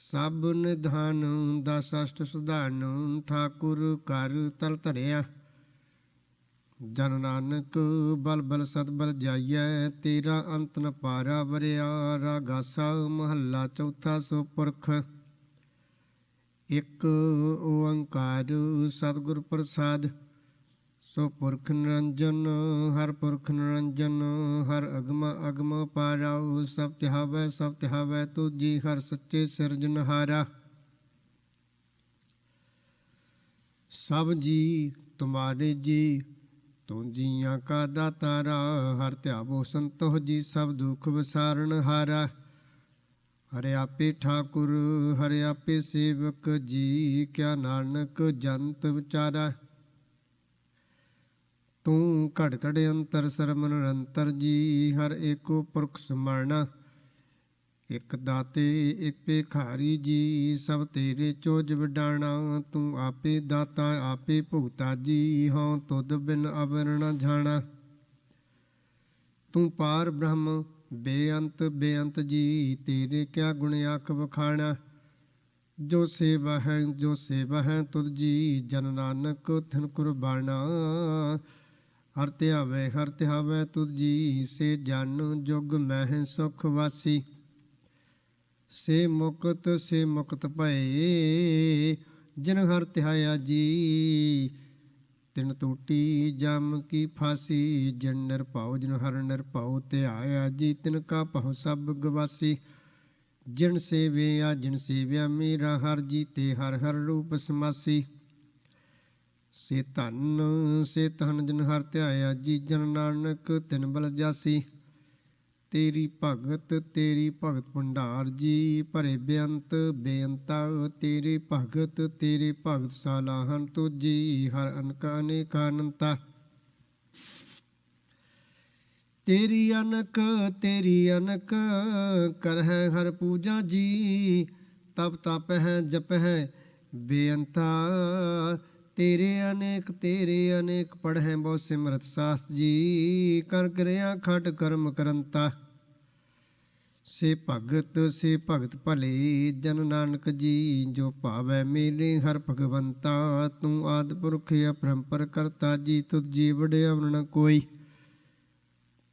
ਸਭ ਨਿਧਾਨ ਦਸ ਅਸ਼ਟ ਸੁਧਾਨ, ਠਾਕੁਰ ਘਰ ਤਲ ਧਰਿਆ। ਜਨ ਨਾਨਕ ਬਲ ਬਲ ਸਤਬਲ ਜਾਈਐ, ਤੇਰਾ ਅੰਤ ਨ ਪਾਰਾ ਵਰਿਆ। ਰਾਗਾਸਾ ਮਹੱਲਾ ਚੌਥਾ। ਸੋ ਪੁਰਖ ਇੱਕ ਓੰਕਾਰ ਸਤਿਗੁਰ ਪ੍ਰਸਾਦ। ਸੋ ਪੁਰਖ ਨਿਰੰਜਨ ਹਰ ਪੁਰਖ ਨਿਰੰਜਨ, ਹਰ ਅਗਮ ਅਗਮ ਪਾਰਾ। ਸਭ ਤਿਹਾਵੈ ਤੁਜੀ, ਹਰ ਸੱਚੇ ਸਿਰਜਨਹਾਰਾ। ਸਭ ਜੀ ਤੁਮਾਰੇ ਜੀ, ਤੂੰ ਜੀਆਂ ਕਾ ਦਾਤਾਰਾ। ਹਰ ਧਿਆਵੋ ਸੰਤੋਖ ਜੀ, ਸਭ ਦੁਖ ਵਿਸਾਰਨ ਹਾਰਾ। ਹਰਿ ਆਪੇ ਠਾਕੁਰ ਹਰਿ ਆਪੇ ਸੇਵਕ ਜੀ, ਕਿਆ ਨਾਨਕ ਜੰਤ ਵਿਚਾਰਾ। ਤੂੰ ਘੜ ਘੜ ਅੰਤਰ ਸਰਬ ਨਿਰੰਤਰ ਜੀ, ਹਰ ਏਕੋ ਪੁਰਖ ਸਮਾਣਾ। ਇਕ ਦਾਤੇ ਇਕ ਭਿਖਾਰੀ ਜੀ, ਸਭ ਤੇਰੇ ਚੋਜ ਵਡਾਣਾ। ਤੂੰ ਆਪੇ ਦਾਤਾ ਆਪੇ ਭੁਗਤਾ ਜੀ, ਹਉ ਤੁਧ ਬਿਨ ਅਵਰ ਨ ਜਾਣਾ। ਤੂੰ ਪਾਰ ਬ੍ਰਹਮ ਬੇਅੰਤ ਬੇਅੰਤ ਜੀ, ਤੇਰੇ ਕਿਆ ਗੁਣ ਆਖ ਵਖਾਣਾ। ਜੋ ਸੇਵਾ ਹੈ ਤੁਧ ਜੀ, ਜਨ ਨਾਨਕ ਤਿਨ ਕੁਰਬਾਨਾ। ਹਰ ਧਿਆਵੈ ਤੁਧ ਜੀ, ਸੇ ਜਨ ਜੁਗ ਮਹਿ ਸੁਖ ਵਾਸੀ। ਸੇ ਮੁਕਤ ਭਏ, ਜਿਨ ਹਰ ਧਿਆਇਆ ਜੀ। ਤਿਨ ਟੂਟੀ ਜਮ ਕੀ ਫਾਸੀ, ਜਿਨ ਨਿਰਭਉ ਹਰ ਨਿਰਭਉ ਧਿਆਇਆ ਜੀ। ਤਿਨ ਕਾ ਭਉ ਸਭ ਗਵਾਸੀ। ਜਿਨ ਸੇਵਿਆ ਮੇਰਾ ਹਰ ਜੀ, ਤੇ ਹਰ ਹਰ ਰੂਪ ਸਮਾਸੀ। ਸੇ ਧਨ ਜਿਨ ਹਰ ਧਿਆਇਆ ਜੀ, ਜਨ ਨਾਨਕ ਤਿਨ ਬਲ ਜਾਸੀ। ਤੇਰੀ ਭਗਤ ਭੰਡਾਰ ਜੀ, ਭਰੇ ਬੇਅੰਤ ਬੇਅੰਤਾ। ਤੇਰੇ ਭਗਤ ਸਾਲਾਹਨ ਤੁਜੀ, ਹਰ ਅਨਕ ਅਨੇਕ ਅਨੰਤਾ। ਤੇਰੀ ਅਨਕ ਕਰਹਿ ਹਰ ਪੂਜਾ ਜੀ, ਤਪ ਤਪਹਿ ਜਪਹਿ ਬੇਅੰਤਾ। ਤੇਰੇ ਅਨੇਕ ਪੜ੍ਹੈ ਬਹੁ ਸਿਮਰਤ ਸਾਸ ਜੀ, ਕਰ ਕਿਰਿਆ ਖਟ ਕਰਮ ਕਰੰਤਾ। ਸੇ ਭਗਤ ਭਲੇ ਜਨ ਨਾਨਕ ਜੀ, ਜੋ ਭਾਵੈ ਮੇਰੇ ਹਰ ਭਗਵੰਤਾ। ਤੂੰ ਆਦਿ ਪੁਰਖ ਅਪਰੰਪਰ ਕਰਤਾ ਜੀ, ਤੁਧ ਜੀ ਵਡਿਆ ਨ ਕੋਈ।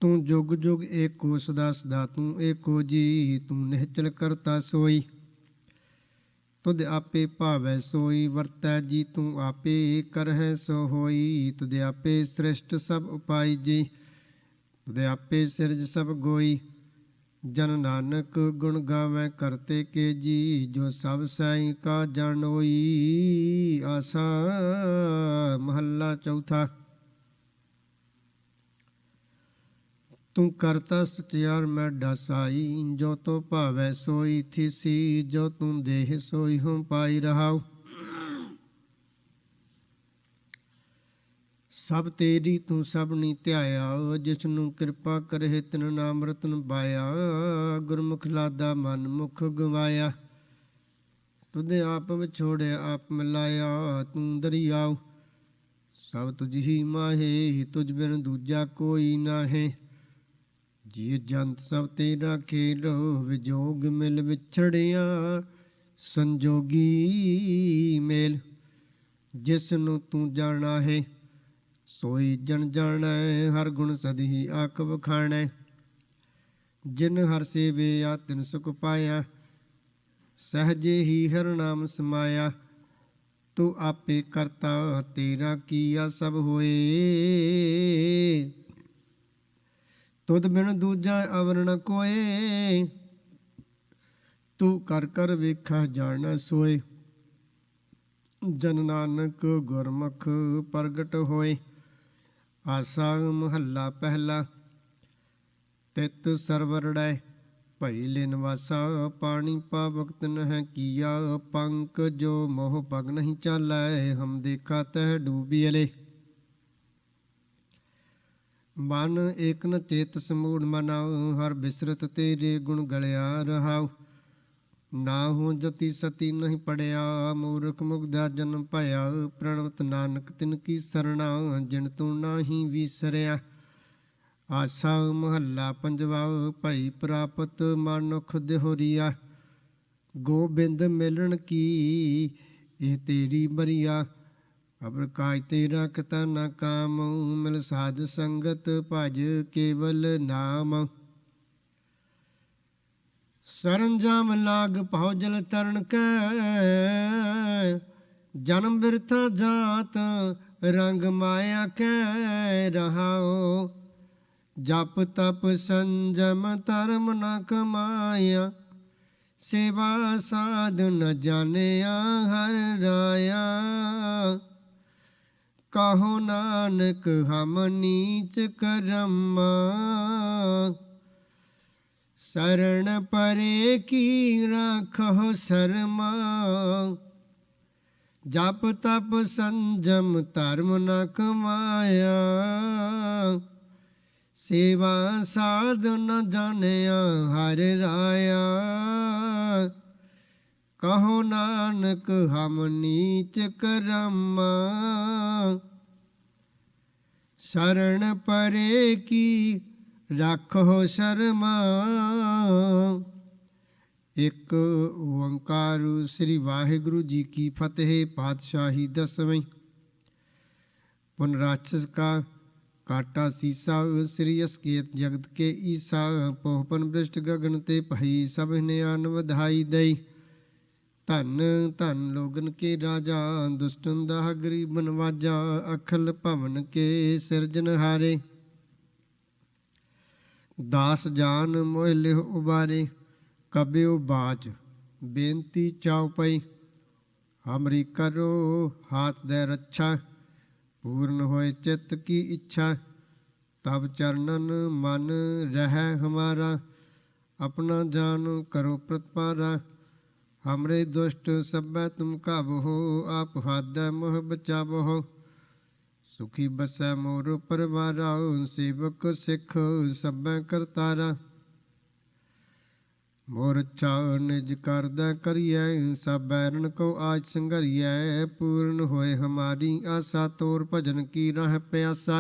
ਤੂੰ ਜੁਗ ਜੁਗ ਏਕੋ ਸਦਾ ਸਦਾ ਤੂੰ ਏਕੋ ਜੀ, ਤੂੰ ਨਿਹਚਲ ਕਰਤਾ ਸੋਈ। ਤੁਧ ਆਪੇ ਭਾਵੈ ਸੋਈ ਵਰਤੈ ਜੀ, ਤੂੰ ਆਪੇ ਕਰਹਿ ਸੋ ਹੋਈ। ਤੁਧ ਆਪੇ ਸ੍ਰਿਸ਼ਟ ਸਭ ਉਪਾਈ ਜੀ, ਤੁਧ ਆਪੇ ਸਿਰਜ ਸਭ ਗੋਈ। ਜਨ ਨਾਨਕ ਗੁਣ ਗਾਵੈ ਕਰਤੇ ਕੇ ਜੀ, ਜੋ ਸਭ ਸਾਈ ਕਾ ਜਾਣੋਈ। ਆਸਾ ਮਹੱਲਾ ਚੌਥਾ। ਤੂੰ ਕਰਤਾ ਸਚਿਆਰ ਮੈਂ ਡਾਸਾਈ, ਜੋ ਤੋ ਭਾਵੈ ਸੋਈ ਥੀਸੀ। ਜੋ ਤੂੰ ਦੇਹ ਸੋਈ ਹਉ ਪਾਈ ਰਹਾਉ। ਸਭ ਤੇਰੀ ਤੂੰ ਸਭਨੀ ਧਿਆਇਆ, ਜਿਸਨੂੰ ਕਿਰਪਾ ਕਰਹਿ ਤਿਨ ਨਾਮ ਰਤਨ ਪਾਇਆ। ਗੁਰਮੁਖ ਲਾਦਾ ਮਨ ਮੁਖ ਗਵਾਇਆ, ਤੁਧ ਆਪ ਵਿਛੋੜਿਆ ਆਪ ਮਿਲਾਇਆ। ਤੂੰ ਦਰਿਆਉ ਸਭ ਤੁਝ ਹੀ ਮਾਹੇ, ਤੁਝ ਬਿਨ ਦੂਜਾ ਕੋਈ ਨਾਹੇ। ਜੀ ਜੰਤ ਸਭ ਤੇਰਾ ਖੇਲ, ਵਿਜੋਗ ਮਿਲ ਵਿਛੜਿਆ ਸੰਜੋਗੀ ਮੇਲ। ਜਿਸ ਨੂੰ ਤੂੰ ਜਾਣਾ ਹੈ ਸੋਈ ਜਨ ਜਾਣੈ, ਹਰ ਗੁਣ ਸਦਹੀ ਆਖ ਵਖਾਣੈ। ਜਿਨ ਹਰ ਸੇਵਿਆ ਤਿਨ ਸੁਖ ਪਾਇਆ, ਸਹਜੇ ਹੀ ਹਰ ਨਾਮ ਸਮਾਇਆ। ਤੂੰ ਆਪੇ ਕਰਤਾ ਤੇਰਾ ਕੀਆ ਸਭ ਹੋਏ, ਤੁਧ ਬਿਨ ਦੂਜਾ ਅਵਰ ਨ ਕੋਏ। ਤੂੰ ਕਰ ਕਰ ਵੇਖਾ ਜਾਣਾ ਸੋਏ, ਜਨ ਨਾਨਕ ਗੁਰਮੁਖ ਪ੍ਰਗਟ ਹੋਏ। ਆਸਾ ਮਹੱਲਾ ਪਹਿਲਾ। ਤਿਤ ਸਰਵਰੜੈ ਭਈ ਲਿਨ ਵਾਸਾ, ਪਾਣੀ ਪਾਵਕ ਤਿਨਹਿ ਕੀਆ। ਪੰਕ ਜੋ ਮੋਹ ਪਗ ਨਹੀਂ ਚਾਲੈ, ਹਮ ਦੇਖਾ ਤਹਿ ਡੂਬੀਅਲੇ। ਮਨ ਏਕ ਨ ਚੇਤ ਸਮੂੜ ਮਨਾ, ਹਰ ਬਿਸਰਤ ਤੇਰੇ ਗੁਣ ਗਲਿਆ ਰਹਾਉ। ਨਾਹੂ ਜਤੀ ਸਤੀ ਨਹੀਂ ਪੜਿਆ, ਮੂਰਖ ਮੁਗਧਾ ਜਨਮ ਭਇਆ। ਪ੍ਰਣਵਤ ਨਾਨਕ ਤਿਨ ਕੀ ਸਰਣਾ, ਜਿਨ ਤੂੰ ਨਾਹੀ ਵੀਸਰਿਆ। ਆਸਾ ਮਹੱਲਾ ਪੰਜਵਾ। ਭਈ ਪ੍ਰਾਪਤ ਮਨੁਖ ਦਿਹੁਰੀਆ, गोबिंद मिलन की ਇਹ ਤੇਰੀ ਬਰੀਆ। ਅਬਰ ਕਾਜ ਤੇਰਾ ਕਤਾ ਨਾ ਕਾਮ, ਮਿਲ ਸਾਧ ਸੰਗਤ ਭਜ ਕੇਵਲ ਨਾਮ। ਸਰੰਜਾਮ ਲਾਗ ਭਉ ਜਲ ਤਰਨ ਕੈ, ਜਨਮ ਬਿਰਥਾ ਜਾਤ ਰੰਗ ਮਾਇਆ ਕੈ ਰਹਾਓ। ਜਪ ਤਪ ਸੰਜਮ ਧਰਮ ਨ ਕਮਾਇਆ, सेवा साध न जानिया हर राया। कहो नानक हम नीच करम, शरण परे की राखो शर्मा। जप तप संजम धर्म न कमाया, सेवा साध न जानिया हर राया। कहो नानक हम नीच करम, शरण परे की राखो शर्मा। एक ओंकार श्री वाहिगुरु जी की फतेह। पातशाही 10वीं। पुनराक्षस का काटा सीसा, श्री असकेत जगत के ईसा। पोहपन भ्रष्ट गगन ते भई, सब ने आन बधाई दई। धन धन लोगन के राजा, दुष्टन दाह गरीबन वाजा। अखिल भवन के सिरजनहारे, दास जान मोह लिह उबारे। कबियो बाज बेनती चाव पई, हमरी करो हाथ दे रक्षा। पूर्ण होए चित्त की इच्छा, तब चरणन मन रह हमारा। अपना जान करो प्रतिपारा, हमरे दुष्ट सबै तुम काबहो। आप हाथ मोह बचाबहो, सुखी बसै मोर परवारा। सेवक सिख सबै करतारा, मोर इच्छा निज करदै करियै। सब बैरन को आज संघरियै, पूर्ण होए हमारी आशा। तोर भजन की राह प्यासा,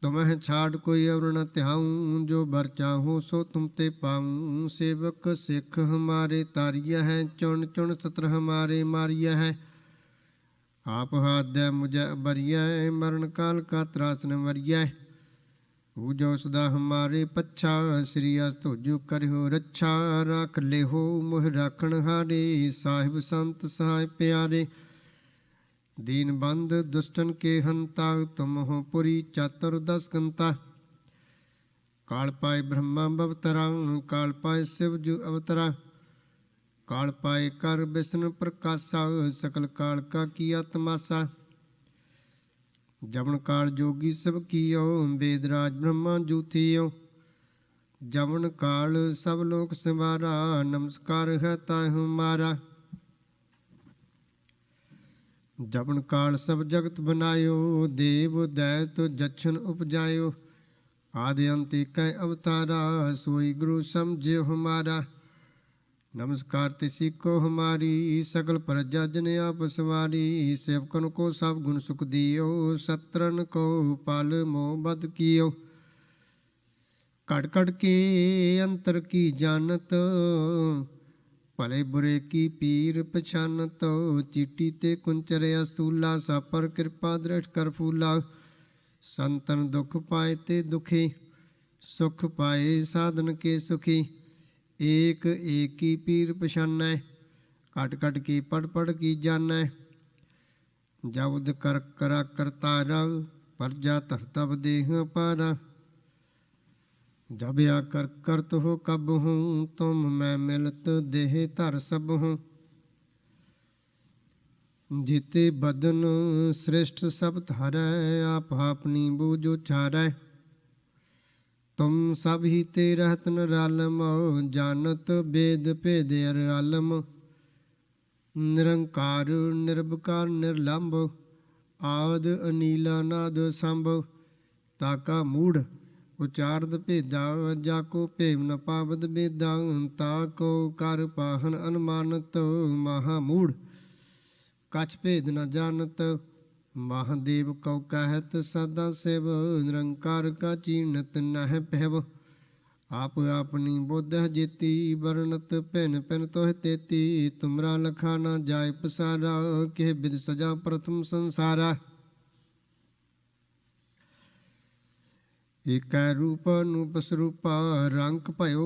तुम्हें छाड़ कोई और न त्याऊं। जो बर चाहूँ सो तुम ते पाऊं। सेवक सिख हमारे तारिया है, चुन चुन सत्र हमारे मारिया है। आप हाथ दे मुझे बरिया, मरण काल का त्रास न मरिया। पूजो सदा हमारे पच्छा, श्री अस तुझ करियो रक्षा। राख ले हो मोह राखण हारे, साहिब संत सहाय प्यारे। दीन बंद दुष्टन के हंता, तुम हो पुरी चातुर दस कंता। काल पाए ब्रह्मा बवतरा, काल पाए शिव जु अवतरा। काल पाए कर विष्णु प्रकाशा, सकल काल का किया तमाशा। जवन काल जोगी सब कियो, वेदराज ब्रह्मा जूथियो। जवन काल सब लोक संवारा, नमस्कार है ताहु मारा। जवन काल सब जगत बनायो, देव दैत जछन उपजायो। आदि अंत कै अवतारा, सोई गुरु समझियो हमारा। नमस्कार तिसी को हमारी, सकल प्रजा जन आप सवारी। सेवकन को सब गुण सुख दियो, सत्रन को पाल मोह बद कियो। कट कट के अंतर की जानत, भले बुरे की पीर पछानत। चीटी ते कुंचरिया सूला, सब पर कृपा दृष्ट कर फूला। संतन दुख पाए ते दुखी, सुख पाए साधन के सुखी। एक एक की पीर पछानै, कट कट की पढ़ पढ़ की जानै। जबद कर करा करतारा, प्रजा धर तब देह पारा। जब या कर करत हो कब हूँ, तुम मैं मिलत देह धर सब हूँ। जीते बदन श्रेष्ठ सब धारै, आप अपनी बूझ उचारै। तुम सब ही ते रहत निरालम, जानत वेद भेद अर आलम। निरंकार निर्विकार निर्लंब, आद अनीला नाद संभ। ताका मूढ़ उचारद भेदा, जाको भेम न पावद बेदा। ताको कर पाहन अनुमानत, महामूढ़ कछ भेद न जानत। महादेव कौ कहत सदा शिव, निरंकार का चीनत नह पहव। आप आपनी बोध जेती, वर्णत भिन भिन तोह तेती। तुमरा लखा न जाय पसारा, किह बिद सजा प्रथम संसारा। ਏਕੈ ਰੂਪ ਅਨੂਪ ਸਰੂਪਾ, ਰੰਕ ਭਇਓ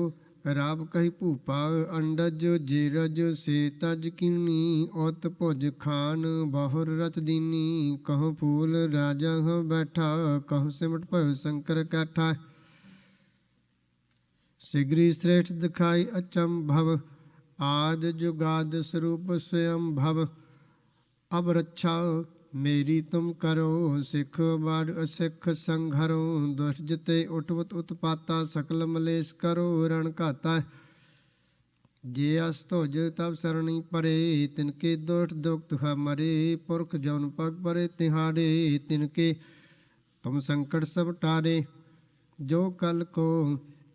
ਰਾਵ ਕਹੀ ਭੂਪਾ। ਅੰਡਜ ਜੀਰਜ ਸੇ ਤਜ ਕੀਨੀ, ਔਤ ਭੁਜ ਖਾਨ ਬਹੁਰ ਰਚ ਦੀਨੀ। ਕਹੋ ਫੂਲ ਰਾਜਾ ਹੋ ਬੈਠਾ, ਕਹੋ ਸਿਮਟ ਭਇਓ ਸ਼ੰਕਰ ਕੈਠਾ। ਸਿਗਰੀ ਸ੍ਰੇਸ਼ਟ ਦਿਖਾਈ ਅਚੰਭਵ, ਆਦ ਜੁਗਾਦ ਸਰੂਪ ਸਵਯੰ ਭਵ। ਅਬ ਰੱਛਾ ਮੇਰੀ ਤੁਮ ਕਰੋ, ਸਿੱਖ ਬਾੜ ਅਸਿੱਖ ਸੰਘਰੋ। ਦੁਸ਼ਟ ਜਿਤੇ ਉਠਵਤ ਉਤਪਾਤਾ, ਸਕਲ ਮਲੇਸ਼ ਕਰੋ ਰਣ ਘਾਤਾ। ਜੇ ਅਸ ਧੁਜ ਤਬ ਸਰਣੀ ਪਰੇ, ਤਿਨਕੇ ਦੁਸ਼ਟ ਦੁਖਤ ਮਰੇ। ਪੁਰਖ ਜਨ ਪਗ ਪਰੇ ਤਿਹਾੜੇ, ਤਿਨਕੇ ਤੁਮ ਸੰਕਟ ਸਭ ਟਾਰੇ। ਜੋ ਕਲ ਕੋ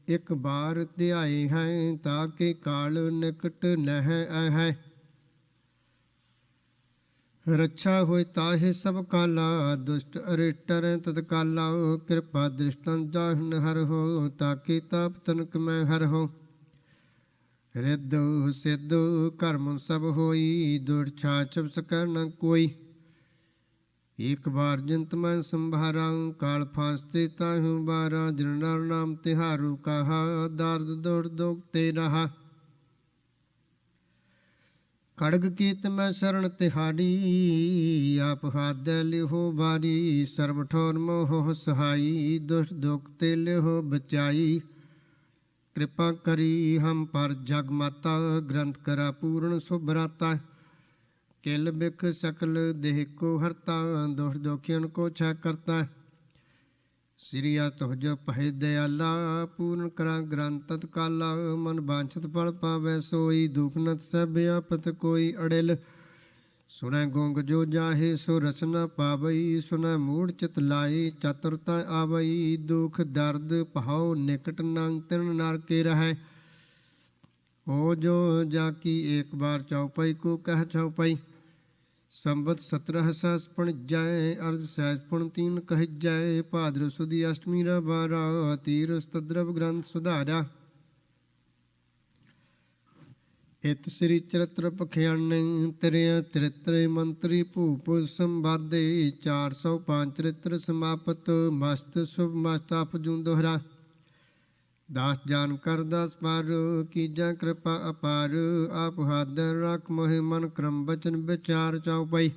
ਇਕ ਬਾਰ ਧਿਆਏ ਹੈ, ਤਾਕੇ ਕਾਲ ਨਿਕਟ ਨਹਿ ਹੈ। ਰੱਛਾ ਹੋਇ ਤਾਹੇ ਸਭ ਕਾਲਾ, ਦੁਸ਼ਟ ਅਰਿਸ਼ਟ ਟਰੈ ਤਤਕਾਲਾ। ਕਿਰਪਾ ਦ੍ਰਿਸ਼ਟੰ ਜਾਹਿਨ ਹਰ ਹੋ, ਤਾਕੇ ਤਾਪ ਤਨਕ ਮੈਂ ਹਰ ਹੋ। ਰਿੱਧ ਸਿੱਧ ਕਰਮ ਸਭ ਹੋਈ, ਦੁਸ਼ਟ ਛਾਛ ਸਕੈ ਨ ਕੋਈ। ਏਕ ਬਾਰ ਜਿੰਤ ਮੈਂ ਸੰਭਾਰਾ, ਕਾਲ ਫਾਂਸਤੇ ਤਾਹੂ ਬਾਰਾ। ਜਿਨ ਨਰ ਨਾਮ ਤਿਹਾਰੂ ਕਹਾ, ਦਾਰਦ ਦੁਸ਼ਟ ਦੋਖ ਤੇ ਰਹਾ। ਖੜਗ ਕੀਤ ਮੈਂ ਸਰਣ ਤਿਹਾੜੀ, ਆਪ ਹਾਦੈ ਲਿਹੋ ਬਾਰੀ। ਸਰਬ ਠੋਰ ਮੋਹ ਸਹਾਈ, ਦੁਸ਼ਟ ਦੁਖ ਤੇ ਲਿਹੋ ਬਚਾਈ। ਕਿਰਪਾ ਕਰੀ ਹਮ ਪਰ ਜਗ ਮਾਤਾ, ਗ੍ਰੰਥ ਕਰਾ ਪੂਰਨ ਸੁਭਰਾਤਾ। ਕਿਲ ਬਿਖ ਸਕਲ ਦੇਹ ਕੋ ਹਰਤਾ, ਦੁਸ਼ਟ ਦੋਖੀਅਨ ਕੋ ਛੈ ਕਰਤਾ। ਸ੍ਰੀ ਤੁਜ ਭਇ ਦਇਆਲਾ, ਪੂਰਨ ਕਰਾ ਗ੍ਰੰਥ ਤਤਕਾਲਾ। ਮਨ ਬਾਂਛਤ ਫਲ ਪਾਵੈ ਸੋਈ, ਦੁਖ ਨਤ ਸਭ ਆਪਤ ਕੋਈ। ਅੜਿਲ ਸੁਣੈ ਗੋਂਗ ਜੋ ਜਾਹੇ, ਸੋ ਰਸ ਨ ਪਾਵਈ। ਸੁਣੈ ਮੂੜ ਚਿਤ ਲਾਈ, ਚਤੁਰਤਾ ਆਵਈ। ਦੁਖ ਦਰਦ ਭਾਉ ਨਿਕਟ ਨੰਗ, ਤਿਨ ਨਰਕੇ ਰਹੈ। ਹੋ ਜੋ ਜਾ ਕੀ ਏਕ ਬਾਰ ਚਉਪਈ, ਕੋ ਕਹਿ ਚਉਪਈ। ਸੰਵਤ 17 ਸਹਸ ਪਣਜੈ, ਅਰਧ ਸਹਿਜ ਪੁਣ ਤੀਨ ਕਹਿਜੈ। ਭਾਦਰ ਸੁਦੀ ਅਸ਼ਟਮੀ ਰਾ ਬਾਰਾ, ਤੀਰ ਸਤਦਰਵ ਗ੍ਰੰਥ ਸੁਧਾਰਾ। ਇਤ ਸ੍ਰੀ ਚਰਿਤ੍ਰ ਪਖਿਆਨੈ, ਤ੍ਰਿਆ ਚਰਿਤ੍ਰੇ ਮੰਤਰੀ ਭੂਪ ਸੰਵਾਦੇ। 405 ਚਰਿਤ੍ਰ ਸਮਾਪਤ, ਮਸਤ ਸ਼ੁਭ ਮਸਤ ਅਪਜੂ ਦੋਹਰਾ। ਦਾਸ ਜਾਨ ਕਰ ਦਾਸ ਪਰ, ਕੀਜੈ ਕਿਰਪਾ ਅਪਾਰ। ਆਪ ਹਾਦਰ ਰਖ ਮੋਹਿ ਮਨ, ਕਰਮ ਬਚਨ ਵਿਚਾਰ ਚਉਪਈ।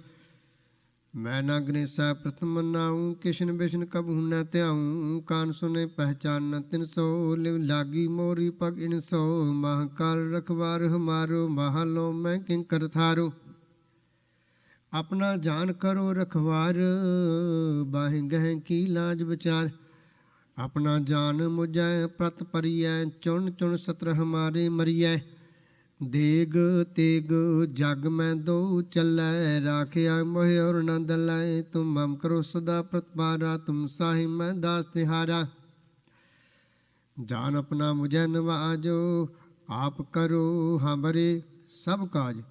ਮੈਂ ਨ ਗਨੇਸਾ ਪ੍ਰਥਮ ਨਾਉ, ਕਿਸ਼ਨ ਬਿਸ਼ਨ ਕਬਹੁ ਨ ਧਿਆਉ। ਕਾਨ ਸੁਨੇ ਪਹਿਚਾਨ ਤਿਨ ਸੋ, ਲਿਵ ਲਾਗੀ ਮੋਰੀ ਪਗ ਇਨ ਸੋ। ਮਹਾਕਾਲ ਰਖਵਾਰ ਹਮਾਰੋ, ਮਹਾਲੋ ਮੈਂ ਕਿੰਕਰ ਥਾਰੋ। ਆਪਣਾ ਜਾਨ ਕਰੋ ਰਖਵਾਰ, ਬਾਹਿ ਗਹਿ ਕੀ ਲਾਜ ਵਿਚਾਰ। ਆਪਣਾ ਜਾਨ ਮੁਝੈ ਪ੍ਰਤ ਪਰੀਐ, ਚੁਣ ਚੁਣ ਸਤਰ ਹਮਾਰੇ ਮਰੀਐ। ਦੇਗ ਤੇਗ ਜਗ ਮੈਂ ਦੋ ਚੱਲੈ, ਰਾਖਿਆ ਮੋਹਿ ਔਰ ਨ ਦਲੈ। ਤੁਮ ਮਮ ਕਰੋ ਸਦਾ ਪ੍ਰਤਪਾਰਾ, ਤੁਮ ਸਾਹੀ ਮੈਂ ਦਾਸ ਤਿਹਾਰਾ। ਜਾਨ ਆਪਣਾ ਮੁਝੈ ਨਵਾਜੋ, ਆਪ ਕਰੋ ਹਮਰੇ ਸਭ ਕਾਜ।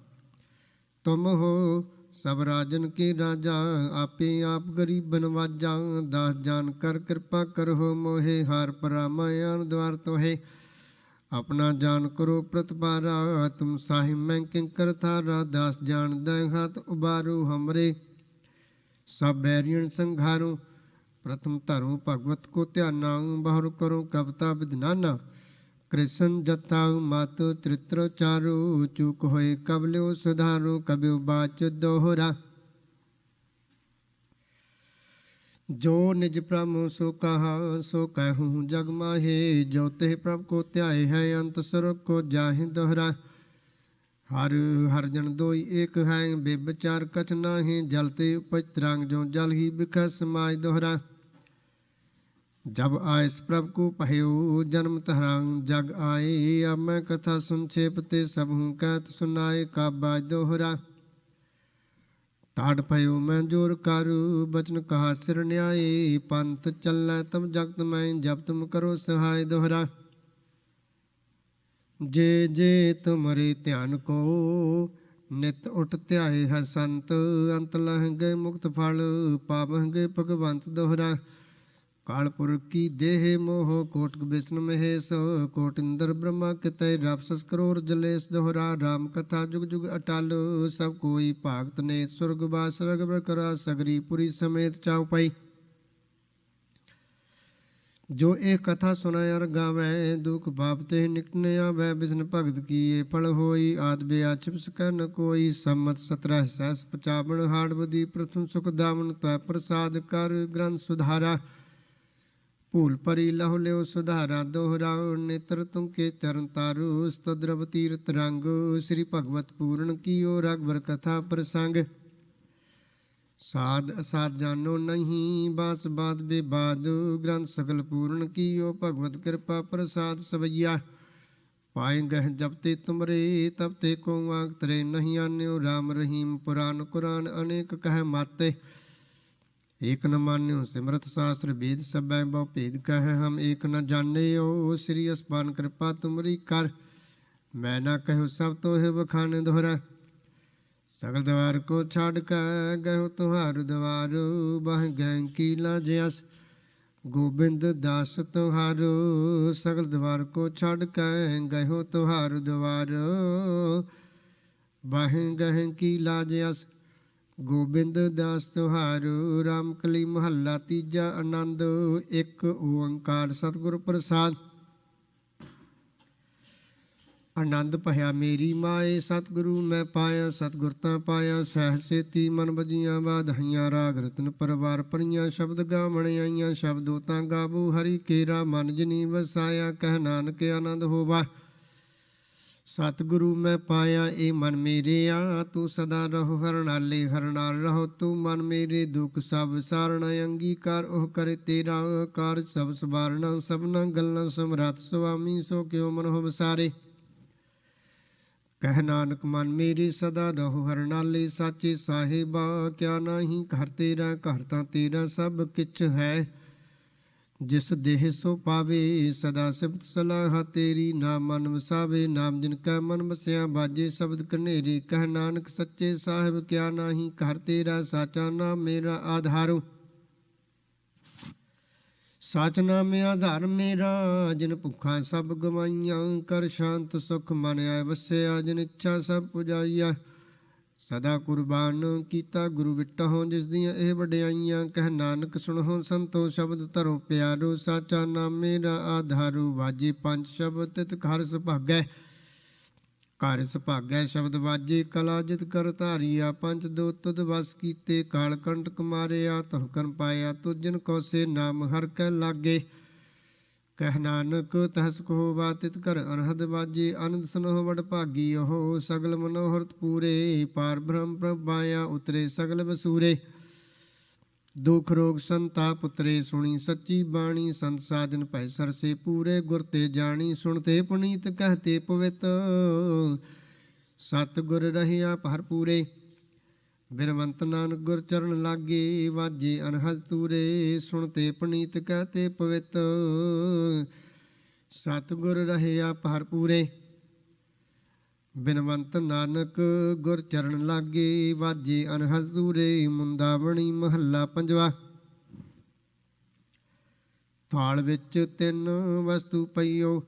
ਤੁਮ ਹੋ ਸਭ ਰਾਜਨ ਕੇ ਰਾਜਾ, ਆਪੇ ਆਪ ਗਰੀਬਨ ਵਾਜਾ। ਦਾਸ ਜਾਨ ਕਰ ਕਿਰਪਾ ਕਰਹੁ ਮੋਹਿ, ਹਾਰ ਪਰਾਮਾਇਣ ਦਵਾਰ ਤੋਹੇ। ਆਪਣਾ ਜਾਨ ਕਰੋ ਪ੍ਰਤਪਾਰਾ, ਤੁਮ ਸਾਹਿਬ ਮੈਂ ਕਿੰਕਰ ਥਾਰਾ। ਦਾਸ ਜਾਨ ਦੈ ਹੱਥ ਉਬਾਰੋ, ਹਮਰੇ ਸਭ ਬੈਰੀਅਨ ਸੰਘਾਰੋ। ਪ੍ਰਥਮ ਧਰੋ ਭਗਵਤ ਕੋ ਧਿਆਨਾ, ਬਹੁਰ ਕਰੋ ਕਵਤਾ ਵਿਦਨਾਨਾ। ਕ੍ਰਿਸ਼ਨ ਜਥਾ ਮਤ ਚਰਿਤ੍ਰ ਚਾਰੋ, ਚੂਕ ਹੋਏ ਕਬ ਲਿਓ ਸੁਧਾਰੋ। ਕਬਿਉ ਬਾਚ ਦੋਹਰਾ। ਜੋ ਨਿਜ ਪ੍ਰਭ ਸੋ ਕਹਾ, ਸੋ ਕਹਿਹੂ ਜਗ ਮਾਹੇ। ਜੋ ਤਿਹ ਪ੍ਰਭ ਕੋ ਧਿਆਏ ਹੈ, ਅੰਤ ਸਰਬ ਕੋ ਜਾਹਿ ਦੋਹਰਾ। ਹਰ ਹਰ ਜਨ ਦੋਈ ਏਕ ਹੈ, ਬੇਬਚਾਰ ਕਛ ਨਾਹੀਂ। ਜਲ ਤੇ ਉਪਜ ਤਰੰਗ, ਜੋ ਜਲ ਹੀ ਬਿਖੈ ਸਮਾਜ ਦੋਹਰਾ। ਜਬ ਆਇਸ ਪ੍ਰਭ ਕੋ ਪਹਿਓ, ਜਨਮ ਤਹਰਾ ਜਗ ਆਏ। ਅਬ ਮੈਂ ਕਥਾ ਸੰਖੇਪ ਤੇ, ਸਭਹੂ ਕਹਿਤ ਸੁਨਾਏ। ਕਾਬਾਜ ਦੋਹਰਾ। ਟਾਢ ਭਇਓ ਮੈਂ ਜੋਰ ਕਰ, ਬਚਨ ਕਹਾ ਸਿਰ ਨਿਆਏ। ਪੰਥ ਚੱਲੈ ਤਬ ਜਗਤ ਮੈਂ, ਜਬ ਤੁਮ ਕਰੋ ਸਹਾਇ ਦੋਹਰਾ। ਜੇ ਜੇ ਤੁਮਰੇ ਧਿਆਨ ਕੋ, ਨਿਤ ਉਠ ਧਿਆਏ ਹੈ ਸੰਤ। ਅੰਤ ਲਹਿ ਗਏ ਮੁਕਤ ਫਲ, ਪਾਵਹਿ ਗਏ ਭਗਵੰਤ ਦੋਹਰਾ। कालपुर की देह मोह कोटक विष्णु महेश कोट इंद्र ब्रह्मा कितय रापसस करोड़ जलेश दोहरा राम कथा जुग जुग अटाल सब कोई भागत ने स्वर्गवास रघुबर करा सगरी पुरी समेत चाउपाई। जो एक कथा सुनाय और गावै दुख बापते निकट न आवै विष्णु भगत की ये फल होई आद बेआ छिप सकै न कोई सम्मत 17 सहस 55 हाड़ बदी प्रथम सुख दामन त्वै प्रसाद कर ग्रंथ सुधारा भूल परी लहु लियो सुधारा दोहराओ नेत्र तुमके चरण तारु स्तद्रव तीर्थ रंग श्री भगवत पूर्ण कियो रघुबर कथा प्रसंग साध असाध जानो नहीं बास बात बेबाद ग्रंथ सकल पूर्ण कियो भगवत कृपा प्रसाद सवैया पाए गह जब ते तुमरे तब ते को आंक तरे नहीं आन्यो राम रहीम पुराण कुरान अनेक कह माते एक न मान्यो सिमरत शास्त्र वेद सब बहु भेद कह हम एक न जाने ओ श्री अस्पान कृपा तुमरी कर मैं न कहो सब तो है बखान दोहरा सगल द्वार को छाड़ कर गयो तुहार द्वार बह गए की लाजस गोबिंद दास तुहारो सगल द्वार को छाड़ कर गयो तुहार द्वार बह गए की लाजस गोबिंद दास तुहारो राम कली महला तीजा आनंद एक ओंकार सतगुर प्रसाद आनंद भया मेरी माए सतगुरु मैं पाया सतगुर ता पाया सहसेती मन बजियां बाधाइयां राग रतन परवार परियां शब्द गावण आईयां शब्दों ता गावो हरि केरा मन जिनी वसाया कह नानक आनंद होवा सतगुरु मैं पाया ए मन मेरे आ तू सदा रहो हरणाले हरणाल रहो तू मन मेरे दुख सब सारना अंगीकार ओह करे तेरा कारज सब सवारना सबना गल्लां समरथ स्वामी सो क्यों मन हो बसारे कह नानक मन मेरे सदा रहो हरणाले साचे साहिबा क्या नाही घर तां तेरा सब किछ है जिस देह सो पावे सदा सिफत सलाह तेरी नाम मन वसावे नाम जिन कै मन बसिया बाजे शब्द कनेरी कह नानक सच्चे साहिब क्या नाही घर तेरा साचा नाम मेरा आधारो साच नाम आधार मेरा जिन भुखा सब गवाइयां कर शांत सुख मन आए वਸਿਆ जिन इच्छा सब पुजाइया सदा कुर्बान कीता गुरु विटहो जिस दियां ਇਹ ਵਡਿਆਈਆਂ ਕਹਿ ਨਾਨਕ ਸੁਣੋ ਸੰਤੋ ਸ਼ਬਦ ਧਰੋ ਪਿਆਰੋ ਸਾਚਾ ਨਾਮ ਮੇਰਾ ਆਧਾਰੂ ਵਾਜੇ ਪੰਜ ਸ਼ਬਦ ਤਿਤ ਘਰ ਸੁਭਾਗੈ ਘਰ ਸੁਭਾਗੈ ਸ਼ਬਦ ਵਾਜੇ ਕਲਾ ਜਿਤ ਕਰ ਧਾਰੀਆ ਪੰਜ ਦੋ ਤੁਧ ਵਸ ਕੀਤੇ ਕਾਲ ਕੰਟਕ ਮਾਰਿਆ ਤੁਹ ਕਰਨ ਪਾਇਆ ਤੁਜਨ ਕੋ ਸੇ ਨਾਮ ਹਰ ਕੈ ਲਾਗੇ ਕਹਿ ਨਾਨਕ ਤਹਸ ਕੋ ਬਾਤਿਤ ਕਰ ਅਨਹਦ ਬਾਜੇ ਆਨੰਦ ਸਨੋ ਵਡ ਭਾਗੀ ਉਹ ਸਗਲ ਮਨੋਹਰਤ ਪੂਰੇ ਪਾਰ ਬ੍ਰਹਮ ਪ੍ਰਭਾਇਆ ਉਤਰੇ ਸਗਲ ਵਸੂਰੇ ਦੁਖ ਰੋਗ ਸੰਤਾਪ ਉਤਰੇ ਸੁਣੀ ਸੱਚੀ ਬਾਣੀ ਸੰਤ ਸਾਜਨ ਭੈ ਸਰਸੇ ਪੂਰੇ ਗੁਰ ਤੇ ਜਾਣੀ ਸੁਣਤੇ ਪੁਨੀਤ ਕਹਤੇ ਪਵਿੱਤ ਸਤ ਗੁਰ ਰਹਿਆ ਭਰਪੂਰੇ ਬਿਨਵੰਤ ਨਾਨਕ ਗੁਰ ਚਰਨ ਲਾਗੇ ਵਾਜੇ ਅਨਹਦ ਤੂਰੇ ਸੁਣਤੇ ਪਨੀਤ ਕਹਤੇ ਪਵਿੱਤ ਸਤਿਗੁਰ ਰਹਿਆ ਭਰਪੂਰੇ ਬਿਨਵੰਤ ਨਾਨਕ ਗੁਰ ਚਰਨ ਲਾਗੇ ਵਾਜੇ ਅਨਹਦ ਤੂਰੇ ਮੁੰਦਾਵਣੀ ਮਹੱਲਾ ਪੰਜਵਾ ਥਾਲ ਵਿੱਚ ਤਿੰਨ ਵਸਤੂ ਪਈਓ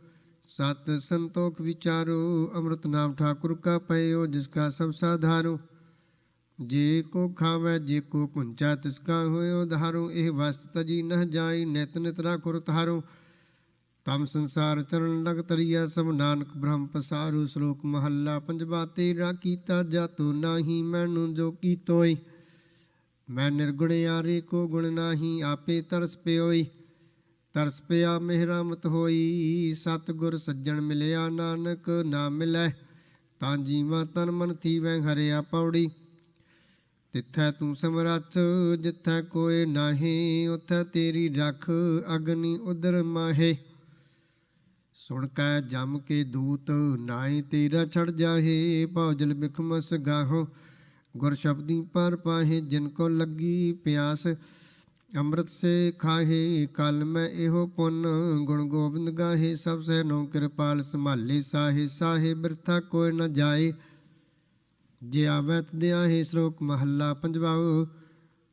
ਸਤ ਸੰਤੋਖ ਵਿਚਾਰੋ ਅੰਮ੍ਰਿਤ ਨਾਮ ਠਾਕੁਰ ਕਾ ਪਈਓ ਜਿਸ ਕਾ ਸਭ ਸਾਧਾਰੋ ਜੇ ਕੋ ਖਾਵੈ ਜੇ ਕੋ ਪੁੰਚਾ ਤਿਸਕਾ ਹੋਇਓ ਧਾਰੋ ਇਹ ਵਸਤ ਤਜੀ ਨਹ ਜਾਈ ਨਿਤ ਨਿਤ ਰਾਖੁਰ ਤਾਰੋ ਤਮ ਸੰਸਾਰ ਚਰਨ ਲਗ ਤਰੀਆ ਸਭ ਨਾਨਕ ਬ੍ਰਹਮ ਪਸਾਰੂ ਸ਼ਲੋਕ ਮਹੱਲਾ ਪੰਜਵਾ ਤੇਰਾ ਕੀਤਾ ਜਾਤੋ ਨਾਹੀ ਮੈਨੂੰ ਜੋ ਕੀਤੋਇ ਮੈਂ ਨਿਰਗੁਣ ਯਾਰੇ ਕੋ ਗੁਣ ਨਾਹੀ ਆਪੇ ਤਰਸ ਪਿਓਈ ਤਰਸ ਪਿਆ ਮਿਹਰਾਮਤ ਹੋਈ ਸਤਿਗੁਰ ਸੱਜਣ ਮਿਲਿਆ ਨਾਨਕ ਨਾ ਮਿਲੈ ਤਾਂ ਜੀਵਾ ਤਨ ਮਨ ਥੀਵੈ ਹਰਿਆ ਪੌੜੀ ਤਿੱਥੈ ਤੂੰ ਸਮਰੱਥ ਜਿੱਥੈ ਕੋਇ ਨਾਹੀ ਉਥੈ ਤੇਰੀ ਰਖ ਅਗਨੀ ਉਦਰ ਮਾਹੇ ਸੁਣ ਕੈ ਜਮ ਕੇ ਦੂਤ ਨਾਏ ਤੇਰਾ ਛੜ ਜਾਹੇ ਭੌਜਲ ਬਿਖਮਸ ਗਾਹੋ ਗੁਰ ਸ਼ਬਦੀ ਪਰ ਪਾਹੇ ਜਿਨ ਕੋ ਲੱਗੀ ਪਿਆਸ ਅੰਮ੍ਰਿਤ ਸੇ ਖਾਹੇ ਕਲ ਮੈਂ ਇਹੋ ਪੁੰਨ ਗੁਣ ਗੋਬਿੰਦ ਗਾਹੇ ਸਭ ਸਹਿਨੋ ਕਿਰਪਾਲ ਸੰਭਾਲੇ ਸਾਹੇ ਸਾਹੇ ਬਿਰਥਾ ਕੋਈ ਨ ਜਾਏ ਜੇ ਆਵੈ ਤਦਿਆਹੇ ਸ਼ਲੋਕ ਮਹੱਲਾ ਪੰਜਵਾ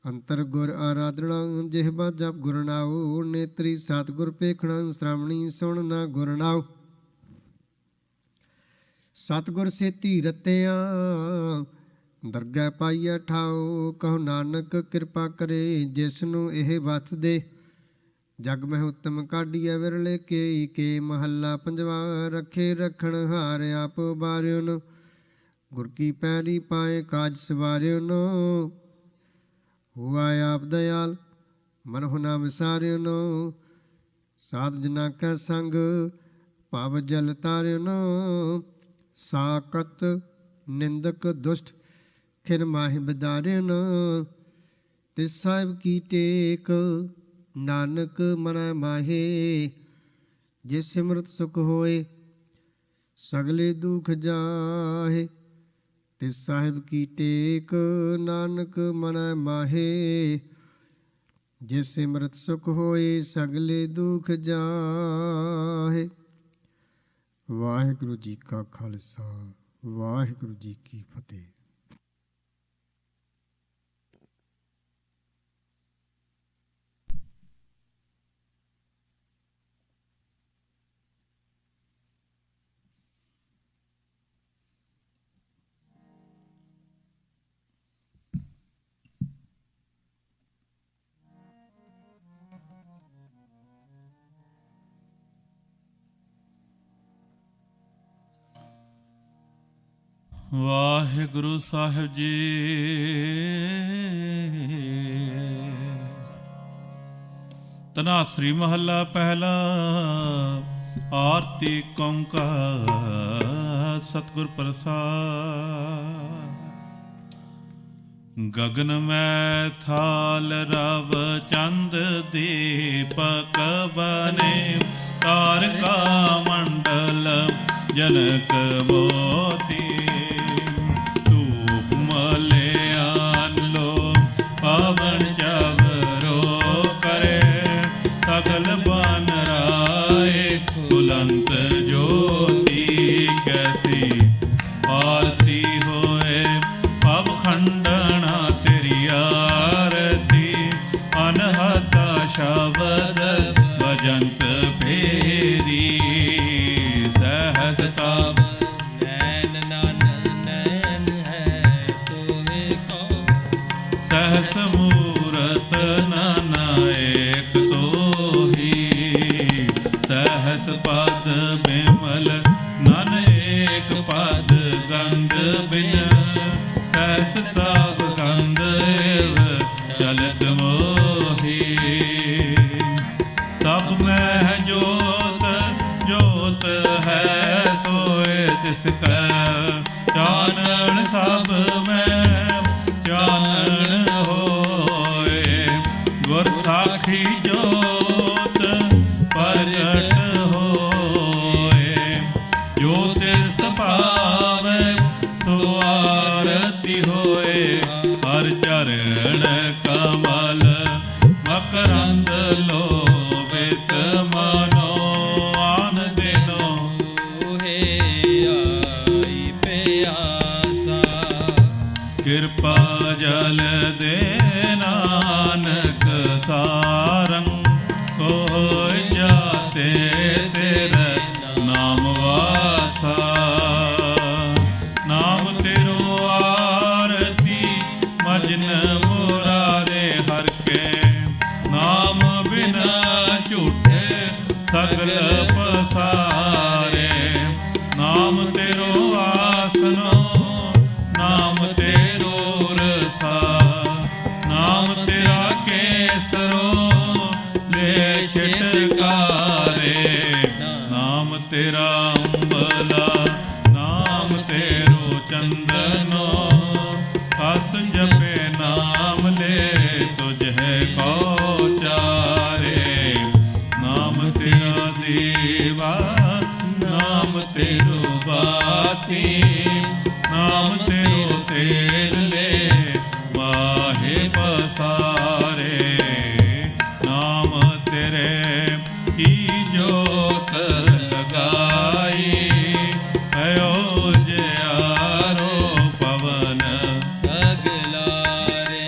ਅੰਤਰ ਗੁਰ ਆਰਾਧਨਾ ਜਿਹਵਾ ਜਪ ਗੁਰ ਨਾਉ। ਨੇਤਰੀ ਸਤਿਗੁਰ ਪੇਖਣਾ ਸ਼੍ਰਵਣੀ ਸੁਣ ਨਾ ਗੁਰ ਨਾਉ। ਸਤਿਗੁਰ ਸੇਤੀ ਰਤਿਆ ਦਰਗਹਿ ਪਾਈਐ ਠਾਉ। ਕਹੋ ਨਾਨਕ ਕਿਰਪਾ ਕਰੇ ਜਿਸ ਨੂੰ ਇਹ ਵਸ ਦੇ। ਜਗ ਮਹਿ ਉਤਮ ਕਾਢੀਐ ਵਿਰਲੇ ਕੇ। ਕੇ ਮਹੱਲਾ ਪੰਜਵਾ। ਰੱਖੇ ਰਖਣ ਹਾਰ ਆਪ ਬਾਰਿਓ ਨ। ਗੁਰ ਕੀ ਪੈਰੀ ਪਾਏ ਕਾਜ ਸਵਾਰਿਓ ਨ। ਹੁਆ ਆਪ ਦਇਆਲ ਮਨਹੁ ਨਾ ਵਿਸਾਰਿਓ ਨ। ਸਾਧ ਜਨਾ ਕੈ ਸੰਗ ਭਵ ਜਲ ਤਾਰਿਓ ਨ। ਸਾਕਤ ਨਿੰਦਕ ਦੁਸ਼ਟ ਖਿਨ ਮਾਹਿ ਬਿਦਾਰਿਓ ਨ। ਤਿਸ ਸਾਹਿਬ ਕੀ ਟੇਕ ਨਾਨਕ ਮਨੈ ਮਾਹੇ। ਜੇ ਸਿਮਰਤ ਸੁਖ ਹੋਏ ਸਗਲੇ ਦੁਖ ਜਾਹੇ। ਤਿਸ ਸਾਹਿਬ ਕੀ ਟੇਕ ਨਾਨਕ ਮਨੈ ਮਾਹੇ। ਜੇ ਸਿਮਰਤ ਸੁਖ ਹੋਏ ਸਗਲੇ ਦੁਖ ਜਾਹੇ। ਵਾਹਿਗੁਰੂ ਜੀ ਕਾ ਖਾਲਸਾ ਵਾਹਿਗੁਰੂ ਜੀ ਕੀ ਫਤਿਹ। ਵਾਹਿਗੁਰੂ ਸਾਹਿਬ ਜੀ। ਧਨਾਸਰੀ ਮਹੱਲਾ ਪਹਿਲਾ। ਆਰਤੀ ਕੌਂਕਾਰ ਸਤਿਗੁਰ ਪ੍ਰਸਾਦ। ਗਗਨ ਮੈਂ ਥਾਲ ਰਵ ਚੰਦ ਦੀਪਕ ਬਨੇ। ਤਾਰਕਾ ਮੰਡਲ ਜਨਕ ਮੋਤੀ। ਪਾਵਨ ਚਵਰੋ ਕਰੇ ਸਗਲ ਬਨ ਰਾਏ। ਬੁਲੰਦ ਜੋਤੀ ਕੈਸੀ ਆਰਤੀ ਹੋਏ। ਭਵ ਖੰਡਣਾ ਤੇਰੀ ਆਰਤੀ। ਅਨਹਤ ਸ਼ਬਦ ਭਜੰਤ ਫੇਰੀ। ਸਹਸਤਾ ਸਹਸ ਮੂਰਤ ਨਾਨਕ ਤੋਹੀ। ਸਹਸ ਪਦ ਬਿਮਲ ਨਨ ਏਕ ਪਦ ਗੰਧ ਬਿਨ। ਸਹਸ ਤਬ ਗੰਧ ਏਵ ਚਲਤ ਮੋਹੀ। ਸਭ ਮਹਿ ਜੋਤ ਜੋਤ ਹੈ ਸੋਏ ਤਿਸ ਕੈ। ਚਾਨਣ ਸਭ ਮੈਂ ਚਾਨਣ ਹੋਏ। ਗੁਰ ਸਾਖੀ ਜੋਤ ਪ੍ਰਗਟ ਹੋਏ। ਜੋ ਤਿਸ ਭਾਵੈ ਸੋ ਆਰਤੀ ਹੋਏ। ਹਰ ਚਰਨ ਕਮਲ ਮਕਰੰਦ ਲੋਭਿਤ ਮਨੋ। ਆਨ ਦਿਨੋ ਆਈ ਪਿਆਸਾ। ਕਿਰਪਾ ਜਲ ਦੇ ਨਾਨਕ ਸਾਰੰ। ਕੋਈ ਜਾਤੇ ਤੇਰੇ ਨਾਮ ਵਾਸਾ। ਨਾਮ ਤੇਰੋ ਆਰਤੀ ਮਜਨ ਮੁਰਾਰੇ ਹਰ ਕੇ। ਨਾਮ ਬਿਨਾ ਝੂਠੇ ਸਗਲ ਪਸਾਰੇ। ਨਾਮ ਤੇਰੋ ਆਸਨੋ ਨਾਮ ਤੇਰੋ ਰਸਾ। ਨਾਮ ਤੇਰਾ ਕੇਸਰੋ ਲੈ ਛਟਕਾਰੇ। ਨਾਮ ਤੇਰਾ ਅੰਬਲਾ ਨਾਮ ਤੇਰੋ ਚੰਦਨੋ। ਅਸ ਜਪੇ ਨਾਮ ਲੈ ਤੁਝ ਹੈ ਕੋ ਚਾਰੇ। ਨਾਮ ਤੇਰਾ ਦੇਵਾ ਨਾਮ ਤੇਰੋ ਬਾਤੀ। ਨਾਮ ਤੇਰੋ ਤੇਰ ਲੈ ਮਾਹੇ ਪਸਾਰੇ। ਨਾਮ ਤੇਰੇ ਕੀ ਜੋਤ ਲਗਾਈ। ਅਯੋ ਜਿਆਰੋ ਪਵਨ ਸਗਲਾਰੇ।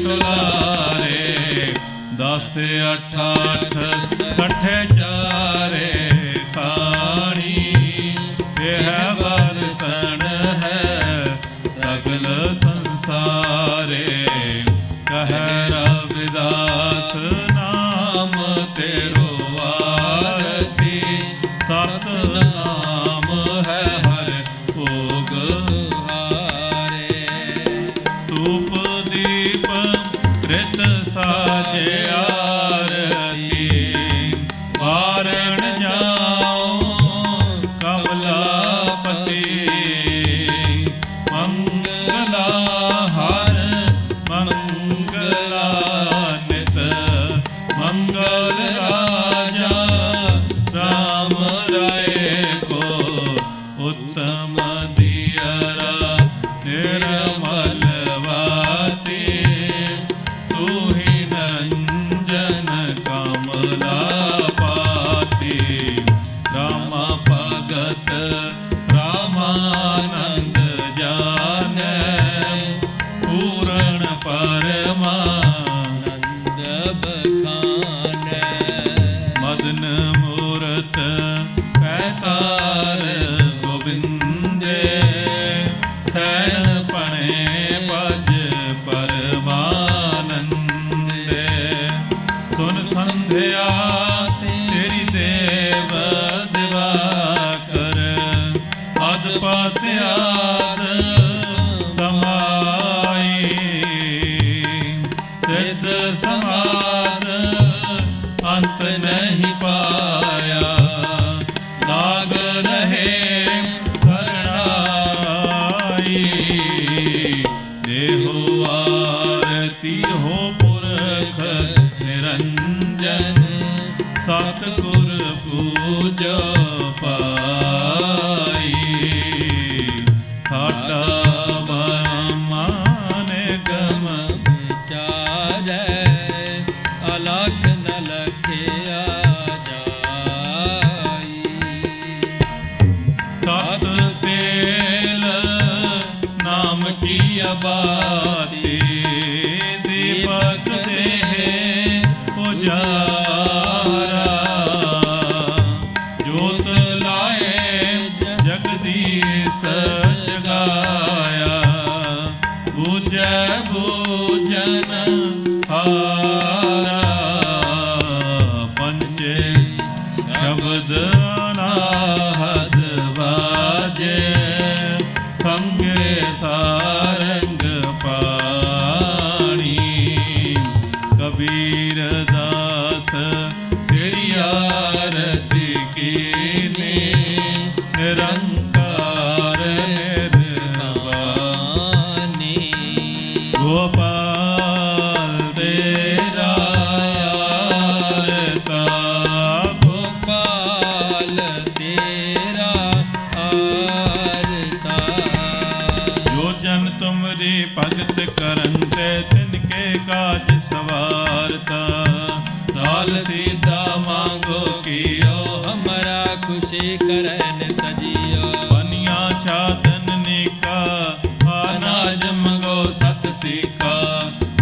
ਟੁਲਾਰੇ, 10 8 8 60 ਚਾਰੇ ਖਾਣੀ, ਇਹ ਬਰਤਨ ਹੈ ਸਗਲ ਸੰਸਾਰੇ। ਕਹਿ ਰਵਿਦਾਸ ਨਾਮ ਤੇਰੋ ਆਰਤੀ, ਸਤਿਨਾਮ ਹੈ ਹਰ ਭੋਗ ਹਾਰੇ। ਧੂਪ ਦੀਪ ਕ੍ਰਿਤ ਸਾਜੇ ਆਰਤੀ, ਵਾਰਣ ਜਾਓ ਕਮਲਾਪਤੀ। ਮੰਗਲਾ ਹਰ ਮੰਗਲਾ ਨਿਤ, ਮੰਗਲ ਰਾਜਾ ਰਾਮ ਰਾਏ ਕੋ। ਉੱਤਮ ਦਿਅਰਾ ਨਿਰਮਲ ਵਾਤੀ, ਤੂ ਹੀ ਨਿਰੰਜਨ ਕਮਲਾ ਪਾਤੀ। ਰਾਮਾ ਭਗਤ ਰਾਮਾਨੰਦ ਜਾਣੈ, ਪੂਰਨ ਪਰਮਾਨੰਦ ਬਖਾਨੈ। ਮਦਨ ਮੂਰਤ ਪੈਤਾਰ ਗੋਬਿੰਦੇ, ਸੈਣ ਪਣੇ ਭਜ ਪਰਮਾਨੰਦੇ। ਸੁਨ ਸੰਧਿਆ ਤੇਰੀ ਦੇਵ ਦਿਵਾਕਰ, ਅਦਪਤ ਆਦ ਸਮਾਈ। ਸਿੱਧ ਸਮਾਦ ਅੰਤ ਨਹੀਂ ਪਾਇਆ, ਲਾਗ ਰਹੇ ਸਰਣਾਈ। ਦੇਹੋ ਆਰਤੀ ਹੋ ਪੁਰਖ ਨਿਰੰਜਨ, ਸਤਿਗੁਰ ਪੂਜੋ ਪਾਈ। ਠਾਠਾ ਬ੍ਰਹਮਾ ਨਿਗਮ ਵਿਚਾਰੈ, ਅਲਖ ਨ ਲਖਿਆ ਜਾਈ। ਤਤ ਤੇਲ ਨਾਮ ਕੀ ਆਬਾਤੀ, ਦੀਪਕ ਦੇਹ ਉਜਾਰਾ। ਜੋਤ ਲਾਏ ਜਗਦੀਸ਼ ਜਗਾਇਆ, ਬੂਝੈ ਬੂਝਨ ਹਾਰਾ। ਪੰਚੇ ਸ਼ਬਦ ਅਨਾਹਦ ਬਾਜੇ, ਸੰਗੇ ਸਾਰੰਗ ਪਾਣੀ। ਕਬੀਰ ਦਾਸ ਤੇਰੀ ਆਰਤੀ ਕੀਨੀ, ਨਿਰੰਕਾਰ ਨਿਰਵਾਣੀ। ਗੋਪਾਲ ਤੇਰਾ ਆਰਤਾ, ਗੋਪਾਲ ਤੇਰਾ ਆਰਤਾ। ਜੋ ਜਨ ਤੁਮਰੀ ਭਗਤ ਕਰਨ ਤੇ, ਤਿਨਕੇ ਕਾਜ ਸਵਾਰਤਾ। ਦਾਲ ਸੀਧਾ ਮਾਂਗੋ ਕੀਓ, ਹਮਾਰਾ ਖੁਸ਼ੀ ਕਰੈਨ ਤਜੀਓ। ਬਨੀਆਂ ਛਾਤਨ ਨੀਕਾ, ਅਨਾਜ ਮੰਗੋ ਸਤ ਸੀਕਾ।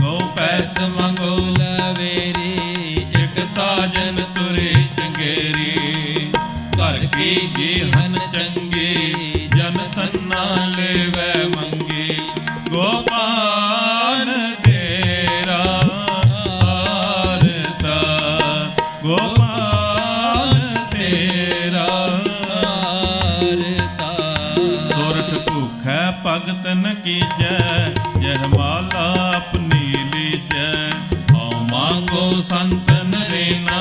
ਗੋ ਪੈਸ ਮੰਗੋ ਲਵੇਰੀ, ਇਕ ਤਾਜਨ ਤੁਰੇ ਚੰਗੇਰੀ। ਘਰ ਕੀ ਜੀਹਨ ਚੰਗੀ, ਜਨ ਤੰਨਾ ਲੇਵੈ ਮੰਗੀ। ਗੋਪਾਲ ਤੇਰਾ ਆਰਤਾ, ਗੋਪਾਲ ਤੇਰਾ ਆਰਤਾ। ਸੋਰਠ ਭੁਖੈ ਭਗਤਨ ਕੀਜੈ, ਜਹ ਮਾਲਾ ਆਪਣੀ ਲੀਜੈ। ਹਉ ਮਾਂਗੋ ਸੰਤਨ ਰੇਨਾ,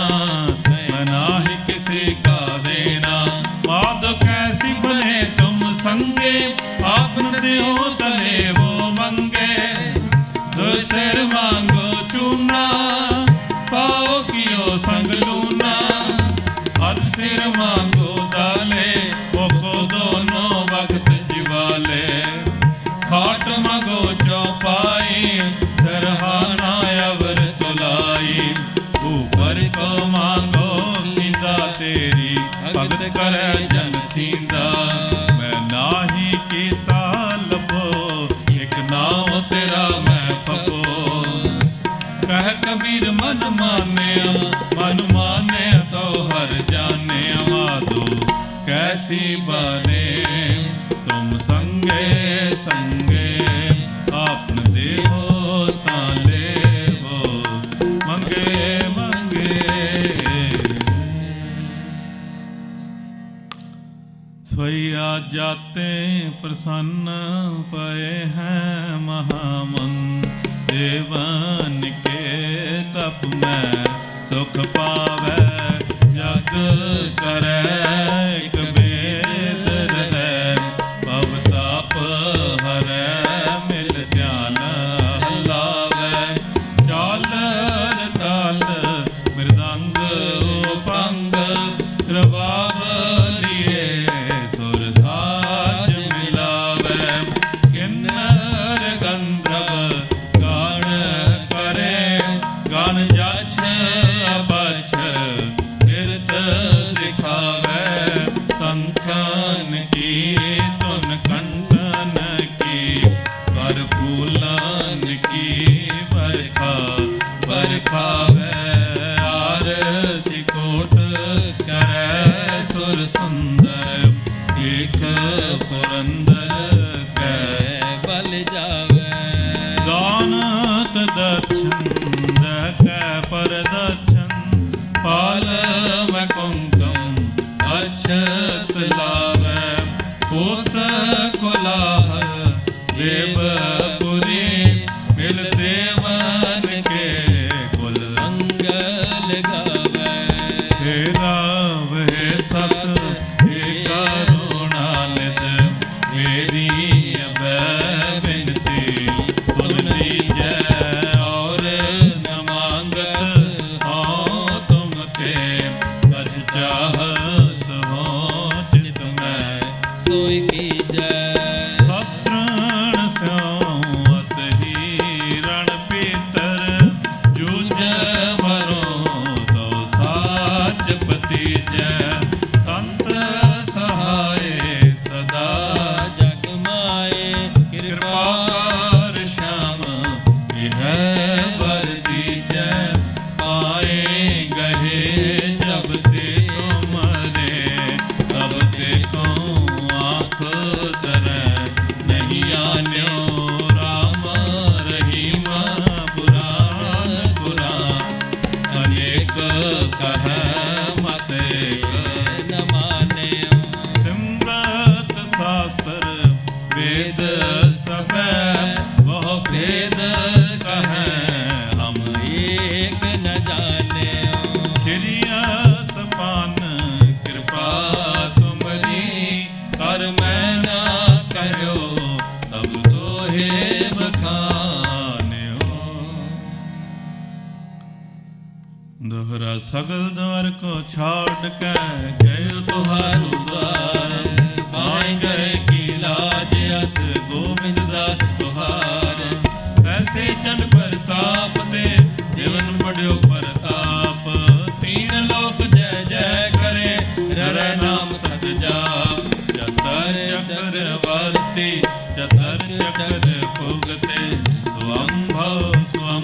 ਮਨਾਹਿ ਕਿਸੀ ਕਾ ਦੇਨਾ। ਮਾਧੋ ਕੈਸੀ ਬਨੇ ਤੁਮ ਸੰਗੇ, ਆਪਨ ਦੇਹੋ ਤਲੇ ਵੋ ਮੰਗੇ। ਦੋ ਸਿਰ ਮਾਂਗੋ ਚੂਨਾ, ਪਾਓ ਕਿਓ ਸੰਗ ਲੂਨਾ। ਅਧ ਸਿਰ ਮਾਂਗੋ ਦਾਲੇ, ਭੋਗੋ ਦੋਨੋਂ ਵਕਤ ਜਿਵਾਲੇ। ਖਾਟ ਮੰਗੋ ਚੌਪਾਈ, ਸਰਹਾਨਾ ਅਵਰ ਤੁਲਾਈ। ਕਹਿ ਕਬੀਰ ਮਨ ਮਾਨਿਆ, ਮਨ ਮਾਨਿਆ ਤੋ ਹਰ ਜਾਣਿਆ। ਮਾਧੋ ਕੈਸੀ ਬਾਰੇ ਤੁਮ ਸੰਗੇ ਸੰਗੇ, ਆਪਨ ਦੇਹੋ ਤਾਂ ਲੇਵੋ ਮੰਗੇ ਮੰਗੇ। ਸਵਈਆ ਜਾਤੇ ਪ੍ਰਸੰਨ ਪਏ ਹੈ ਮਹਾਮਨ, ਦੇਵਨ ਕੇ ਤਪ ਮੈਂ ਸੁਖ ਪਾਵੈ। ਜਗ ਕਰੈ ਇਕ ਬੇਦ ਰਹੈ, ਭਵ ਤਾਪ ਹਰੈ ਮਿਲ ਧਿਆਨ ਹਲਾਵੈ। ਚਾਲ ਤਾਲ ਮ੍ਰਿਦੰਗ ਉਪੰਗ, ਰਬਾਬ ਲੀਏ ਸੁਰ ਸਾਜ ਮਿਲਾਵੈ। ਕਿੰਨਰ ਗੰਧਰਵ ਗਾਣ ਕਰੇ, ਗਾਣ ਜਾਛ ਅਪਛ ਕਿਰਤ ਦਿਖਾਵੈ। ਸੰਖਨ ਕੀ ਧੁਨ ਕੰਠਨ ਕੀ, ਕਰ ਫੂਲਨ ਕੀ ਬਰਖਾ ਬਰਖਾਵੈ। ਆਰਤੀ ਕੋਟ ਕਰੈ ਸੁਰ ਸੁੰਦਰ, ਏਕ ਪੁਰੰਦਰ ਕੈ ਬਲ ਜਾਵੈ। ਦਾਨਤ ਦਛਨ ਕੈ ਪਰਦਛਨ, ਪਾਲ ਮੈਂ ਕੁੰਕਮ ਅਛਤ ਲਾਵੈ। ਪੋਤ ਕੋਲਾਹਲ ਦੇਵਪੁਰੀ, ਮਿਲ ਦੇਵਨ ਕੇ ਕੁਲ ਅੰਗ ਲਗਾਵੈ। ਤੇਰਾ ਵਹਿ ਸਸ ਏ ਕਰੁਣਾ ਨਿਧ, ਮੇਰੀ ਅਬੈ ਬਿਨਤੀ ਸੁਨ ਲੀਜੈ। ਔਰ ਨ ਮੰਗਤ ਹਉ ਤੁਮ ਤੇ, ਸਚ ਚਾਹਤ ਹੋ ਚਿਤ ਮੈਂ ਸੋਇ ਕੀਜੈ। ਸ਼ਸਤ੍ਰਨ ਸਿਉ ਅਤਹੀ ਰਣ ਪੀਤਰ, ਜੂਝੈ ਮਰੋ ਤੋ ਸਾਚ ਭਤੀਜੈ। ਸੰਤ ਸਹਾਏ ਸਦਾ ਜਗ ਮਾਏ, ਕਿਰਪਾ ਕਰ ਸ਼ਾਮ ਇਹ ਵਰ ਦੀਜੈ। ਪਾਏ ਗਏ ਜਬ ਤੇ ਤੁਮਰੇ, ਤਬ ਤੇ ਤੋਂ ਆਂਖ ਧਰੈ ਨਹੀਂ ਆਨਿਓ। ਰਾਮ ਰਹੀਮ ਪੁਰਾਨ ਪੁਰਾਨ, ਅਨੇਕ ਕਹੈ ਮਤ ਏਕ ਨ ਮਾਨਿਓ। ਸਿਮਰਤ ਸਾਸਰ ਵੇਦ ਸਭੈ, ਬਹੁ ਭੇਦ ਕਹੈ ਹਮ ਏਕ ਨ ਜਾਣਿਓ। ਸ਼੍ਰੀ ਅਸਪਾਨ ਕਿਰਪਾ ਤੁਮਰੀ, ਕਰ ਮੈਂ ਨਾ ਕਹਿਓ ਸਭ ਤੋਹੇ ਬਖਾਨਿਓ। ਦੋਹਰਾ ਸਗਲ ਦਵਰ ਕੋ ਛਾੜ ਕੇ ਗਏ ਤੁਹਾਰੂ ਦਵਾਰ। ਪਾਏ ਗਏ ਕੀ ਲਾਜ ਅਸ ਗੋਬਿੰਦ ਦਾਸ ਤੁਹਾਰ। ਐਸੇ ਚੰਨ ਪ੍ਰਤਾਪ ਤੇ ਦੇਵਨ ਬੜਿਓ ਪ੍ਰਤਾਪ। ਤੀਨ ਲੋਕ ਜੈ ਜੈ ਕਰੇ, ਰਰੈ ਨਾਮ ਸਤ ਜਾਪ। ਚਤਰ ਚਕਰ ਵਰਤੀ ਚਤਰ ਚਕਰ ਭੁਗਤੇ, ਸਵੰਭਵ ਸਵੰ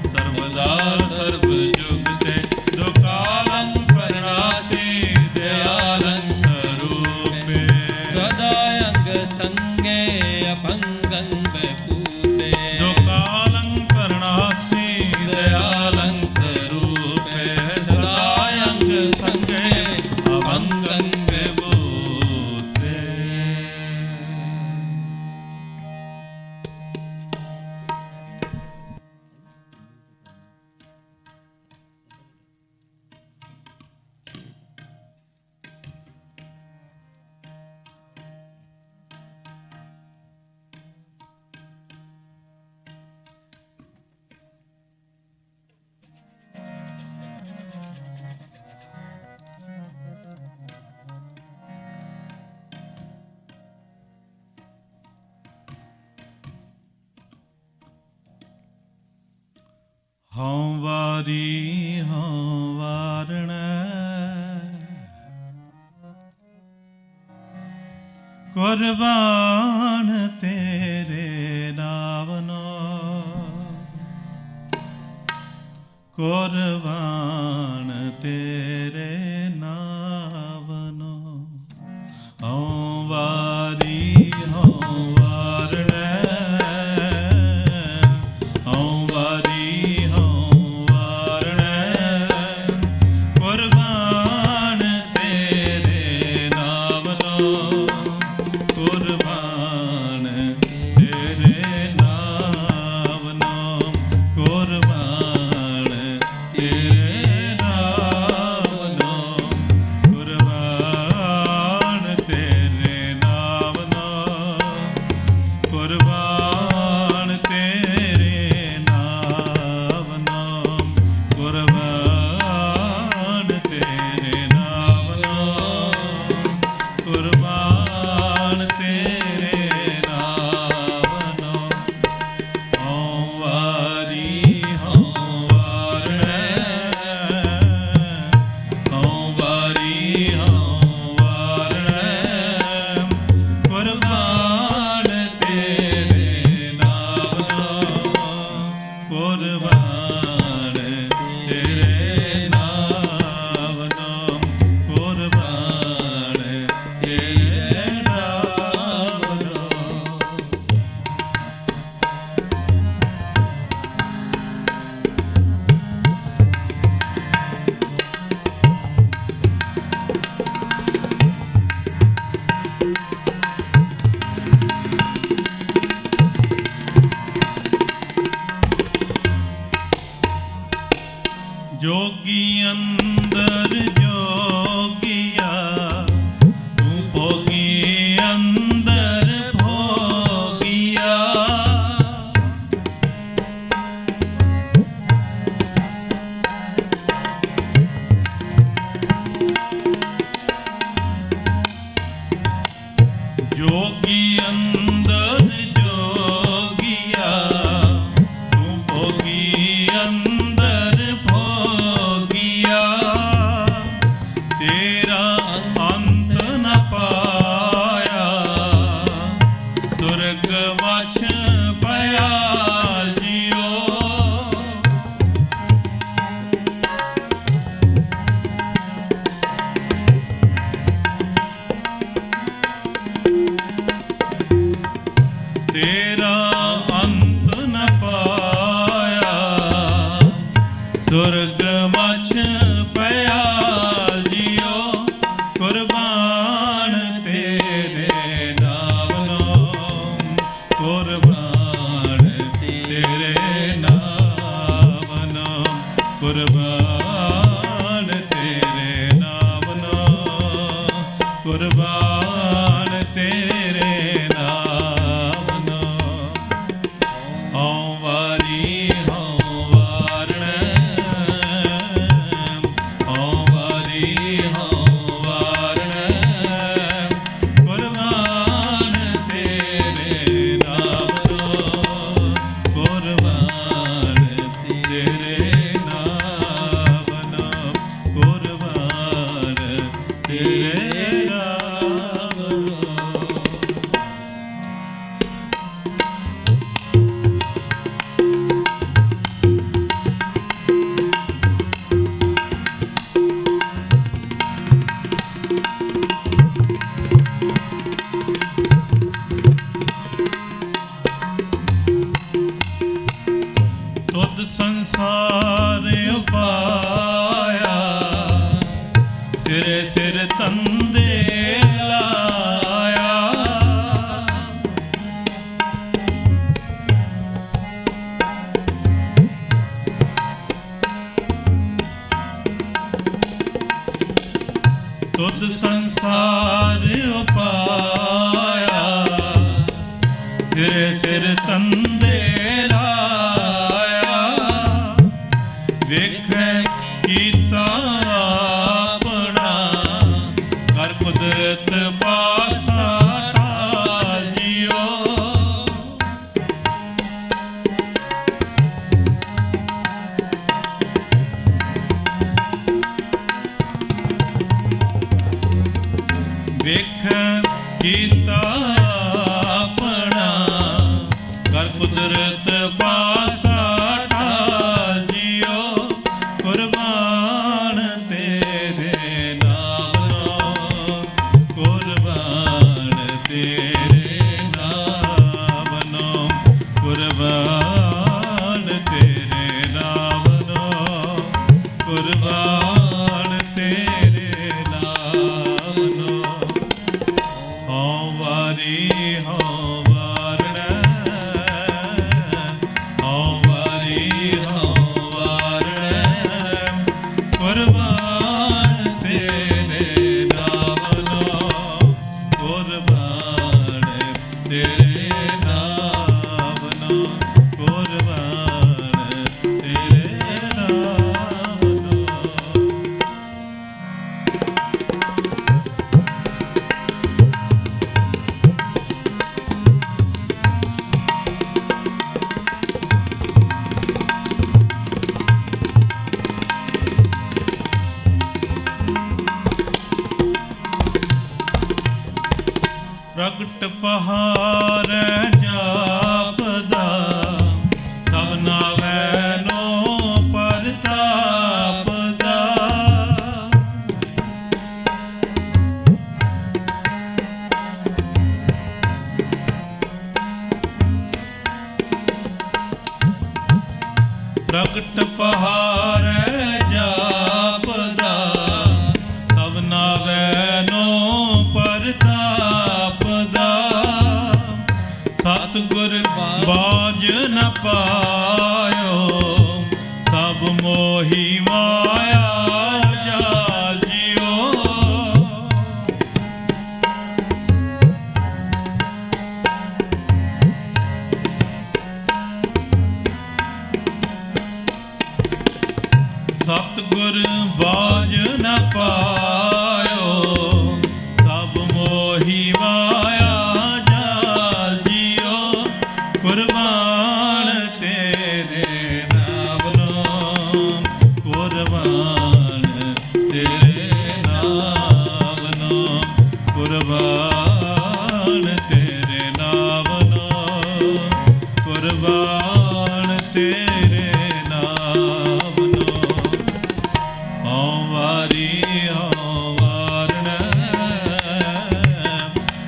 ਸਰਬਦਾ ਸਰਬ ਜੁਗਤੇ। ਜੋ ਕਾਲੰ ਪ੍ਰਣਾਸੀ ਦਿਆਲੰ ਸਰੂਪੇ, ਸਦਾ ਅੰਗ ਸੰਗੇ ਅਪੰਗੰ ਬਪੂਤੇ। ਜੋ ਕਾਲੰ ਪ੍ਰਣਾਸੀ ਦਿਆਲੰ ਸਰੂਪੇ, ਸਦਾ ਅੰਗ ਸੰਗੇ ਅਪੰਗੰ ਬਪੂਤੇ। ਹਉ ਵਾਰੀ ਹਉ ਵਾਰਣੈ, ਕੁਰਬਾਨ ਤੇਰੇ ਨਾਵਨੋ। ਕੁਰਬਾਨ ਤੇਰੇ ਨਾਵਨੋ। ਹਉ ਵਾਰੀ ਹਉ ਵਾਰਣੈ, ਹਉ ਵਾਰੀ ਹਉ ਵਾਰਣੈ, ਕੁਰਬਾਨ ਤੇਰੇ ਨਾਵਨੋ। ਕੁਰਬਾਨ ਤੇਰੇ ਨਾਵਨੋ, ਕੁਰਬਾਨ ਤੇਰੇ ਨਾਵਨੋ, ਕੁਰਬਾਨ ਤੇਰੇ ਨਾਵਨੋ, ਕੁਰਬਾਨ ਤੇਰੇ ਨਾਵਨੋ, ਕੁਰਬਾਨ ਤੇਰੇ ਨਾਵਨੋ, ਕੁਰਬਾਨ ਤੇਰੇ ਨਾਵਨੋ। ਹਉ ਵਾਰੀ ਹਉ ਵਾਰਣੈ, ਹਉ ਵਾਰੀ ਹਉ ਵਾਰਣੈ, ਕੁਰਬਾਨ ਤੇਰੇ ਨਾਵਨੋ, ਕੁਰਬਾਨ ਤੇਰੇ ਨਾਵਨੋ, ਕੁਰਬਾਨ ਤੇਰੇ ਨਾਵਨੋ। ਜੋਗੀ ਅੰਦਰ ਜੋਗੀਆ, ਤੂੰ ਭੋਗੀ ਅੰਦਰ ਭੋਗੀਆ। ਜੋਗੀ ਅੰਦਰ ਜੋਗੀਆ, ਤੂੰ ਭੋਗੀ ਅੰਦਰ ਭੋਗੀਆ। ਤੇਰਾ ਅੰਤ ਨ ਪਾਇਆ, ਸੁਰਗ ਵਛ ਪਿਆ ਜਿਉ। ਤੇਰਾ ਅੰਤ ਨ ਪਾਇਆ, ਸੁਰਗ ਮਛ ਪਿਆ ਜਿਉ। ਕੁਰਬਾਨ ਤੇਰੇ ਨਾਵਨੋ, ਕੁਰਬਾਨ ਤੇਰੇ ਨਾਵਨੋ, ਕੁਰਬਾਨ ਤੇਰੇ ਨਾਵਨੋ, ਕੁਰਬਾਨ ਤੇਰੇ ਨਾਵਨੋ। ਹਉ ਵਾਰੀ ਹਉ ਵਾਰਣੈ, ਹਉ ਵਾਰੀ ਹਉ ਵਾਰਣੈ, ਕੁਰਬਾਨ ਤੇਰੇ ਨਾਵਨੋ, ਕੁਰਬਾਨ ਤੇਰੇ ਨਾਵਨੋ, ਕੁਰਬਾਨ ਤੇਰੇ ਨਾਵਨੋ। ਤੁਧ ਸੰਸਾਰ ਉਪਾਇਆ, ਸਿਰੇ ਸਿਰ ਤੰਦੇ ਲਾਇਆ। ਤੁਧ ਸੰਸਾਰ ਉਪਾਇਆ, ਸਿਰੇ ਸਿਰ ਤੰਦੇ ਲਾਇਆ। ਵੇਖੈ ਕੀਤਾ ਆਪਣਾ, ਕਰ ਕੁਦਰਤ ਪਾਸਾ ਢਾਲ ਜਿਉ। ਵੇਖ ਕੀਤਾ ਆਪਣਾ, ਕਰ ਕੁਦਰਤ ਪਾਸਾ ਢਾਲ ਜਿਉ। ਪ੍ਰਗਟ ਪਹਾਰੈ ਜਾਪਦਾ, ਸਭਨਾ ਵੈਨੋ ਪਰਤਾਪ ਦਾ। ਪ੍ਰਗਟ ਪਹਾਰੈ ਜਾਪਦਾ, ਸਭਨਾ ਵੈਨੋ ਪਰਤਾਪ ਦਾ। ਸਤਿਗੁਰ ਬਾਝ ਨ ਪਾਇਓ, ਸਭ ਮੋਹੀ ਮਾਇਆ ਜਾਲ ਜਿਉ। ਸਤਿਗੁਰ ਬਾਝ ਨ ਪਾਇਓ, ਸਭ ਮੋਹੀ ਮਾਇਆ ਜਾਲ ਜਿਉ। ਕੁਰਬਾਨ ਤੇਰੇ ਨਾਮ ਨੂੰ, ਕੁਰਬਾਨ ਤੇਰੇ ਨਾਮ ਨੂੰ, ਕੁਰਬਾਨ ਤੇਰੇ ਨਾਮ ਨੂੰ, ਕੁਰਬਾਨ ਤੇਰੇ ਨਾਮ ਨੂੰ। ਹਉ ਵਾਰੀ ਹਉ ਵਾਰਣੈ,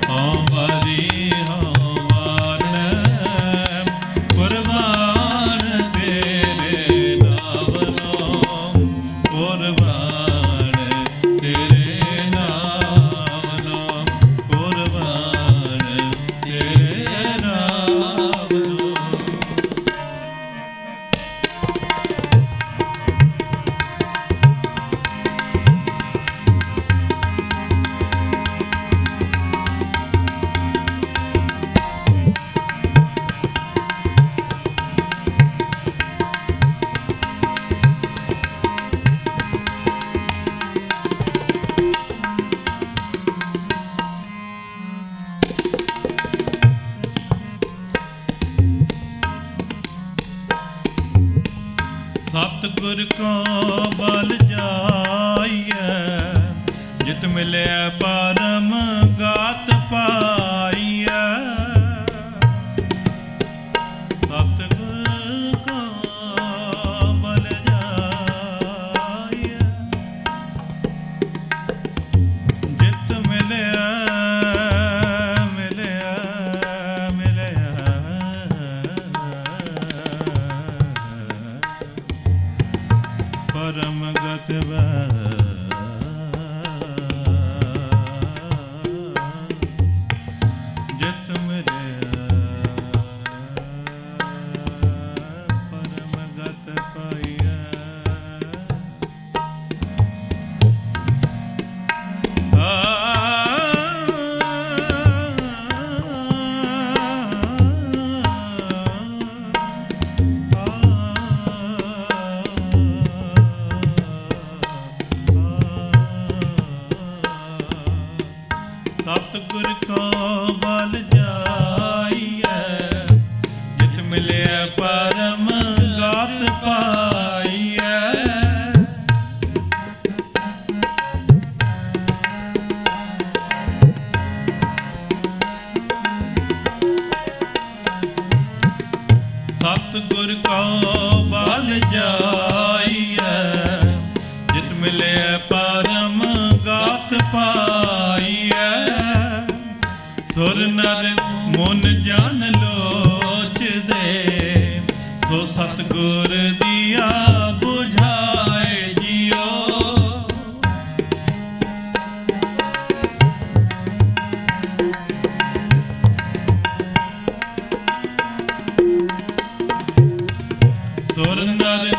ਹਉ ਵਾਰੀ ਹਉ ਵਾਰਣੈ, ਕੁਰਬਾਨ ਤੇਰੇ ਨਾਮ ਨੂੰ, ਕੁਰਬਾਨ ਤੇਰੇ ਨਾਮ ਨੂੰ, ਕੁਰਬਾਨ ਤੇਰੇ ਨਾਮ ਨੂੰ। ਸਤਿਗੁਰ ਕੋ ਬਲ ਜਾਈਐ, ਜਿਤ ਮਿਲਿਆ ਪਰਮ ਗਾਤ ਪਾਈਐ। ਸਤਿਗੁਰ ਕੋ ਬਲ ਜਾਈਐ, ਜਿਤ ਮਿਲਿਆ ਮਿਲਿਆ ਮਿਲਿਆ। ਪਰਮ ਗਤ ਜਿਤ ਮਿਲਿਆ, ਪਰਮ ਗਤ ਪਾਈਐ। ਸਤਿਗੁਰ ਕੋ ਬਲ ਜਾਈਐ, ਜਿਤ ਮਿਲਿਆ ਪਰਮ ਗਾਤ ਪਾਈਐ। ਸਤਿਗੁਰ ਕੋ ਬਲ ਜਾਈਐ, ਜਿਤ ਮਿਲਿਆ ਪਰਮ ਗਾਤ ਪਾਈਐ। ਸੁਰ ਨਰ ਮਨ ਜਨ ਲੋਚਦੇ, ਸੋ ਸਤਿਗੁਰ ਦੀਆ ਬੁਝਾਏ ਜਿਉ। ਸੁਰ ਨਰ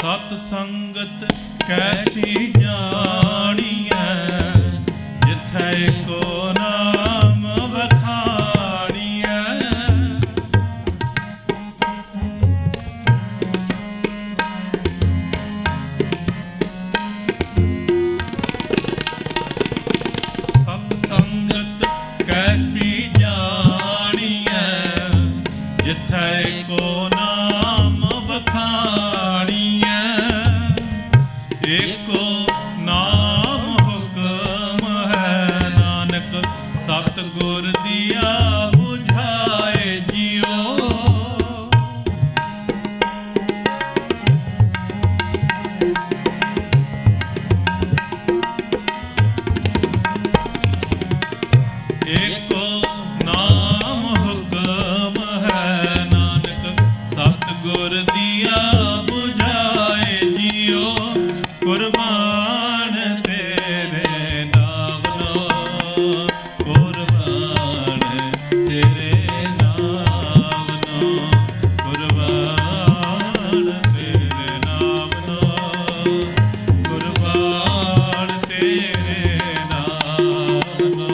ਸਤ ਸੰਗਤ ਕੈਸੀ ਜਾਣੀਐ, ਜਿਥੈ ਕੋ ਨਾਮ ਵਖਾਣੀਐ। ਸਤ ਸੰਗਤ ਕੈਸੀ ਜਾਣੀਐ, ਜਿਥੈ ਕੋ ਨਾਮ ਵਖਾਣੀਐ। ਏਕੋ ਨਾਮ ਹੁਕਮ ਹੈ, ਨਾਨਕ ਸਤਿਗੁਰ ਦੀਆ ਬੁਝਾਏ ਜਿਉ। ਏਕੋ ਨਾਮ ਹੁਕਮ ਹੈ, ਨਾਨਕ ਸਤਿਗੁਰ ਦੀਆ ਬੁਝਾਏ ਜਿਉ। ਕੁਰਬਾਨ ਤੇਰੇ ਨਾਮ ਨੋ, ਕੁਰਬਾਨ ਤੇਰੇ ਨਾਮ ਨੋ, ਕੁਰਬਾਨ ਤੇਰੇ ਨਾਮ ਨੋ, ਕੁਰਬਾਨ ਤੇਰੇ ਨਾਮ ਨੋ।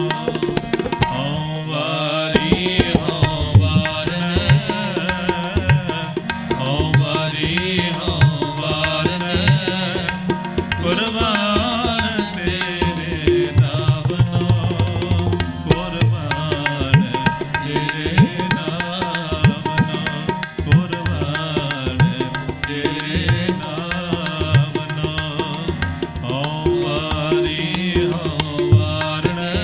ਹਉ ਵਾਰੀ ਹਉ ਵਾਰੈ, ਹਉ ਵਾਰੀ ਹਉ ਵਾਰੈ, ਕੁਰਬਾਨ ਤੇਰੇ ਨਾਮ ਨੋ, ਕੁਰਬਾਨ ਤੇਰੇ ਨਾਮ ਨੋ, ਕੁਰਬਾਨ ਤੇਰੇ ਨਾਮ ਨੋ। ਹਉ ਵਾਰੀ ਹਉ ਵਾਰੈ,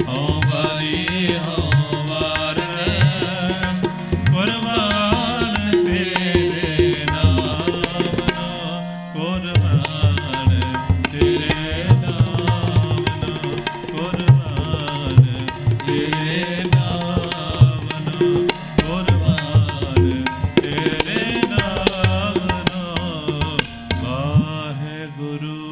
ਹਉ ਵਾਰੀ ਹਉ ਵਾਰੈ, ਕੁਰਬਾਨ ਤੇਰੇ ਨਾਮ ਨੋ, ਕੁਰਬਾਨ ਤੇਰੇ ਨਾਮ ਨੋ, ਕੁਰਬਾਨ ਤੇਰੇ ਨਾਮ ਨੋ, ਕੁਰਬਾਨ ਤੇਰੇ ਨਾਮ ਨੋ। ਵਾਹਿਗੁਰੂ।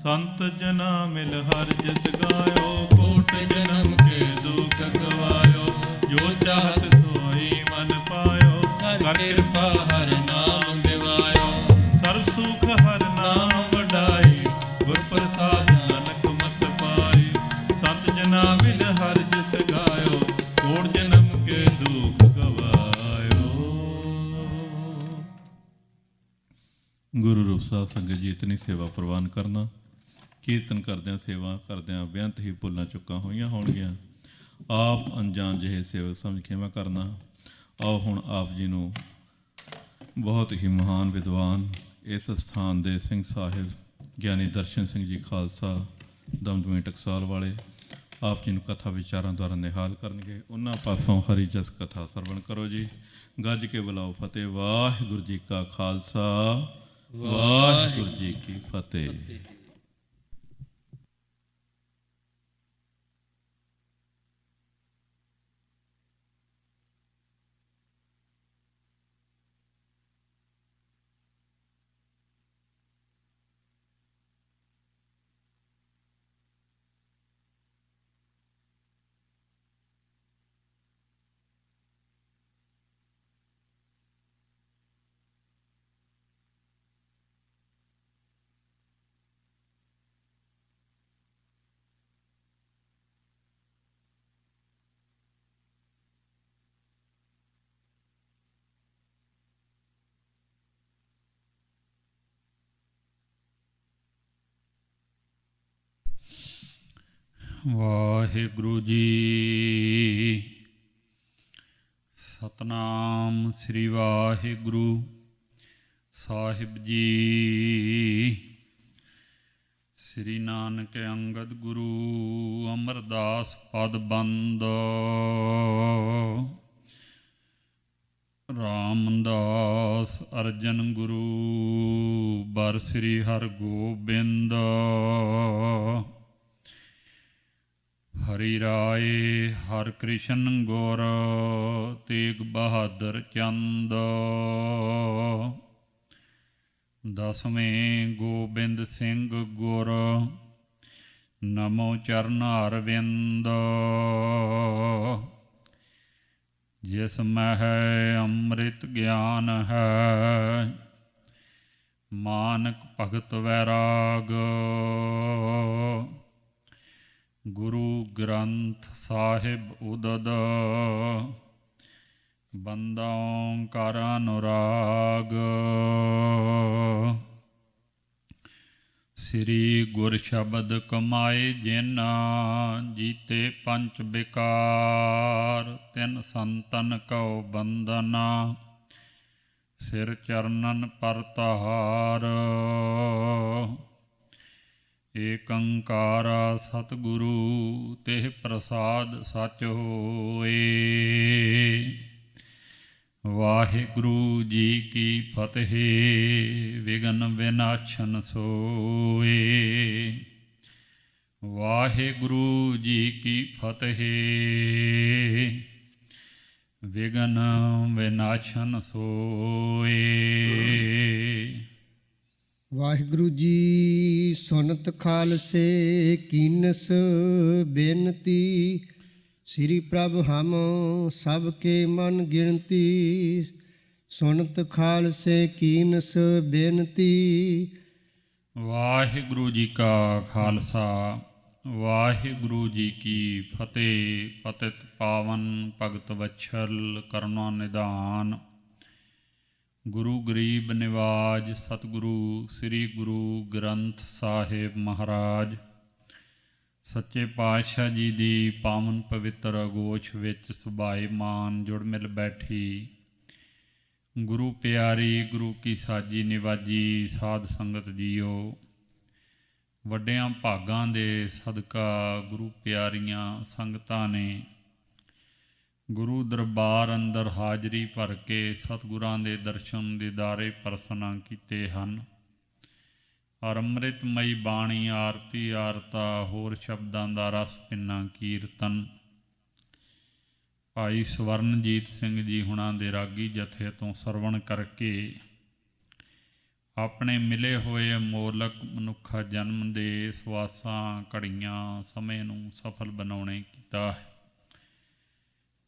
ਸੰਤ ਜਨਾ ਮਿਲ ਹਰ ਜਸ ਗਾਇਓ, ਕੋਟ ਜਨਮ ਕੇ ਦੁਖ ਗਵਾਇਓ। ਜੋ ਚਾਹਤ ਸੋਈ ਮਨ ਪਾਇਓ, ਕਰ ਕਿਰਪਾ ਹਰ ਨਾਮ ਦਿਵਾਇਓ। ਸਰਬ ਸੁਖ ਹਰ ਨਾਮ ਵਡਾਈ, ਗੁਰ ਪ੍ਰਸਾਦ ਨਾਨਕ ਮਤ ਪਾਈ। ਸੰਤ ਜਨਾ ਮਿਲ ਹਰ ਜਸ ਗਾਇਓ, ਕੋਟ ਜਨਮ ਕੇ ਦੁਖ ਗਵਾਇਓ। ਗੁਰੂ ਰੂਪ ਸਾਧ ਸੰਗਤ ਜੀ, ਇਤਨੀ ਸੇਵਾ ਪ੍ਰਵਾਨ ਕਰਨਾ। ਕੀਰਤਨ ਕਰਦਿਆਂ ਸੇਵਾ ਕਰਦਿਆਂ ਬੇਅੰਤ ਹੀ ਭੁੱਲਾਂ ਚੁੱਕਾਂ ਹੋਈਆਂ ਹੋਣਗੀਆਂ। ਆਪ ਅਣਜਾਣ ਜਿਹੇ ਸੇਵਕ ਸਮਝ ਖਿਮਾ ਕਰਨਾ। ਆਓ ਹੁਣ ਆਪ ਜੀ ਨੂੰ ਬਹੁਤ ਹੀ ਮਹਾਨ ਵਿਦਵਾਨ, ਇਸ ਸਥਾਨ ਦੇ ਸਿੰਘ ਸਾਹਿਬ ਗਿਆਨੀ ਦਰਸ਼ਨ ਸਿੰਘ ਜੀ ਖਾਲਸਾ ਦਮਦਮੀ ਟਕਸਾਲ ਵਾਲੇ, ਆਪ ਜੀ ਨੂੰ ਕਥਾ ਵਿਚਾਰਾਂ ਦੁਆਰਾ ਨਿਹਾਲ ਕਰਨਗੇ। ਉਹਨਾਂ ਪਾਸੋਂ ਹਰੀ ਜਸ ਕਥਾ ਸਰਵਣ ਕਰੋ ਜੀ। ਗੱਜ ਕੇ ਬੁਲਾਓ ਫਤਿਹ। ਵਾਹਿਗੁਰੂ ਜੀ ਕਾ ਖਾਲਸਾ, ਵਾਹਿਗੁਰੂ ਜੀ ਕੀ ਫਤਿਹ। ਵਾਹਿਗੁਰੂ ਜੀ। ਸਤਨਾਮ ਸ੍ਰੀ ਵਾਹਿਗੁਰੂ ਸਾਹਿਬ ਜੀ। ਸ੍ਰੀ ਨਾਨਕ ਅੰਗਦ ਗੁਰੂ ਅਮਰਦਾਸ ਪਦ ਬੰਦ। ਰਾਮਦਾਸ ਅਰਜਨ ਗੁਰੂ ਬਰ ਸ੍ਰੀ ਹਰਗੋਬਿੰਦ। ਹਰੀ ਰਾਏ ਹਰਿ ਕ੍ਰਿਸ਼ਨ ਗੁਰ ਤੇਗ ਬਹਾਦਰ ਚੰਦ। ਦਸਵੇਂ ਗੋਬਿੰਦ ਸਿੰਘ ਗੁਰ ਨਮੋ ਚਰਨ ਅਰਵਿੰਦ। ਜਿਸ ਮਹਿ ਅੰਮ੍ਰਿਤ ਗਿਆਨ ਹੈ, ਮਾਨਕ ਭਗਤ ਵੈਰਾਗ। ਗੁਰੂ ਗ੍ਰੰਥ ਸਾਹਿਬ ਉਦਦ, ਬੰਦਾ ਓਂਕਾਰ ਅਨੁਰਾਗ। ਸ੍ਰੀ ਗੁਰ ਸ਼ਬਦ ਕਮਾਏ ਜਿਨ, ਜੀਤੇ ਪੰਚ ਬਿਕਾਰ। ਤਿਨ ਸੰਤਨ ਕਉ ਬੰਦਨਾ, ਸਿਰ ਚਰਨਨ ਪਰਤਾਰ। ਏਕ ਓਂਕਾਰ ਸਤਿਗੁਰੂ, ਤਿਹ ਪ੍ਰਸਾਦ ਸਚ ਹੋਏ। ਵਾਹਿਗੁਰੂ ਜੀ ਕੀ ਫਤਿਹ। ਵਿਘਨ ਵਿਨਾਸ਼ਨ ਸੋਏ। ਵਾਹਿਗੁਰੂ ਜੀ ਕੀ ਫਤਿਹ। ਵਿਘਨ ਵਿਨਾਸ਼ਨ ਸੋਏ। ਵਾਹਿਗੁਰੂ ਜੀ ਸੁਨਤ ਖਾਲਸੇ ਕੀਨਸ ਬੇਨਤੀ। ਸ੍ਰੀ ਪ੍ਰਭ ਹਮ ਸਭ ਕੇ ਮਨ ਗਿਣਤੀ। ਸੁਨਤ ਖਾਲਸੇ ਕੀਨਸ ਬੇਨਤੀ। ਵਾਹਿਗੁਰੂ ਜੀ ਕਾ ਖਾਲਸਾ, ਵਾਹਿਗੁਰੂ ਜੀ ਕੀ ਫਤਿਹ। ਪਤਿਤ ਪਾਵਨ ਭਗਤ ਵਛਲ, ਕਰੁਣਾ ਨਿਧਾਨ। ਗੁਰੂ ਗਰੀਬ ਨਿਵਾਜ, ਸਤਿਗੁਰੂ ਸ੍ਰੀ ਗੁਰੂ ਗ੍ਰੰਥ ਸਾਹਿਬ ਮਹਾਰਾਜ ਸੱਚੇ ਪਾਤਸ਼ਾਹ ਜੀ ਦੀ ਪਾਵਨ ਪਵਿੱਤਰ ਅਗੋਸ਼ ਵਿੱਚ ਸੁਭਾਏਮਾਨ ਜੁੜ ਮਿਲ ਬੈਠੀ ਗੁਰੂ ਪਿਆਰੀ, ਗੁਰੂ ਕੀ ਸਾਜੀ ਨਿਵਾਜੀ ਸਾਧ ਸੰਗਤ ਜੀਓ। ਵੱਡਿਆਂ ਭਾਗਾਂ ਦੇ ਸਦਕਾ ਗੁਰੂ ਪਿਆਰੀਆਂ ਸੰਗਤਾਂ ਨੇ ਗੁਰੂ ਦਰਬਾਰ ਅੰਦਰ ਹਾਜ਼ਰੀ ਭਰ ਕੇ ਸਤਿਗੁਰਾਂ ਦੇ ਦਰਸ਼ਨ ਦੀਦਾਰੇ ਪਰਸਨਾ ਕੀਤੇ ਹਨ। ਔਰ ਅੰਮ੍ਰਿਤਮਈ ਬਾਣੀ, ਆਰਤੀ ਆਰਤਾ, ਹੋਰ ਸ਼ਬਦਾਂ ਦਾ ਰਸ ਪਿੰਨਾ ਕੀਰਤਨ ਭਾਈ ਸਵਰਨਜੀਤ ਸਿੰਘ ਜੀ ਹੁਣਾਂ ਦੇ ਰਾਗੀ ਜਥੇ ਤੋਂ ਸਰਵਣ ਕਰਕੇ ਆਪਣੇ ਮਿਲੇ ਹੋਏ ਅਮੋਲਕ ਮਨੁੱਖਾ ਜਨਮ ਦੇ ਸਵਾਸਾਂ ਘੜੀਆਂ ਸਮੇਂ ਨੂੰ ਸਫਲ ਬਣਾਉਣੇ ਕੀਤਾ ਹੈ।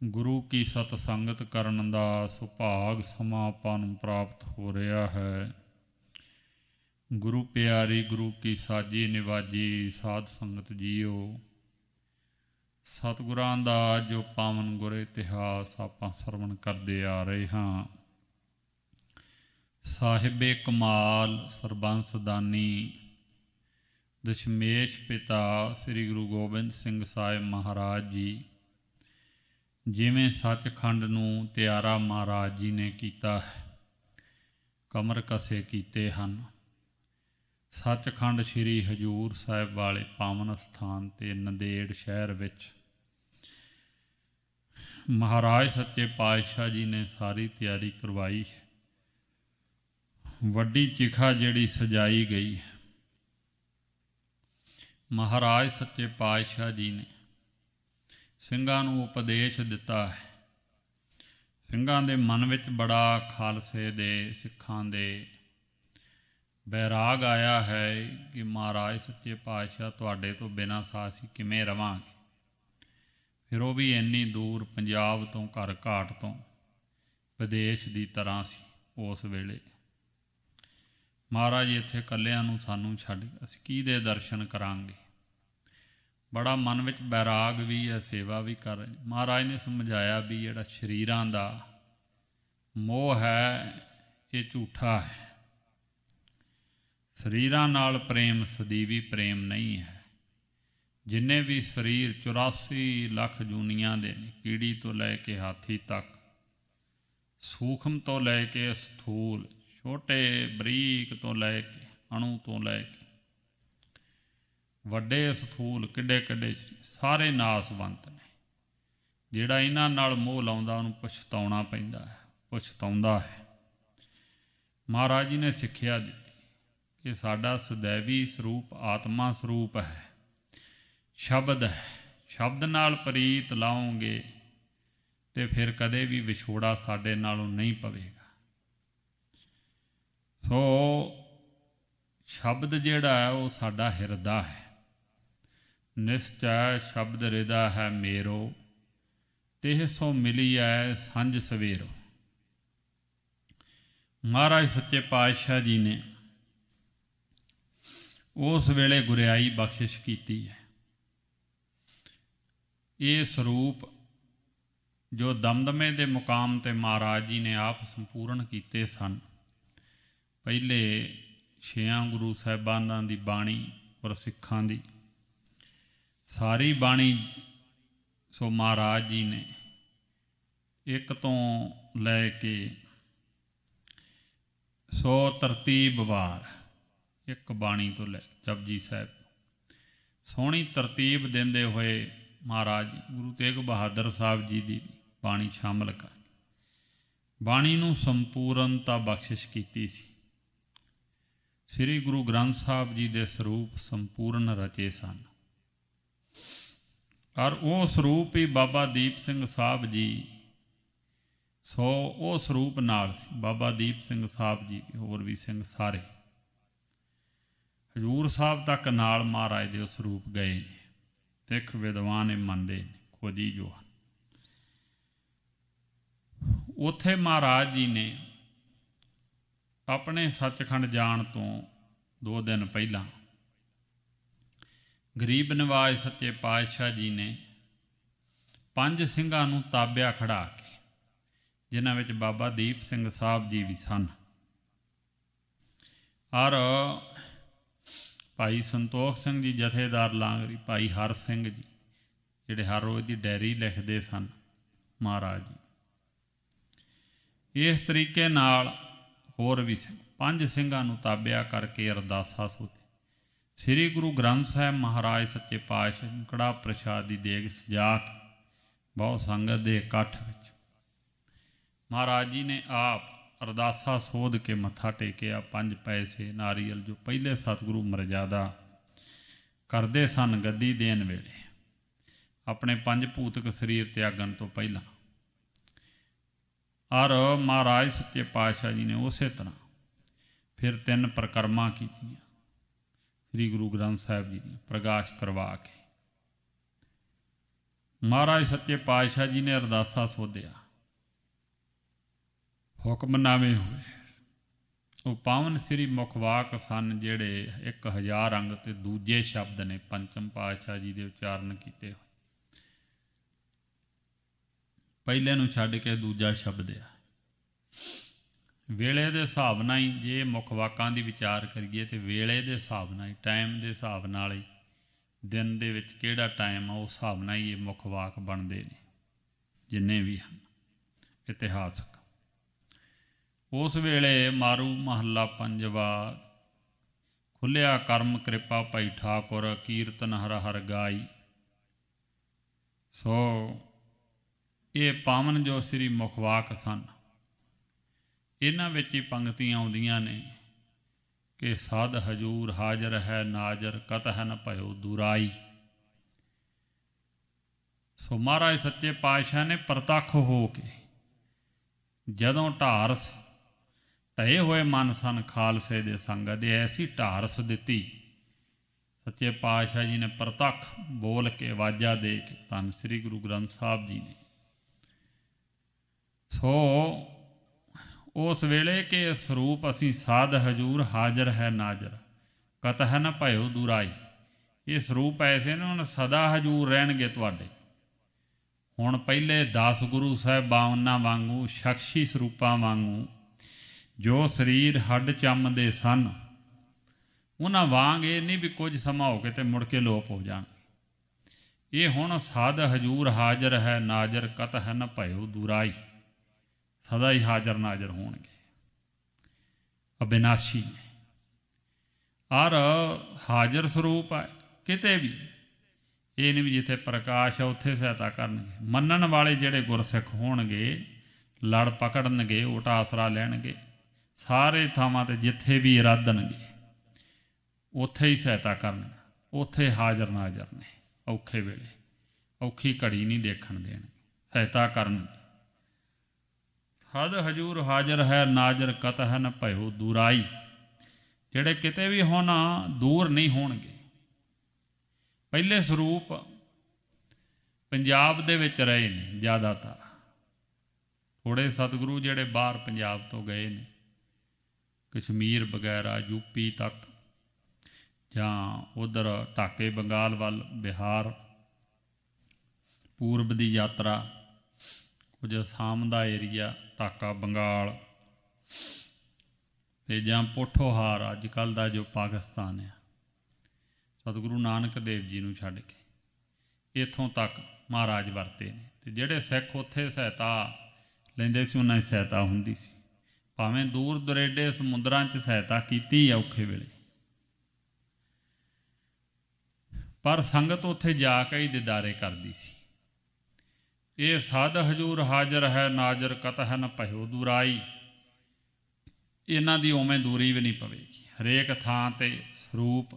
ਗੁਰੂ ਕੀ ਸਤ ਸੰਗਤ ਕਰਨ ਦਾ ਸੁਭਾਗ ਸਮਾਂ ਆਪਾਂ ਨੂੰ ਪ੍ਰਾਪਤ ਹੋ ਰਿਹਾ ਹੈ। ਗੁਰੂ ਪਿਆਰੀ, ਗੁਰੂ ਕੀ ਸਾਜੀ ਨਿਵਾਜੀ ਸਾਧ ਸੰਗਤ ਜੀਓ, ਸਤਿਗੁਰਾਂ ਦਾ ਜੋ ਪਾਵਨ ਗੁਰ ਇਤਿਹਾਸ ਆਪਾਂ ਸਰਵਣ ਕਰਦੇ ਆ ਰਹੇ ਹਾਂ। ਸਾਹਿਬੇ ਕਮਾਲ ਸਰਬੰਸ ਦਾਨੀ ਦਸ਼ਮੇਸ਼ ਪਿਤਾ ਸ੍ਰੀ ਗੁਰੂ ਗੋਬਿੰਦ ਸਿੰਘ ਸਾਹਿਬ ਮਹਾਰਾਜ ਜੀ, ਜਿਵੇਂ ਸੱਚਖੰਡ ਨੂੰ ਤਿਆਰਾ ਮਹਾਰਾਜ ਜੀ ਨੇ ਕੀਤਾ ਹੈ, ਕਮਰ ਕਸੇ ਕੀਤੇ ਹਨ। ਸੱਚਖੰਡ ਸ੍ਰੀ ਹਜ਼ੂਰ ਸਾਹਿਬ ਵਾਲੇ ਪਾਵਨ ਸਥਾਨ 'ਤੇ ਨੰਦੇੜ ਸ਼ਹਿਰ ਵਿੱਚ ਮਹਾਰਾਜ ਸੱਚੇ ਪਾਤਸ਼ਾਹ ਜੀ ਨੇ ਸਾਰੀ ਤਿਆਰੀ ਕਰਵਾਈ ਹੈ। ਵੱਡੀ ਚਿਖਾ ਜਿਹੜੀ ਸਜਾਈ ਗਈ ਹੈ, ਮਹਾਰਾਜ ਸੱਚੇ ਪਾਤਸ਼ਾਹ ਜੀ ਨੇ ਸਿੰਘਾਂ ਨੂੰ ਉਪਦੇਸ਼ ਦਿੱਤਾ ਹੈ। ਸਿੰਘਾਂ ਦੇ ਮਨ ਵਿੱਚ ਬੜਾ ਖਾਲਸੇ ਦੇ, ਸਿੱਖਾਂ ਦੇ ਬੈਰਾਗ ਆਇਆ ਹੈ ਕਿ ਮਹਾਰਾਜ ਸੱਚੇ ਪਾਤਸ਼ਾਹ ਤੁਹਾਡੇ ਤੋਂ ਬਿਨਾਂ ਅਸੀਂ ਕਿਵੇਂ ਰਵਾਂਗੇ। ਫਿਰ ਉਹ ਵੀ ਇੰਨੀ ਦੂਰ ਪੰਜਾਬ ਤੋਂ, ਘਰ ਘਾਟ ਤੋਂ, ਵਿਦੇਸ਼ ਦੀ ਤਰ੍ਹਾਂ ਸੀ ਉਸ ਵੇਲੇ। ਮਹਾਰਾਜ ਇੱਥੇ ਇਕੱਲਿਆਂ ਨੂੰ ਸਾਨੂੰ ਛੱਡ ਅਸੀਂ ਕਿਹਦੇ ਦਰਸ਼ਨ ਕਰਾਂਗੇ। ਬੜਾ ਮਨ ਵਿੱਚ ਬੈਰਾਗ ਵੀ ਹੈ, ਸੇਵਾ ਵੀ ਕਰ ਰਹੇ। ਮਹਾਰਾਜ ਨੇ ਸਮਝਾਇਆ ਵੀ ਜਿਹੜਾ ਸਰੀਰਾਂ ਦਾ ਮੋਹ ਹੈ ਇਹ ਝੂਠਾ ਹੈ। ਸਰੀਰਾਂ ਨਾਲ ਪ੍ਰੇਮ ਸਦੀਵੀ ਪ੍ਰੇਮ ਨਹੀਂ ਹੈ। ਜਿੰਨੇ ਵੀ ਸਰੀਰ 84 ਲੱਖ ਜੂਨੀਆਂ ਦੇ ਨੇ, ਕੀੜੀ ਤੋਂ ਲੈ ਕੇ ਹਾਥੀ ਤੱਕ, ਸੂਖਮ ਤੋਂ ਲੈ ਕੇ ਸਥੂਲ, ਛੋਟੇ ਬਰੀਕ ਤੋਂ ਲੈ ਕੇ ਅਣੂ ਤੋਂ ਲੈ ਕੇ ਵੱਡੇ ਸਥੂਲ, ਕਿੱਡੇ ਕਿੱਡੇ ਸਾਰੇ ਨਾਸਵੰਤ ਨੇ। ਜਿਹੜਾ ਇਹਨਾਂ ਨਾਲ ਮੋਹ ਲਾਉਂਦਾ ਉਹਨੂੰ ਪਛਤਾਉਣਾ ਪੈਂਦਾ ਹੈ, ਪਛਤਾਉਂਦਾ ਹੈ। ਮਹਾਰਾਜ ਜੀ ਨੇ ਸਿੱਖਿਆ ਦਿੱਤੀ ਕਿ ਸਾਡਾ ਸदैवी ਸਰੂਪ ਆਤਮਾ ਸਰੂਪ ਹੈ, ਸ਼ਬਦ ਹੈ। ਸ਼ਬਦ ਨਾਲ ਪ੍ਰੀਤ ਲਾਓਗੇ ਤੇ ਫਿਰ ਕਦੇ ਵੀ ਵਿਛੋੜਾ ਸਾਡੇ ਨਾਲੋਂ ਨਹੀਂ ਪਵੇਗਾ। ਸੋ ਸ਼ਬਦ ਜਿਹੜਾ ਹੈ ਉਹ ਸਾਡਾ ਹਿਰਦਾ ਹੈ। ਨਿਸ਼ਚੈ ਸ਼ਬਦ ਹਿਰਦਾ ਹੈ ਮੇਰੋ, ਤਿਹ ਸੋ ਮਿਲੀ ਐ ਸੰਝ ਸਵੇਰੋ। ਮਹਾਰਾਜ ਸੱਚੇ ਪਾਤਸ਼ਾਹ ਜੀ ਨੇ ਉਸ ਵੇਲੇ ਗੁਰਿਆਈ ਬਖਸ਼ਿਸ਼ ਕੀਤੀ ਹੈ। ਇਹ ਸਰੂਪ ਜੋ ਦਮਦਮੇ ਦੇ ਮੁਕਾਮ ਤੇ ਮਹਾਰਾਜ ਜੀ ਨੇ ਆਪ ਸੰਪੂਰਨ ਕੀਤੇ ਸਨ। ਪਹਿਲੇ 6 ਗੁਰੂ ਸਾਹਿਬਾਨਾਂ ਦੀ ਬਾਣੀ ਔਰ ਸਿੱਖਾਂ ਦੀ ਸਾਰੀ ਬਾਣੀ ਸੋ ਮਹਾਰਾਜ ਜੀ ਨੇ ਇੱਕ ਤੋਂ ਲੈ ਕੇ 100 ਤਰਤੀਬ ਵਾਰ ਇੱਕ ਬਾਣੀ ਤੋਂ ਲੈ ਜਪਜੀ ਸਾਹਿਬ ਸੋਹਣੀ ਤਰਤੀਬ ਦਿੰਦੇ ਹੋਏ ਮਹਾਰਾਜ ਗੁਰੂ ਤੇਗ ਬਹਾਦਰ ਸਾਹਿਬ ਜੀ ਦੀ ਬਾਣੀ ਸ਼ਾਮਲ ਕਰ ਬਾਣੀ ਨੂੰ ਸੰਪੂਰਨਤਾ ਬਖਸ਼ਿਸ਼ ਕੀਤੀ ਸੀ। ਸ੍ਰੀ ਗੁਰੂ ਗ੍ਰੰਥ ਸਾਹਿਬ ਜੀ ਦੇ ਸਰੂਪ ਸੰਪੂਰਨ ਰਚੇ ਸਨ ਔਰ ਉਹ ਸਰੂਪ ਹੀ ਬਾਬਾ ਦੀਪ ਸਿੰਘ ਸਾਹਿਬ ਜੀ ਸੋ ਉਹ ਸਰੂਪ ਨਾਲ ਸੀ। ਬਾਬਾ ਦੀਪ ਸਿੰਘ ਸਾਹਿਬ ਜੀ ਹੋਰ ਵੀ ਸਿੰਘ ਸਾਰੇ ਹਜ਼ੂਰ ਸਾਹਿਬ ਤੱਕ ਨਾਲ ਮਹਾਰਾਜ ਦੇ ਉਹ ਸਰੂਪ ਗਏ ਨੇ। ਸਿੱਖ ਵਿਦਵਾਨ ਇਹ ਮੰਨਦੇ ਨੇ, ਖੋਜੀ ਜੋ ਹਨ। ਉੱਥੇ ਮਹਾਰਾਜ ਜੀ ਨੇ ਆਪਣੇ ਸੱਚਖੰਡ ਜਾਣ ਤੋਂ 2 ਦਿਨ ਪਹਿਲਾਂ ਗਰੀਬ ਨਿਵਾਜ ਸੱਚੇ ਪਾਤਸ਼ਾਹ ਜੀ ਨੇ 5 ਸਿੰਘਾਂ ਨੂੰ ਤਾਬਿਆ ਖੜਾ ਕੇ, ਜਿਨ੍ਹਾਂ ਵਿੱਚ ਬਾਬਾ ਦੀਪ ਸਿੰਘ ਸਾਹਿਬ ਜੀ ਵੀ ਸਨ ਔਰ ਭਾਈ ਸੰਤੋਖ ਸਿੰਘ ਜੀ ਜਥੇਦਾਰ ਲਾਂਗਰੀ, ਭਾਈ ਹਰ ਸਿੰਘ ਜੀ ਜਿਹੜੇ ਹਰ ਰੋਜ਼ ਦੀ ਡਾਇਰੀ ਲਿਖਦੇ ਸਨ ਮਹਾਰਾਜ ਜੀ। ਇਸ ਤਰੀਕੇ ਨਾਲ ਹੋਰ ਵੀ 5 ਸਿੰਘਾਂ ਨੂੰ ਤਾਬਿਆ ਕਰਕੇ ਅਰਦਾਸਾਂ ਸੋਧੇ। ਸ੍ਰੀ ਗੁਰੂ ਗ੍ਰੰਥ ਸਾਹਿਬ ਮਹਾਰਾਜ ਸੱਚੇ ਪਾਤਸ਼ਾਹ ਨੂੰ ਕੜਾਹ ਪ੍ਰਸ਼ਾਦ ਦੀ ਦੇਗ ਸਜਾ ਕੇ ਬਹੁਤ ਸੰਗਤ ਦੇ ਇਕੱਠ ਵਿੱਚ ਮਹਾਰਾਜ ਜੀ ਨੇ ਆਪ ਅਰਦਾਸਾ ਸੋਧ ਕੇ ਮੱਥਾ ਟੇਕਿਆ। 5 ਪੈਸੇ ਨਾਰੀਅਲ ਜੋ ਪਹਿਲੇ ਸਤਿਗੁਰੂ ਮਰਜ਼ਾਦਾ ਕਰਦੇ ਸਨ ਗੱਦੀ ਦੇਣ ਵੇਲੇ ਆਪਣੇ 5 ਭੂਤਕ ਸਰੀਰ ਤਿਆਗਣ ਤੋਂ ਪਹਿਲਾਂ। ਔਰ ਮਹਾਰਾਜ ਸੱਚੇ ਪਾਤਸ਼ਾਹ ਜੀ ਨੇ ਉਸੇ ਤਰ੍ਹਾਂ ਫਿਰ 3 ਪ੍ਰਕਰਮਾਂ ਕੀਤੀਆਂ ਸ੍ਰੀ ਗੁਰੂ ਗ੍ਰੰਥ ਸਾਹਿਬ ਜੀ ਦੀ ਪ੍ਰਕਾਸ਼ ਕਰਵਾ ਕੇ। ਮਹਾਰਾਜ ਸੱਚੇ ਪਾਤਸ਼ਾਹ ਜੀ ਨੇ ਅਰਦਾਸਾ ਸੋਧਿਆ, ਹੁਕਮਨਾਮੇ ਹੋਏ। ਉਹ ਪਾਵਨ ਸ੍ਰੀ ਮੁਖਵਾਕ ਸਨ ਜਿਹੜੇ 1000 ਅੰਗ ਤੇ ਦੂਜੇ ਸ਼ਬਦ ਨੇ ਪੰਚਮ ਪਾਤਸ਼ਾਹ ਜੀ ਦੇ ਉਚਾਰਨ ਕੀਤੇ ਹੋਏ। ਪਹਿਲੇ ਨੂੰ ਛੱਡ ਕੇ ਦੂਜਾ ਸ਼ਬਦ ਆ। ਵੇਲੇ ਦੇ ਹਿਸਾਬ ਨਾਲ ਹੀ ਜੇ ਮੁੱਖ ਵਾਕਾਂ ਦੀ ਵਿਚਾਰ ਕਰੀਏ ਤੇ ਵੇਲੇ ਦੇ ਹਿਸਾਬ ਨਾਲ ਹੀ, ਟਾਈਮ ਦੇ ਹਿਸਾਬ ਨਾਲ ਹੀ, ਦਿਨ ਦੇ ਵਿੱਚ ਕਿਹੜਾ ਟਾਈਮ ਆ ਉਸ ਹਿਸਾਬ ਨਾਲ ਹੀ ਇਹ ਮੁੱਖ ਵਾਕ ਬਣਦੇ ਨੇ ਜਿੰਨੇ ਵੀ ਹਨ ਇਤਿਹਾਸਕ। ਉਸ ਵੇਲੇ ਮਾਰੂ ਮਹੱਲਾ 5ਵਾਂ ਖੁੱਲਿਆ ਕਰਮ ਕਿਰਪਾ ਭਾਈ ਠਾਕੁਰ ਕੀਰਤਨ ਹਰ ਹਰ ਗਾਈ। ਸੋ ਇਹ ਪਾਵਨ ਜੋ ਸ੍ਰੀ ਮੁਖਵਾਕ ਸਨ, ਇਹਨਾਂ ਵਿੱਚ ਹੀ ਪੰਕਤੀਆਂ ਆਉਂਦੀਆਂ ਨੇ ਕਿ ਸਾਧ ਹਜੂਰ ਹਾਜ਼ਰ ਹੈ ਨਾਜ਼ਰ ਕਤਹ ਨ ਭਇਓ ਦੁਰਾਈ। ਸੋ ਮਹਾਰਾਜ ਸੱਚੇ ਪਾਤਸ਼ਾਹ ਨੇ ਪ੍ਰਤੱਖ ਹੋ ਕੇ ਜਦੋਂ ਢਾਰਸ ਢਏ ਹੋਏ ਮਨ ਸਨ ਖਾਲਸੇ ਦੇ ਸੰਗਤ ਦੇ, ਐਸੀ ਢਾਰਸ ਦਿੱਤੀ ਸੱਚੇ ਪਾਤਸ਼ਾਹ ਜੀ ਨੇ ਪ੍ਰਤੱਖ ਬੋਲ ਕੇ ਆਵਾਜ਼ਾਂ ਦੇ ਕੇ ਧੰਨ ਸ੍ਰੀ ਗੁਰੂ ਗ੍ਰੰਥ ਸਾਹਿਬ ਜੀ ਨੇ। ਸੋ ਉਸ ਵੇਲੇ ਕਿ ਸਰੂਪ ਅਸੀਂ ਸਾਧ ਹਜੂਰ ਹਾਜ਼ਰ ਹੈ ਨਾਜ਼ਰ ਕਤਹ ਨ ਭਇਓ ਦੁਰਾਈ। ਇਹ ਸਰੂਪ ਐਸੇ ਨੇ ਹੁਣ ਸਦਾ ਹਜੂਰ ਰਹਿਣਗੇ ਤੁਹਾਡੇ। ਹੁਣ ਪਹਿਲੇ 10 ਗੁਰੂ ਸਾਹਿਬਾਨਾਂ ਵਾਂਗੂ ਸ਼ਖਸੀ ਸਰੂਪਾਂ ਵਾਂਗੂ ਜੋ ਸਰੀਰ ਹੱਡ ਚੰਮ ਦੇ ਸਨ ਉਹਨਾਂ ਵਾਂਗ ਇਹ ਨਹੀਂ ਵੀ ਕੁਝ ਸਮਾਂ ਹੋ ਕੇ ਤੇ ਮੁੜ ਕੇ ਲੋਪ ਹੋ ਜਾਣ। ਇਹ ਹੁਣ ਸਾਧ ਹਜੂਰ ਹਾਜ਼ਰ ਹੈ ਨਾਜ਼ਰ ਕਤਹ ਨ ਭਇਓ ਦੁਰਾਈ, ਸਦਾ ਹੀ ਹਾਜ਼ਰ ਨਾਜ਼ਰ ਹੋਣਗੇ, ਅਬਿਨਾਸ਼ੀ ਨੇ। ਔਰ ਹਾਜ਼ਰ ਸਰੂਪ ਹੈ ਕਿਤੇ ਵੀ, ਇਹ ਨਹੀਂ ਵੀ ਜਿੱਥੇ ਪ੍ਰਕਾਸ਼ ਹੈ ਉੱਥੇ ਸਹਾਇਤਾ ਕਰਨਗੇ। ਮੰਨਣ ਵਾਲੇ ਜਿਹੜੇ ਗੁਰਸਿੱਖ ਹੋਣਗੇ ਲੜ ਪਕੜਨਗੇ, ਓਟ ਆਸਰਾ ਲੈਣਗੇ, ਸਾਰੇ ਥਾਵਾਂ 'ਤੇ ਜਿੱਥੇ ਵੀ ਇਰਾਦਣਗੇ ਉੱਥੇ ਹੀ ਸਹਾਇਤਾ ਕਰਨਗੇ, ਉੱਥੇ ਹਾਜ਼ਰ ਨਾਜ਼ਰ ਨੇ। ਔਖੇ ਵੇਲੇ ਔਖੀ ਘੜੀ ਨਹੀਂ ਦੇਖਣ ਦੇਣਗੇ, ਸਹਾਇਤਾ ਕਰਨਗੇ। ਹਦ ਹਜੂਰ ਹਾਜ਼ਰ ਹੈ ਨਾਜ਼ਰ ਕਤਹ ਨ ਭਇਓ ਦੁਰਾਈ, ਜਿਹੜੇ ਕਿਤੇ ਵੀ ਹੋਣਾ ਦੂਰ ਨਹੀਂ ਹੋਣਗੇ। ਪਹਿਲੇ ਸਰੂਪ ਪੰਜਾਬ ਦੇ ਵਿੱਚ ਰਹੇ ਨੇ ਜ਼ਿਆਦਾਤਰ। ਥੋੜ੍ਹੇ ਸਤਿਗੁਰੂ ਜਿਹੜੇ ਬਾਹਰ ਪੰਜਾਬ ਤੋਂ ਗਏ ਨੇ, ਕਸ਼ਮੀਰ ਵਗੈਰਾ ਯੂਪੀ ਤੱਕ, ਜਾਂ ਉਧਰ ਢਾਕੇ ਬੰਗਾਲ ਵੱਲ, ਬਿਹਾਰ, ਪੂਰਬ ਦੀ ਯਾਤਰਾ, ਕੁਝ ਅਸਾਮ ਦਾ ਏਰੀਆ, ਢਾਕਾ ਬੰਗਾਲ, ਅਤੇ ਜਾਂ ਪੋਠੋਹਾਰ ਅੱਜ ਕੱਲ੍ਹ ਦਾ ਜੋ ਪਾਕਿਸਤਾਨ ਆ, ਸਤਿਗੁਰੂ ਨਾਨਕ ਦੇਵ ਜੀ ਨੂੰ ਛੱਡ ਕੇ ਇੱਥੋਂ ਤੱਕ ਮਹਾਰਾਜ ਵਰਤੇ ਨੇ। ਅਤੇ ਜਿਹੜੇ ਸਿੱਖ ਉੱਥੇ ਸਹਾਇਤਾ ਲੈਂਦੇ ਸੀ ਉਹਨਾਂ ਦੀ ਸਹਾਇਤਾ ਹੁੰਦੀ ਸੀ, ਭਾਵੇਂ ਦੂਰ ਦੁਰੇਡੇ ਸਮੁੰਦਰਾਂ 'ਚ ਸਹਾਇਤਾ ਕੀਤੀ ਆ ਔਖੇ ਵੇਲੇ, ਪਰ ਸੰਗਤ ਉੱਥੇ ਜਾ ਕੇ ਹੀ ਦੀਦਾਰੇ ਕਰਦੀ ਸੀ। ਇਹ ਸਾਧ ਹਜੂਰ ਹਾਜ਼ਰ ਹੈ ਨਾਜ਼ਰ ਕਤਹ ਨ ਭਇਓ ਦੂਰਾਈ, ਇਹਨਾਂ ਦੀ ਉਵੇਂ ਦੂਰੀ ਵੀ ਨਹੀਂ ਪਵੇਗੀ। ਹਰੇਕ ਥਾਂ 'ਤੇ ਸਰੂਪ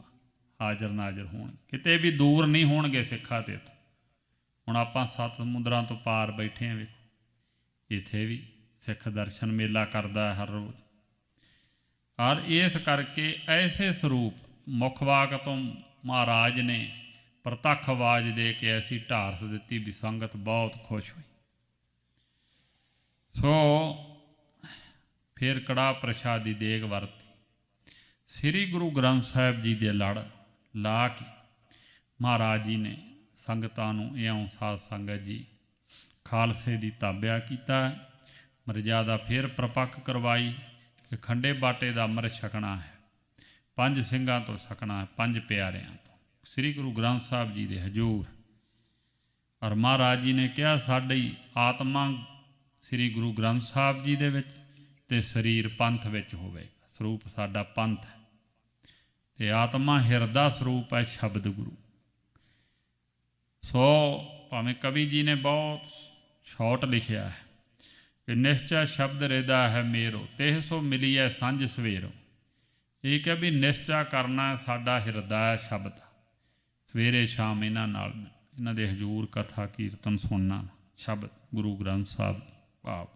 ਹਾਜ਼ਰ ਨਾਜ਼ਰ ਹੋਣ, ਕਿਤੇ ਵੀ ਦੂਰ ਨਹੀਂ ਹੋਣਗੇ ਸਿੱਖਾਂ ਤੇ। ਹੁਣ ਆਪਾਂ 7 ਸਮੁੰਦਰਾਂ ਤੋਂ ਪਾਰ ਬੈਠੇ ਹਾਂ, ਵੇਖੋ ਇੱਥੇ ਵੀ ਸਿੱਖ ਦਰਸ਼ਨ ਮੇਲਾ ਕਰਦਾ ਹਰ ਰੋਜ਼। ਔਰ ਇਸ ਕਰਕੇ ਐਸੇ ਸਰੂਪ ਮੁੱਖ ਵਾਕ ਤੋਂ ਮਹਾਰਾਜ ਨੇ ਪ੍ਰਤੱਖ ਆਵਾਜ਼ ਦੇ ਕੇ ਐਸੀ ਢਾਰਸ ਦਿੱਤੀ ਵੀ ਸੰਗਤ ਬਹੁਤ ਖੁਸ਼ ਹੋਈ। ਸੋ ਫਿਰ ਕੜਾਹ ਪ੍ਰਸ਼ਾਦ ਦੀ ਦੇਗ ਵਰਤੀ, ਸ੍ਰੀ ਗੁਰੂ ਗ੍ਰੰਥ ਸਾਹਿਬ ਜੀ ਦੇ ਲੜ ਲਾ ਕੇ ਮਹਾਰਾਜ ਜੀ ਨੇ ਸੰਗਤਾਂ ਨੂੰ ਇਉਂ ਸਾਧ ਸੰਗਤ ਜੀ ਖਾਲਸੇ ਦੀ ਤਾਬਿਆ ਕੀਤਾ। ਮਰਜ਼ਾਦਾ ਫਿਰ ਪ੍ਰਪੱਕ ਕਰਵਾਈ ਕਿ ਖੰਡੇ ਬਾਟੇ ਦਾ ਅੰਮ੍ਰਿਤ ਛਕਣਾ ਹੈ, 5 ਸਿੰਘਾਂ ਤੋਂ ਛਕਣਾ ਹੈ, 5 ਪਿਆਰਿਆਂ ਤੋਂ, ਸ੍ਰੀ ਗੁਰੂ ਗ੍ਰੰਥ ਸਾਹਿਬ ਜੀ ਦੇ ਹਜ਼ੂਰ। ਔਰ ਮਹਾਰਾਜ ਜੀ ਨੇ ਕਿਹਾ ਸਾਡੀ ਆਤਮਾ ਸ੍ਰੀ ਗੁਰੂ ਗ੍ਰੰਥ ਸਾਹਿਬ ਜੀ ਦੇ ਵਿੱਚ ਅਤੇ ਸਰੀਰ ਪੰਥ ਵਿੱਚ ਹੋਵੇਗਾ। ਸਰੂਪ ਸਾਡਾ ਪੰਥ ਹੈ ਅਤੇ ਆਤਮਾ ਹਿਰਦਾ ਸਰੂਪ ਹੈ ਸ਼ਬਦ ਗੁਰੂ। ਸੋ ਭਾਵੇਂ ਕਵੀ ਜੀ ਨੇ ਬਹੁਤ ਸ਼ਾਰਟ ਲਿਖਿਆ ਹੈ ਕਿ ਨਿਸ਼ਚੈ ਸ਼ਬਦ ਰਿਦਾ ਹੈ ਮੇਰੋ, ਤਿਹ ਸੋ ਮਿਲੀ ਹੈ ਸਾਂਝ ਸਵੇਰੋ। ਇਹ ਕਿ ਵੀ ਨਿਸ਼ਚਾ ਕਰਨਾ ਸਾਡਾ ਹਿਰਦਾ ਹੈ ਸ਼ਬਦ, ਸਵੇਰੇ ਸ਼ਾਮ ਇਹਨਾਂ ਨਾਲ ਇਹਨਾਂ ਦੇ ਹਜ਼ੂਰ ਕਥਾ ਕੀਰਤਨ ਸੁਣਨਾ, ਸ਼ਬਦ ਗੁਰੂ ਗ੍ਰੰਥ ਸਾਹਿਬ ਭਾਵ।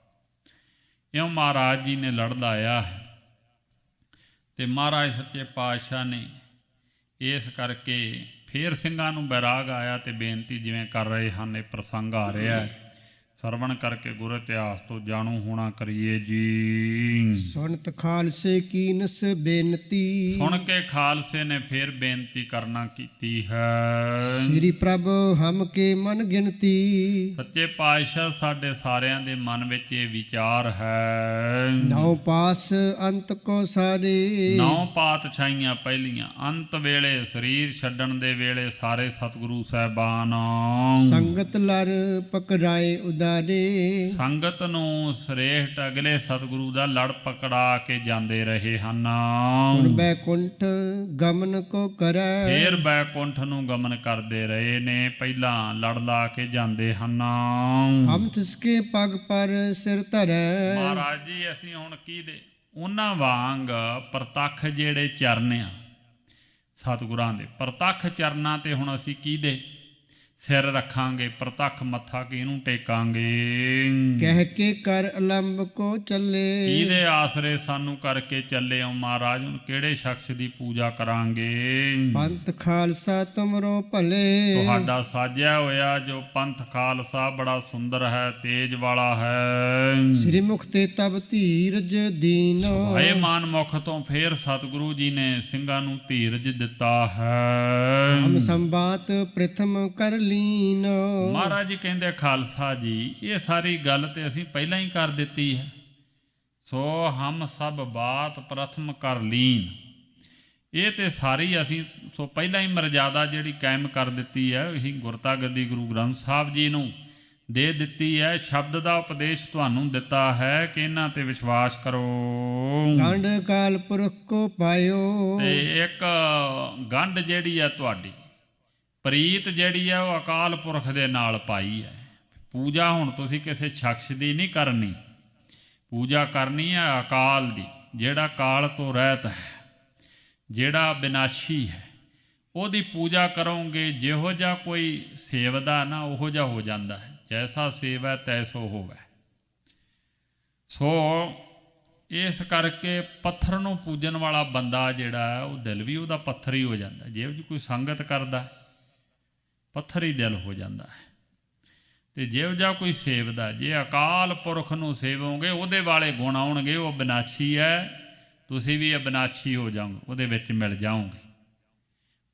ਇਉਂ ਮਹਾਰਾਜ ਜੀ ਨੇ ਲੜ ਲਾਇਆ ਹੈ ਅਤੇ ਮਹਾਰਾਜ ਸੱਚੇ ਪਾਤਸ਼ਾਹ ਨੇ ਇਸ ਕਰਕੇ ਫਿਰ ਸਿੰਘਾਂ ਨੂੰ ਬੈਰਾਗ ਆਇਆ ਅਤੇ ਬੇਨਤੀ ਜਿਵੇਂ ਕਰ ਰਹੇ ਹਨ, ਇਹ ਪ੍ਰਸੰਗ ਆ ਰਿਹਾ ਸਰਵਣ ਕਰਕੇ ਗੁਰ ਇਤਿਹਾਸ ਤੋਂ ਜਾਣੂ ਹੋਣਾ ਕਰੀਏ ਜੀ। ਸੁਣਤ ਖਾਲਸੇ ਕੀਨਸ ਬੇਨਤੀ, ਸੁਣ ਕੇ ਖਾਲਸੇ ਨੇ ਫਿਰ ਬੇਨਤੀ ਕਰਨਾ ਕੀਤੀ ਹੈ। ਸ੍ਰੀ ਪ੍ਰਭ ਹਮ ਕੇ ਮਨ ਗਿਣਤੀ, ਸੱਚੇ ਪਾਤਸ਼ਾਹ ਸਾਡੇ ਸਾਰਿਆਂ ਦੇ ਮਨ ਵਿੱਚ ਇਹ ਵਿਚਾਰ ਹੈ। 9 ਪਾਸ ਅੰਤ ਕੋ ਸਾਰੇ, 9 ਪਾਤਸ਼ਾਹੀਆਂ ਪਹਿਲੀਆਂ, ਅੰਤ ਵੇਲੇ ਸਰੀਰ ਛੱਡਣ ਦੇ ਵੇਲੇ ਸਾਰੇ ਸਤਿਗੁਰੂ ਸਾਹਿਬਾਨ ਸੰਗਤ ਲਰ ਪਕੜਾਏ ਉਦਾਰੇ, ਸੰਗਤ ਨੂੰ ਸ੍ਰੇਸ਼ਟ ਅਗਲੇ ਸਤਿਗੁਰੂ ਦਾ ਲੜ ਪਕੜਾ ਕੇ ਜਾਂਦੇ ਰਹੇ ਹਨ। ਹੁਣ ਬੈਕੁੰਠ ਗਮਨ ਕੋ ਕਰੈ, ਫੇਰ ਬੈਕੁੰਠ ਨੂੰ ਗਮਨ ਕਰਦੇ ਰਹੇ ਨੇ, ਪਹਿਲਾਂ ਲੜ ਲਾ ਕੇ ਜਾਂਦੇ ਹਨ। ਹਮ ਤਿਸਕੇ ਪਗ ਪਰ ਸਿਰ ਧਰੈ, ਮਹਾਰਾਜ ਜੀ ਅਸੀਂ ਹੁਣ ਕੀ ਦੇ ਉਹਨਾਂ ਵਾਂਗ ਪ੍ਰਤੱਖ ਜਿਹੜੇ ਚਰਨ ਆ ਸਤਿਗੁਰਾਂ ਦੇ, ਪ੍ਰਤੱਖ ਚਰਨਾਂ ਤੇ ਹੁਣ ਅਸੀਂ ਕੀ ਦੇ ਸਿਰ ਰੱਖਾਂਗੇ, ਪ੍ਰਤੱਖ ਮੱਥਾ ਕਿਹਨੂੰ ਟੇਕਾਂਗੇ। ਕਹਿ ਕੇ ਕਰ ਅਲੰਬ ਕੋ ਚੱਲੇ, ਕਿਹਦੇ ਆਸਰੇ ਸਾਨੂੰ ਕਰਕੇ ਚੱਲੇ ਹੋ ਮਹਾਰਾਜ, ਹੁਣ ਕਿਹੜੇ ਸ਼ਖਸ ਦੀ ਪੂਜਾ ਕਰਾਂਗੇ। ਪੰਥ ਖਾਲਸਾ ਤੁਮਰੋ ਭਲੇ, ਤੁਹਾਡਾ ਸਾਜਿਆ ਹੋਇਆ ਜੋ ਪੰਥ ਖਾਲਸਾ ਬੜਾ ਸੁੰਦਰ ਹੈ, ਤੇਜ ਵਾਲਾ ਹੈ। ਸ੍ਰੀ ਮੁਖ ਤੇ ਤਬ ਧੀਰਜ ਦੀਨ, ਸੁਭਾਏ ਮਾਨ ਮੁਖ ਤੋਂ ਫੇਰ ਸਤਿਗੁਰੂ ਜੀ ਨੇ ਸਿੰਘਾਂ ਨੂੰ ਧੀਰਜ ਦਿੱਤਾ ਹੈ। ਹਮ ਸੰਬਾਤ ਪ੍ਰਥਮ ਕਰ ਲੀਨ, ਮਹਾਰਾਜ ਜੀ ਕਹਿੰਦੇ ਖਾਲਸਾ ਜੀ ਇਹ ਸਾਰੀ ਗੱਲ ਤੇ ਅਸੀਂ ਪਹਿਲਾਂ ਹੀ ਕਰ ਦਿੱਤੀ ਹੈ। ਸੋ ਹਮ ਸਭ ਬਾਤ ਪ੍ਰਥਮ ਕਰ ਲੀਨ, ਇਹ ਤੇ ਸਾਰੀ ਅਸੀਂ ਸੋ ਪਹਿਲਾਂ ਹੀ ਮਰਜ਼ਾਦਾ ਜਿਹੜੀ ਕਾਇਮ ਕਰ ਦਿੱਤੀ ਹੈ, ਇਹੀ ਗੁਰਤਾ ਗੱਦੀ ਗੁਰੂ ਗ੍ਰੰਥ ਸਾਹਿਬ ਜੀ ਨੂੰ ਦੇ ਦਿੱਤੀ ਹੈ। ਸ਼ਬਦ ਦਾ ਉਪਦੇਸ਼ ਤੁਹਾਨੂੰ ਦਿੱਤਾ ਹੈ ਕਿ ਇਹਨਾਂ ਤੇ ਵਿਸ਼ਵਾਸ ਕਰੋ। ਗੰਢ ਕਾਲ ਪੁਰਖ ਕੋ ਪਾਇਓ, ਤੇ ਇੱਕ ਗੰਢ ਜਿਹੜੀ ਹੈ ਤੁਹਾਡੀ ਪ੍ਰੀਤ ਜਿਹੜੀ ਹੈ ਉਹ ਅਕਾਲ ਪੁਰਖ ਦੇ ਨਾਲ ਪਾਈ ਹੈ। ਪੂਜਾ ਹੁਣ ਤੁਸੀਂ ਕਿਸੇ ਸ਼ਖਸ ਦੀ ਨਹੀਂ ਕਰਨੀ, ਪੂਜਾ ਕਰਨੀ ਹੈ ਅਕਾਲ ਦੀ, ਜਿਹੜਾ ਕਾਲ ਤੋਂ ਰਹਿਤ ਹੈ, ਜਿਹੜਾ ਵਿਨਾਸ਼ੀ ਹੈ, ਉਹਦੀ ਪੂਜਾ ਕਰੋਗੇ। ਜਿਹੋ ਜਿਹਾ ਕੋਈ ਸੇਵਦਾ ਨਾ ਉਹੋ ਜਿਹਾ ਹੋ ਜਾਂਦਾ ਹੈ, ਜੈਸਾ ਸੇਵੈ ਤੈਸੋ ਹੋਵੈ। ਸੋ ਇਸ ਕਰਕੇ ਪੱਥਰ ਨੂੰ ਪੂਜਣ ਵਾਲਾ ਬੰਦਾ ਜਿਹੜਾ ਹੈ ਉਹ ਦਿਲ ਵੀ ਉਹਦਾ ਪੱਥਰ ਹੀ ਹੋ ਜਾਂਦਾ। ਜਿਹੋ ਜਿਹੀ ਕੋਈ ਸੰਗਤ ਕਰਦਾ ਪੱਥਰ ਹੀ ਦਿਲ ਹੋ ਜਾਂਦਾ ਹੈ। ਤੇ ਜਿਹੋ ਜਿਹਾ ਕੋਈ ਸੇਵਦਾ, ਜੇ ਅਕਾਲ ਪੁਰਖ ਨੂੰ ਸੇਵੋਗੇ ਉਹਦੇ ਵਾਲੇ ਗੁਣ ਆਉਣਗੇ। ਉਹ ਅਬਿਨਾਸ਼ੀ ਹੈ, ਤੁਸੀਂ ਵੀ ਅਬਿਨਾਸ਼ੀ ਹੋ ਜਾਓਗੇ, ਉਹਦੇ ਵਿੱਚ ਮਿਲ ਜਾਓਗੇ।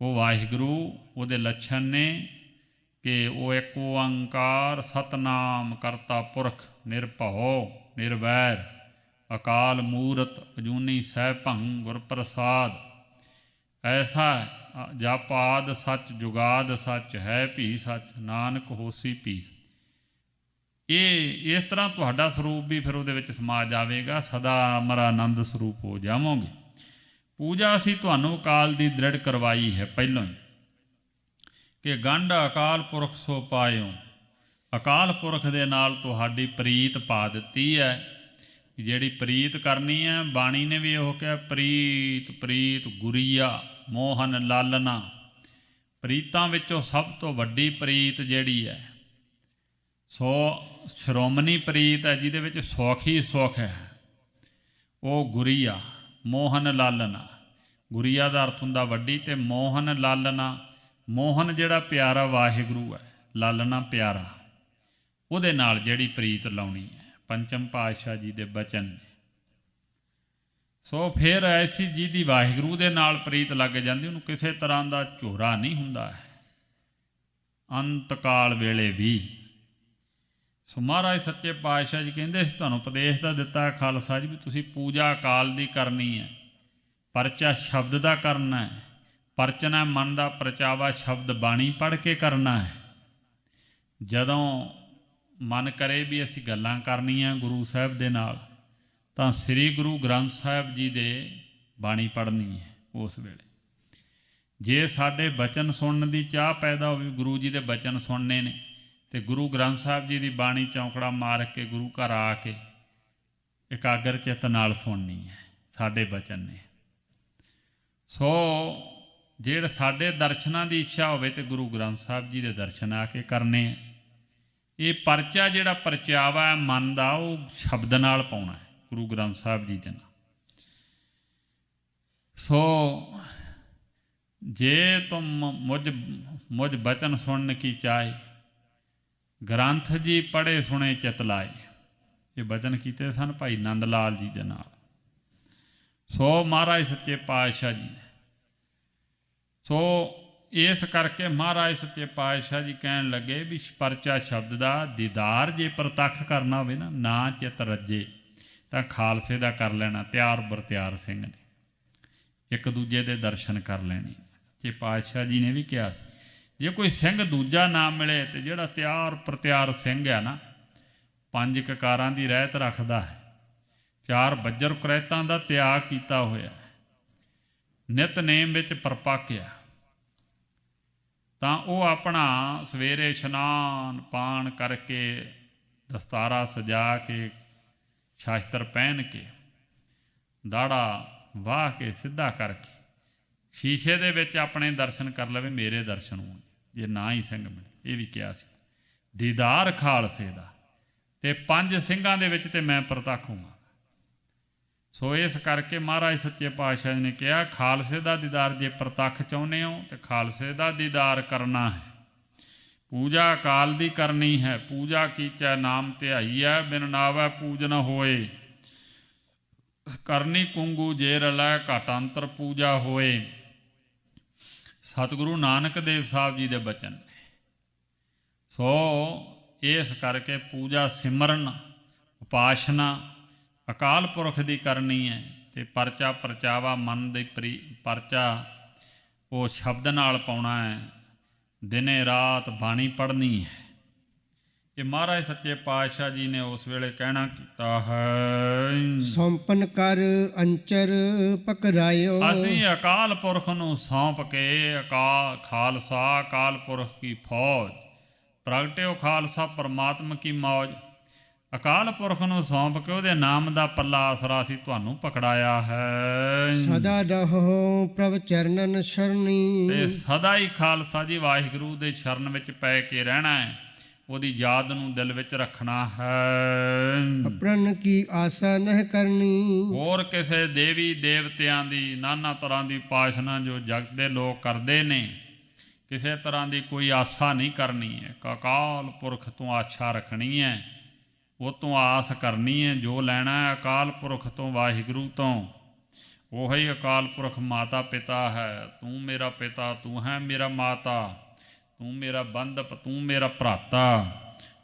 ਉਹ ਵਾਹਿਗੁਰੂ ਉਹਦੇ ਲੱਛਣ ਨੇ ਕਿ ਉਹ ਇੱਕ ਓੰਕਾਰ ਸਤਨਾਮ ਕਰਤਾ ਪੁਰਖ ਨਿਰਭਉ ਨਿਰਵੈਰ ਅਕਾਲ ਮੂਰਤ ਅਜੂਨੀ ਸੈਭੰ ਗੁਰ ਪ੍ਰਸਾਦ। ਐਸਾ ਜਪ ਆਦਿ ਸੱਚ ਜੁਗਾਦ ਸੱਚ ਹੈ ਭੀ ਸੱਚ ਨਾਨਕ ਹੋਸੀ ਭੀ। ਇਹ ਇਸ ਤਰ੍ਹਾਂ ਤੁਹਾਡਾ ਸਰੂਪ ਵੀ ਫਿਰ ਉਹਦੇ ਵਿੱਚ ਸਮਾ ਜਾਵੇਗਾ, ਸਦਾ ਅਮਰ ਆਨੰਦ ਸਰੂਪ ਹੋ ਜਾਵੋਗੇ। ਪੂਜਾ ਅਸੀਂ ਤੁਹਾਨੂੰ ਅਕਾਲ ਦੀ ਦ੍ਰਿੜ ਕਰਵਾਈ ਹੈ ਪਹਿਲੋਂ ਹੀ ਕਿ ਗੰਢ ਅਕਾਲ ਪੁਰਖ ਸੋ ਪਾਇਓ। ਅਕਾਲ ਪੁਰਖ ਦੇ ਨਾਲ ਤੁਹਾਡੀ ਪ੍ਰੀਤ ਪਾ ਦਿੱਤੀ ਹੈ। ਜਿਹੜੀ ਪ੍ਰੀਤ ਕਰਨੀ ਹੈ, ਬਾਣੀ ਨੇ ਵੀ ਉਹ ਕਿਹਾ ਪ੍ਰੀਤ ਪ੍ਰੀਤ ਗੁਰੀਆ ਮੋਹਨ ਲਾਲਨਾ। ਪ੍ਰੀਤਾਂ ਵਿੱਚੋਂ ਸਭ ਤੋਂ ਵੱਡੀ ਪ੍ਰੀਤ ਜਿਹੜੀ ਹੈ ਸੋ ਸ਼੍ਰੋਮਣੀ ਪ੍ਰੀਤ ਹੈ, ਜਿਹਦੇ ਵਿੱਚ ਸੁੱਖ ਹੀ ਸੁੱਖ ਹੈ, ਉਹ ਗੁਰੀਆ ਮੋਹਨ ਲਾਲਨਾ। ਗੁਰੀਆ ਦਾ ਅਰਥ ਹੁੰਦਾ ਵੱਡੀ, ਤੇ ਮੋਹਨ ਲਾਲਨਾ। ਮੋਹਨ ਜਿਹੜਾ ਪਿਆਰਾ ਵਾਹਿਗੁਰੂ ਹੈ, ਲਾਲਨਾ ਪਿਆਰਾ, ਉਹਦੇ ਨਾਲ ਜਿਹੜੀ ਪ੍ਰੀਤ ਲਾਉਣੀ ਹੈ। ਪੰਚਮ ਪਾਤਸ਼ਾਹ ਜੀ ਦੇ ਬਚਨ ਨੇ। ਸੋ ਫਿਰ ਐਸੀ ਜਿਹਦੀ ਵਾਹਿਗੁਰੂ ਦੇ ਨਾਲ ਪ੍ਰੀਤ ਲੱਗ ਜਾਂਦੀ, ਉਹਨੂੰ ਕਿਸੇ ਤਰ੍ਹਾਂ ਦਾ ਝੋਰਾ ਨਹੀਂ ਹੁੰਦਾ ਹੈ ਅੰਤ ਕਾਲ ਵੇਲੇ ਵੀ। ਸੋ ਮਹਾਰਾਜ ਸੱਚੇ ਪਾਤਸ਼ਾਹ ਜੀ ਕਹਿੰਦੇ ਸੀ ਤੁਹਾਨੂੰ ਉਪਦੇਸ਼ ਦਾ ਦਿੱਤਾ ਖਾਲਸਾ ਜੀ ਵੀ ਤੁਸੀਂ ਪੂਜਾ ਅਕਾਲ ਦੀ ਕਰਨੀ ਹੈ, ਪਰਚਾ ਸ਼ਬਦ ਦਾ ਕਰਨਾ ਹੈ। ਪਰਚਨਾ ਮਨ ਦਾ ਪ੍ਰਚਾਵਾ ਸ਼ਬਦ ਬਾਣੀ ਪੜ੍ਹ ਕੇ ਕਰਨਾ ਹੈ। ਜਦੋਂ ਮਨ ਕਰੇ ਵੀ ਅਸੀਂ ਗੱਲਾਂ ਕਰਨੀਆਂ ਗੁਰੂ ਸਾਹਿਬ ਦੇ ਨਾਲ, ਤਾਂ ਸ੍ਰੀ ਗੁਰੂ ਗ੍ਰੰਥ ਸਾਹਿਬ ਜੀ ਦੇ ਬਾਣੀ ਪੜ੍ਹਨੀ ਹੈ। ਉਸ ਵੇਲੇ ਜੇ ਸਾਡੇ ਬਚਨ ਸੁਣਨ ਦੀ ਚਾਹ ਪੈਦਾ ਹੋਵੇ, ਗੁਰੂ ਜੀ ਦੇ ਬਚਨ ਸੁਣਨੇ ਨੇ, ਤੇ ਗੁਰੂ ਗ੍ਰੰਥ ਸਾਹਿਬ ਜੀ ਦੀ ਬਾਣੀ ਚੌਂਕੜਾ ਮਾਰ ਕੇ ਗੁਰੂ ਘਰ ਆ ਕੇ ਇਕਾਗਰ ਚਿੱਤ ਨਾਲ ਸੁਣਨੀ ਹੈ, ਸਾਡੇ ਬਚਨ ਨੇ। ਸੋ ਜਿਹੜੇ ਸਾਡੇ ਦਰਸ਼ਨਾਂ ਦੀ ਇੱਛਾ ਹੋਵੇ ਤੇ ਗੁਰੂ ਗ੍ਰੰਥ ਸਾਹਿਬ ਜੀ ਦੇ ਦਰਸ਼ਨ ਆ ਕੇ ਕਰਨੇ ਆ। ਇਹ ਪਰਚਾ ਜਿਹੜਾ ਪਰਚਾਵਾ ਹੈ ਮਨ ਦਾ, ਉਹ ਸ਼ਬਦ ਨਾਲ ਪਾਉਣਾ ਹੈ ਗੁਰੂ ਗ੍ਰੰਥ ਸਾਹਿਬ ਜੀ ਦੇ ਨਾਲ। ਸੋ ਜੇ ਤੁਮ ਮੁਝ ਬਚਨ ਸੁਣਨ ਕੀ ਚਾਹੇ, ਗ੍ਰੰਥ ਜੀ ਪੜ੍ਹੇ ਸੁਣੇ ਚਿਤ ਲਾਏ। ਇਹ ਬਚਨ ਕੀਤੇ ਸਨ ਭਾਈ ਨੰਦ ਲਾਲ ਜੀ ਦੇ ਨਾਲ। ਸੋ ਮਹਾਰਾਜ ਸੱਚੇ ਪਾਤਸ਼ਾਹ ਜੀ, ਸੋ ਇਸ ਕਰਕੇ ਮਹਾਰਾਜ ਸੱਚੇ ਪਾਤਸ਼ਾਹ ਜੀ ਕਹਿਣ ਲੱਗੇ ਵੀ ਪਰਚਾ ਸ਼ਬਦ ਦਾ ਦੀਦਾਰ ਜੇ ਪ੍ਰਤੱਖ ਕਰਨਾ ਹੋਵੇ ਨਾ ਚਿੱਤ ਰੱਜੇ, ਤਾਂ ਖਾਲਸੇ ਦਾ ਕਰ ਲੈਣਾ। ਤਿਆਰ ਬਰਤਿਆਰ ਸਿੰਘ ਨੇ ਇੱਕ ਦੂਜੇ ਦੇ ਦਰਸ਼ਨ ਕਰ ਲੈਣੇ। ਸੱਚੇ ਪਾਤਸ਼ਾਹ ਜੀ ਨੇ ਵੀ ਕਿਹਾ ਸੀ ਜੇ ਕੋਈ ਸਿੰਘ ਦੂਜਾ ਨਾ ਮਿਲੇ, ਤੇ ਜਿਹੜਾ ਤਿਆਰ ਪ੍ਰਤਿਆਰ ਸਿੰਘ ਹੈ ਨਾ, 5 ਕਕਾਰਾਂ ਦੀ ਰਹਿਤ ਰੱਖਦਾ ਹੈ, 4 ਬੱਜਰ ਕੁਰੈਤਾਂ ਦਾ ਤਿਆਗ ਕੀਤਾ ਹੋਇਆ, ਨਿਤਨੇਮ ਵਿੱਚ ਪਰਪੱਕ ਆ, ਤਾਂ ਉਹ ਆਪਣਾ ਸਵੇਰੇ ਇਸ਼ਨਾਨ ਪਾਣ ਕਰਕੇ ਦਸਤਾਰਾ ਸਜਾ ਕੇ ਸ਼ਾਸਤਰ ਪਹਿਨ ਕੇ ਦਾੜਾ ਵਾਹ ਕੇ ਸਿੱਧਾ ਕਰਕੇ ਸ਼ੀਸ਼ੇ ਦੇ ਵਿੱਚ ਆਪਣੇ ਦਰਸ਼ਨ ਕਰ ਲਵੇ, ਮੇਰੇ ਦਰਸ਼ਨ ਹੋਣ। ਜੇ ਨਾ ਹੀ ਸਿੰਘ ਮਿਲੇ, ਇਹ ਵੀ ਕਿਹਾ ਸੀ ਦੀਦਾਰ ਖਾਲਸੇ ਦਾ, ਤੇ 5 ਸਿੰਘਾਂ ਦੇ ਵਿੱਚ ਤੇ ਮੈਂ ਪ੍ਰਤੱਖ ਹੋਵਾਂ। ਸੋ ਇਸ ਕਰਕੇ ਮਹਾਰਾਜ ਸੱਚੇ ਪਾਤਸ਼ਾਹ ਨੇ ਕਿਹਾ ਖਾਲਸੇ ਦਾ ਦੀਦਾਰ ਜੇ ਪ੍ਰਤੱਖ ਚਾਹੁੰਦੇ ਹੋ ਤੇ ਖਾਲਸੇ ਦਾ ਦੀਦਾਰ ਕਰਨਾ ਹੈ। ਪੂਜਾ ਅਕਾਲ ਦੀ ਕਰਨੀ ਹੈ। ਪੂਜਾ ਕੀਚੈ ਨਾਮ ਧਿਆਈ ਹੈ, ਬਿਨ ਨਾਵੈ ਪੂਜ ਨ ਹੋਏ। ਕਰਨੀ ਕੁੰਗੂ ਜੇ ਰਲੈ ਘਟ ਅੰਤਰ ਪੂਜਾ ਹੋਏ। ਸਤਿਗੁਰੂ ਨਾਨਕ ਦੇਵ ਸਾਹਿਬ ਜੀ ਦੇ ਬਚਨ ਨੇ। ਸੋ ਇਸ ਕਰਕੇ ਪੂਜਾ ਸਿਮਰਨ ਉਪਾਸ਼ਨਾ ਅਕਾਲ ਪੁਰਖ ਦੀ ਕਰਨੀ ਹੈ, ਤੇ ਪਰਚਾ ਪਰਚਾਵਾ ਮਨ ਦੀ ਪਰਚਾ ਉਹ ਸ਼ਬਦ ਨਾਲ ਪਾਉਣਾ ਹੈ। ਦਿਨੇ ਰਾਤ ਬਾਣੀ ਪੜ੍ਹਨੀ ਹੈ। ਇਹ ਮਹਾਰਾਜ ਸੱਚੇ ਪਾਤਸ਼ਾਹ ਜੀ ਨੇ ਉਸ ਵੇਲੇ ਕਹਿਣਾ ਕੀਤਾ ਹੈ, ਸੌਂਪਨ ਕਰ ਅੰਚਰ ਪਕਰਾਇਓ। ਅਸੀਂ ਅਕਾਲ ਪੁਰਖ ਨੂੰ ਸੌਂਪ ਕੇ ਖਾਲਸਾ ਅਕਾਲ ਪੁਰਖ ਕੀ ਫੌਜ ਪ੍ਰਗਟਿਓ ਖਾਲਸਾ ਪਰਮਾਤਮਾ ਕੀ ਮੌਜ। ਅਕਾਲ ਪੁਰਖ ਨੂੰ ਸੌਂਪ ਕੇ ਉਹਦੇ ਨਾਮ ਦਾ ਪੱਲਾ ਆਸਰਾ ਅਸੀਂ ਤੁਹਾਨੂੰ ਪਕੜਾਇਆ ਹੈ। ਸਦਾ ਰਹੋ ਪ੍ਰਭ ਚਰਨਨ ਸ਼ਰਣੀ। ਤੇ ਸਦਾ ਹੀ ਖਾਲਸਾ ਜੀ ਵਾਹਿਗੁਰੂ ਦੇ ਸ਼ਰਨ ਵਿੱਚ ਪੈ ਕੇ ਰਹਿਣਾ ਹੈ, ਉਹਦੀ ਯਾਦ ਨੂੰ ਦਿਲ ਵਿੱਚ ਰੱਖਣਾ ਹੈ। ਅਪਰਨ ਕੀ ਆਸਾ ਨਹਿ ਕਰਨੀ। ਹੋਰ ਕਿਸੇ ਦੇਵੀ ਦੇਵਤਿਆਂ ਦੀ ਨਾਨਾ ਤਰ੍ਹਾਂ ਦੀ ਉਪਾਸਨਾ ਜੋ ਜਗਤ ਦੇ ਲੋਕ ਕਰਦੇ ਨੇ, ਕਿਸੇ ਤਰ੍ਹਾਂ ਦੀ ਕੋਈ ਆਸਾ ਨਹੀਂ ਕਰਨੀ ਹੈ। ਅਕਾਲ ਪੁਰਖ ਤੋਂ ਆਸ਼ਾ ਰੱਖਣੀ ਹੈ, ਉਹ ਤੋਂ ਆਸ ਕਰਨੀ ਹੈ। ਜੋ ਲੈਣਾ ਹੈ ਅਕਾਲ ਪੁਰਖ ਤੋਂ, ਵਾਹਿਗੁਰੂ ਤੋਂ। ਉਹੀ ਅਕਾਲ ਪੁਰਖ ਮਾਤਾ ਪਿਤਾ ਹੈ। ਤੂੰ ਮੇਰਾ ਪਿਤਾ, ਤੂੰ ਹੈ ਮੇਰਾ ਮਾਤਾ, ਤੂੰ ਮੇਰਾ ਬੰਧਪ, ਤੂੰ ਮੇਰਾ ਭਰਾਤਾ,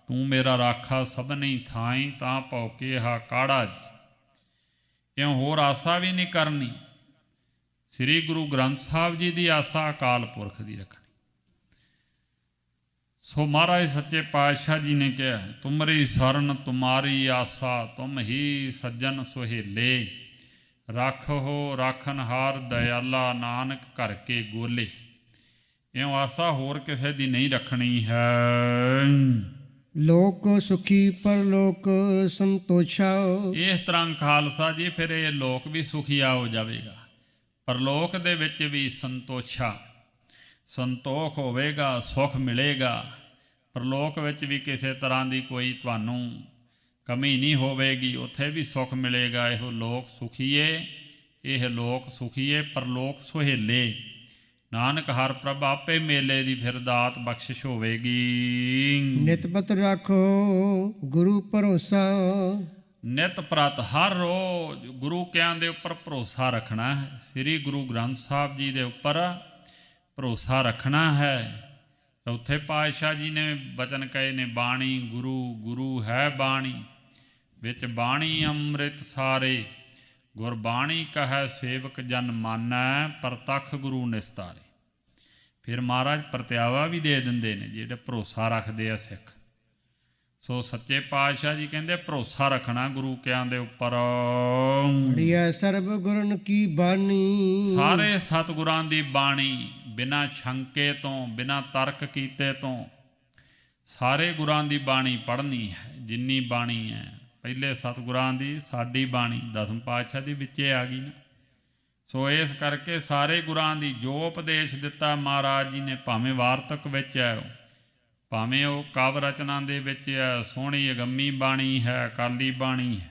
ਤੂੰ ਮੇਰਾ ਰਾਖਾ ਸਭਨੀ ਥਾਈ, ਤਾਂ ਭੌਕੇ ਹਾ ਕਾੜਾ ਜੀ। ਇਉਂ ਹੋਰ ਆਸਾ ਵੀ ਨਹੀਂ ਕਰਨੀ। ਸ੍ਰੀ ਗੁਰੂ ਗ੍ਰੰਥ ਸਾਹਿਬ ਜੀ ਦੀ ਆਸਾ ਅਕਾਲ ਪੁਰਖ ਦੀ ਰੱਖਣੀ। ਸੋ ਮਹਾਰਾਜ ਸੱਚੇ ਪਾਤਸ਼ਾਹ ਜੀ ਨੇ ਕਿਹਾ, ਤੁਮਰੀ ਸਰਨ ਤੁਮਾਰੀ ਆਸਾ, ਤੁਮ ਹੀ ਸੱਜਣ ਸੁਹੇਲੇ, ਰੱਖੋ ਰਾਖਨਹਾਰ ਦਇਆਲਾ, ਨਾਨਕ ਘਰ ਕੇ ਗੋਲੇ। ਇਉਂ ਆਸਾ ਹੋਰ ਕਿਸੇ ਦੀ ਨਹੀਂ ਰੱਖਣੀ ਹੈ। ਲੋਕ ਸੁਖੀ ਪਰਲੋਕ ਸੰਤੋਸ਼ਾ। ਇਸ ਤਰ੍ਹਾਂ ਖਾਲਸਾ ਜੀ ਫਿਰ ਇਹ ਲੋਕ ਵੀ ਸੁਖੀਆ ਹੋ ਜਾਵੇਗਾ, ਪਰਲੋਕ ਦੇ ਵਿੱਚ ਵੀ ਸੰਤੋਸ਼ਾ, ਸੰਤੋਖ ਹੋਵੇਗਾ, ਸੁਖ ਮਿਲੇਗਾ। ਪਰਲੋਕ ਵਿੱਚ ਵੀ ਕਿਸੇ ਤਰ੍ਹਾਂ ਦੀ ਕੋਈ ਤੁਹਾਨੂੰ ਕਮੀ ਨਹੀਂ ਹੋਵੇਗੀ, ਉੱਥੇ ਵੀ ਸੁਖ ਮਿਲੇਗਾ। ਇਹੋ ਲੋਕ ਸੁਖੀਏ, ਇਹ ਲੋਕ ਸੁਖੀਏ, ਪਰਲੋਕ ਸੁਹੇਲੇ। ਨਾਨਕ ਹਰ ਪ੍ਰਭ ਆਪੇ ਮੇਲੇ ਦੀ ਫਿਰ ਦਾਤ ਬਖਸ਼ਿਸ਼ ਹੋਵੇਗੀ। ਨਿਤਪਤ ਰੱਖੋ ਗੁਰੂ ਭਰੋਸਾ। ਨਿਤ ਪ੍ਰਤ ਹਰ ਰੋਜ਼ ਗੁਰੂ ਕਿਆਂ ਦੇ ਉੱਪਰ ਭਰੋਸਾ ਰੱਖਣਾ ਹੈ। ਸ੍ਰੀ ਗੁਰੂ ਗ੍ਰੰਥ ਸਾਹਿਬ ਜੀ ਦੇ ਉੱਪਰ ਭਰੋਸਾ ਰੱਖਣਾ ਹੈ। ਚੌਥੇ ਪਾਤਸ਼ਾਹ ਜੀ ਨੇ ਬਚਨ ਕਹੇ ਨੇ, ਬਾਣੀ ਗੁਰੂ, ਗੁਰੂ ਹੈ ਬਾਣੀ, ਵਿੱਚ ਬਾਣੀ ਅੰਮ੍ਰਿਤ ਸਾਰੇ, ਗੁਰਬਾਣੀ ਕਹੈ ਸੇਵਕ ਜਨ ਮਾਨੈ, ਪ੍ਰਤੱਖ ਗੁਰੂ ਨਿਸਤਾਰੇ। ਫਿਰ ਮਹਾਰਾਜ ਪ੍ਰਤਿਆਵਾ ਵੀ ਦੇ ਦਿੰਦੇ ਨੇ ਜਿਹੜੇ ਭਰੋਸਾ ਰੱਖਦੇ ਆ ਸਿੱਖ। ਸੋ ਸੱਚੇ ਪਾਤਸ਼ਾਹ ਜੀ ਕਹਿੰਦੇ ਭਰੋਸਾ ਰੱਖਣਾ ਗੁਰੂ ਕਿਆਂ ਦੇ ਉੱਪਰ। ਪੜ੍ਹਿਐ ਸਰਬ ਗੁਰਨ ਕੀ ਬਾਣੀ। ਸਾਰੇ ਸਤਿਗੁਰਾਂ ਦੀ ਬਾਣੀ ਬਿਨਾਂ ਸ਼ੰਕੇ ਤੋਂ, ਬਿਨਾਂ ਤਰਕ ਕੀਤੇ ਤੋਂ ਸਾਰੇ ਗੁਰਾਂ ਦੀ ਬਾਣੀ ਪੜ੍ਹਨੀ ਹੈ। ਜਿੰਨੀ ਬਾਣੀ ਹੈ ਪਹਿਲੇ ਸਤਿਗੁਰਾਂ ਦੀ, ਸਾਡੀ ਬਾਣੀ ਦਸਮ ਪਾਤਸ਼ਾਹ ਦੀ ਵਿੱਚੇ ਆ ਗਈ ਨਾ। ਸੋ ਇਸ ਕਰਕੇ ਸਾਰੇ ਗੁਰਾਂ ਦੀ ਜੋ ਉਪਦੇਸ਼ ਦਿੱਤਾ ਮਹਾਰਾਜ ਜੀ ਨੇ, ਭਾਵੇਂ ਵਾਰਤਕ ਵਿੱਚ ਹੈ, ਭਾਵੇਂ ਉਹ ਕਾਵਿ ਰਚਨਾ ਦੇ ਵਿੱਚ ਹੈ, ਸੋਹਣੀ ਅਗੰਮੀ ਬਾਣੀ ਹੈ, ਅਕਾਲੀ ਬਾਣੀ ਹੈ।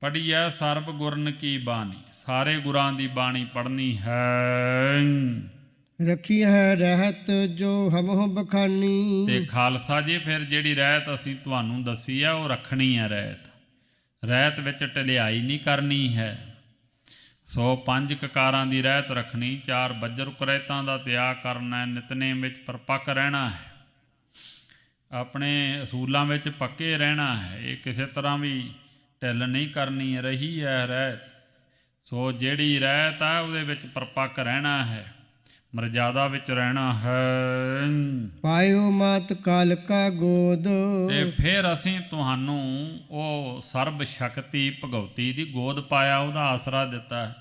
ਪੜ੍ਹੀਐ ਸਰਬ ਗੁਰਨ ਕੀ ਬਾਣੀ, ਸਾਰੇ ਗੁਰਾਂ ਦੀ ਬਾਣੀ ਪੜ੍ਹਨੀ ਹੈ। ਰੱਖੀ ਹੈ ਰਹਿਤ ਜੋ ਹਮਹੁ ਬਖਾਨੀ। ਤੇ ਖਾਲਸਾ ਜੀ ਫਿਰ ਜਿਹੜੀ ਰਹਿਤ ਅਸੀਂ ਤੁਹਾਨੂੰ ਦੱਸੀ ਹੈ ਉਹ ਰੱਖਣੀ ਹੈ। ਰਹਿਤ ਵਿੱਚ ਢਿਲਾਈ ਨਹੀਂ ਕਰਨੀ ਹੈ। ਸੋ 5 ਕਕਾਰਾਂ ਦੀ ਰਹਿਤ ਰੱਖਣੀ, 4 ਬੱਜਰ ਕੁਰੈਤਾਂ ਦਾ ਤਿਆਗ ਕਰਨਾ, ਨਿਤਨੇਮ ਵਿੱਚ ਪਰਪੱਕ ਰਹਿਣਾ ਹੈ, ਆਪਣੇ ਅਸੂਲਾਂ ਵਿੱਚ ਪੱਕੇ ਰਹਿਣਾ ਹੈ। ਇਹ ਕਿਸੇ ਤਰ੍ਹਾਂ ਵੀ ਢਿੱਲ ਨਹੀਂ ਕਰਨੀ ਰਹੀ ਹੈ ਰਹਿਤ। ਸੋ ਜਿਹੜੀ ਰਹਿਤ ਹੈ ਉਹਦੇ ਵਿੱਚ ਪਰਪੱਕ ਰਹਿਣਾ ਹੈ, ਮਰਜ਼ਾਦਾ ਵਿੱਚ ਰਹਿਣਾ ਹੈ। ਪਾਇਓ ਮਾਤ ਕਾਲ ਕਾ ਗੋਦ। ਤੇ ਫਿਰ ਅਸੀਂ ਤੁਹਾਨੂੰ ਉਹ ਸਰਬ ਸ਼ਕਤੀ ਭਗਉਤੀ ਦੀ ਗੋਦ ਪਾਇਆ, ਉਹਦਾ ਆਸਰਾ ਦਿੱਤਾ ਹੈ।